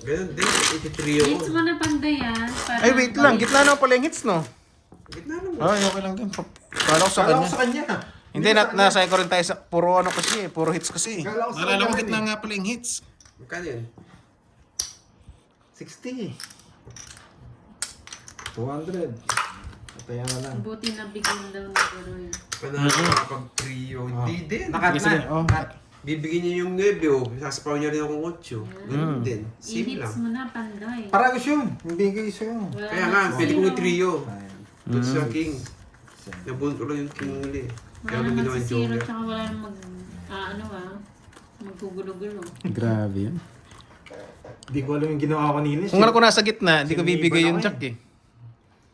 Ganun din, 83 ako. Hits mo na panday ah. Para Ay, wait lang. Gitna na pala yung hits, no? Gitna lang mo. Ay, okay lang din. Kala ko sa Kala ko kanya. sa kanya. Hindi, nasa ko rin tayo sa puro ano kasi eh. Puro hits kasi eh. Kala ko sa Naalala ko kanya gitna eh. nga pala yung hits. Magkano yun? 60. 200. Patayan na lang. Buti na bigyan daw ni Roy. Panalo kapag trio. Hindi din. Nakat Sige, sige. na. Oh. Bibigyan niya yung 9, oh. Sasapaw niya rin akong 8. Ganun din. Same I-hits lang. mo na panday. Paragos yun. Hindi kayo sa'yo. Wala Kaya na nga, si pwede kong Zero. i-trio. Ayan. Doon sa king. Nabunod ko lang yung king uli. Kaya Wala nung naman ginawa si yung Zero, joker. tsaka wala namang maggugulo-gulo. Grabe yun. Hindi ko alam yung ginawa ko kanina. Kung ano ko nasa gitna, di ko Sinipan bibigay yung ako jack eh.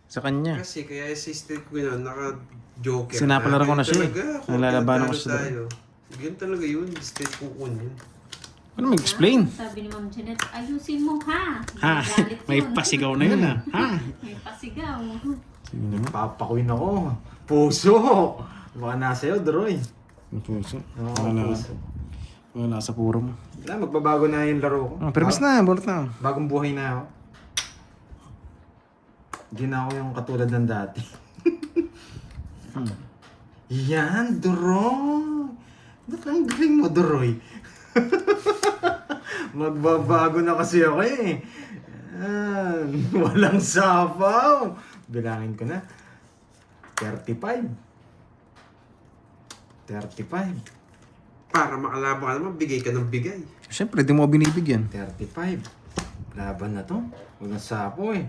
Sa kanya. Kasi kaya si state ko yun, naka-joker. Sinapalaran ko na siya eh. Talaga, kung Nalalabanan ko pinatalo siya tayo. Ganyan talaga yun, state ko kunin. Ano mag-explain? Sabi ni Ma'am Jeanette, ayusin mo ha. Ha? Galit May yun. pasigaw na yun ah. Ha? May pasigaw. Sige naman. Papakuin ako. Puso. Baka nasa iyo, Droy. Ang puso. Oo, Wala. puso. Wala sa puro mo. Wala, magbabago na yung laro ko. Oh, pero bis na, bulot na. Bagong buhay na ako. Hindi na ako yung katulad ng dati. Yan, Droy. Ba't ang galing mo, Droy? Magbabago na kasi ako eh. Yan. Walang sapaw. Bilangin ko na. 35. Para makalaban ka naman, bigay ka ng bigay. Siyempre, di mo ako binibigyan. 35. Laban na to. Walang sapo eh.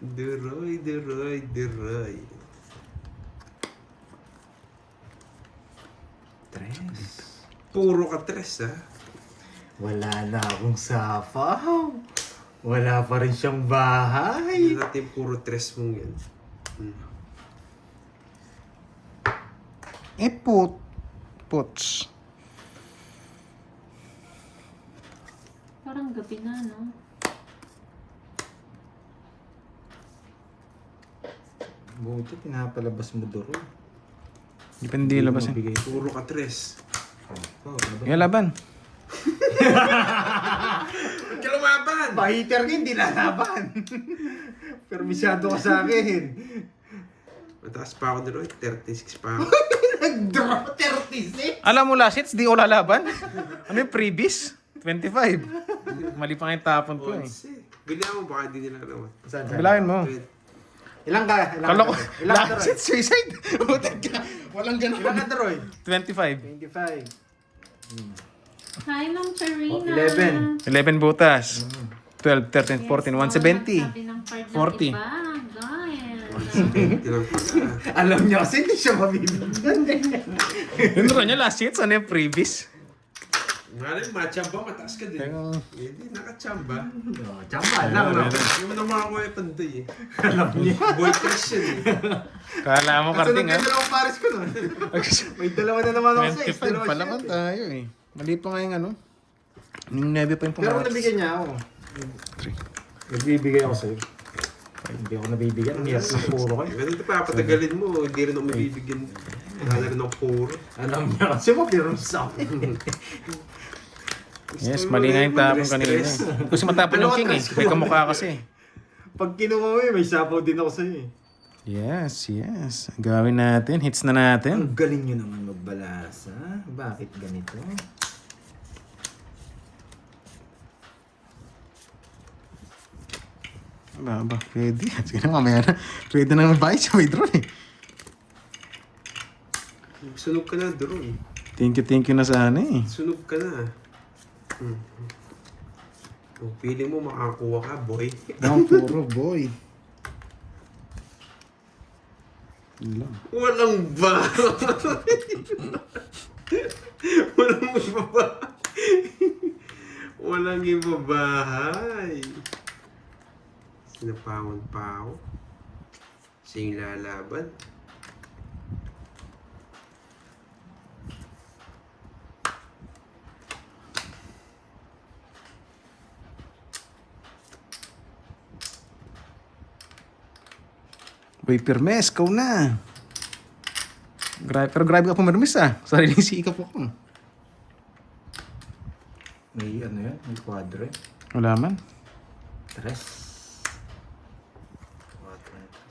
Duroy, duroy, duroy. Tres. Puro ka tres, ha? Wala na akong sapaw. Wala pa rin siyang bahay. Hindi natin puro tres mong yan. Puts. Parang gabi na, no? Buti, pinapalabas mo duro. Depende labas eh. Mabigay. Puro ka tres. Oh, labas. Yung laban. Huwag ka lumaban! Bahiter ka, hindi lalaban. Permisyado ka sa akin. Mataas pa ako doon, 36 pa ako. Nag-draw 36. Alam mo last hits, di ko lalaban. Ano yung previous? 25. Mali pa nga yung tapon ko eh. Bilihan mo, baka hindi nila naman. Saan? Bilangin mo. Ilang ka? Kala ko, Ilang ka, last Roy? hits, suicide. Butik ka. Walang Ilang ganun. ka, Roy? 25. 25. Hi, Ma'am Charina. 11. 11 butas. 12, 13, 14, 170. Sabi ng card ng 40. iba. Guys. Tilang pala. Alam niya kasi hindi siya mabibigyan. Yung draw niya last hits, ano yung previous? Maraming machamba, mataas ka din. Ayun. Hindi, nakachamba. Tsamba lang. No? Hindi mo na makakuha yung pandoy eh. Alam niya. Boy crush yan eh. Kala mo Kasunod karting na ha? dalawang pares ko nun. May dalawa na naman ako sa 25 pala man tayo eh. Mali pa nga yung ano. Yung 9 pa yung Pero pumatas. nabigyan niya ako. Nagbibigay ako sa'yo. Hindi ako nabibigyan. Ang hirap ng puro kayo. Ganito pa, patagalin mo, hindi rin ako mabibigyan. Wala rin ako puro. Alam niya kasi mapirong sa akin. Yes, mali nga yung tapon kanina. Kasi matapon yung king eh. May kamukha kasi. Pag kinuha mo may sapaw din ako sa'yo eh. Yes. Gawin natin. Hits na natin. Ang galing nyo naman magbalasa. Bakit ganito? Aba, pwede. Sige na, mamaya na. Pwede na mabayad siya. May draw eh. Sunog ka na, drone. Thank you na sana eh. Sunog ka na. Kung feeling mo makakuha ka, boy. Down puro boy. Lang. Walang ba? Walang ibabahay. Walang ibabahay. Sinapangon pa ako. Sing lalaban. Boy, Pirmes, ikaw na. Pero grabe ka pumirmis ah. Sariling sikap ako. May ano yan? May quadro eh. Wala man. Tres.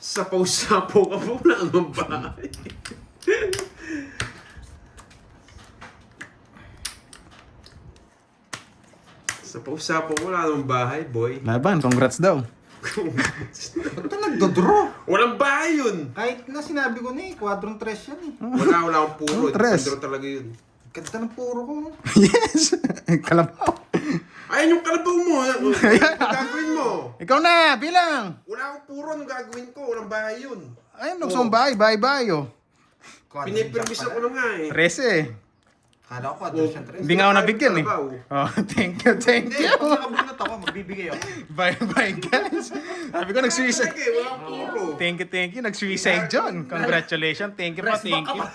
Sapaw-sapaw ka po na ang bahay. Sapaw-sapaw mo na ang bahay, boy. Laban, congrats daw. Ba't ka nagdodraw? Walang bahay yun! Kahit na sinabi ko na eh, quadrong tres yan eh. Wala akong puro. Anong tres? Sandro talaga yun. Ganda ng puro ko. Yes! Kalabaw. Ayun yung kalabaw mo. Ano gagawin mo? Ikaw na, bilang. Wala akong puro. Anong gagawin ko? Walang bahay yun. Ayun, nagsumbay, bye-bye oh. Pinipermis ako na nga eh. 13. Kala ko quadro siya tres. Hindi nga ako nabigyan eh. Kalabaw. Oh, thank you. Hindi, pag nakabunot ako, magbibigay ako. Bye-bye guys. Sabi ko nag-suicide. Sige, wala akong puro. Thank you. Nag-suicide John. Congratulations. Thank you pa, thank you.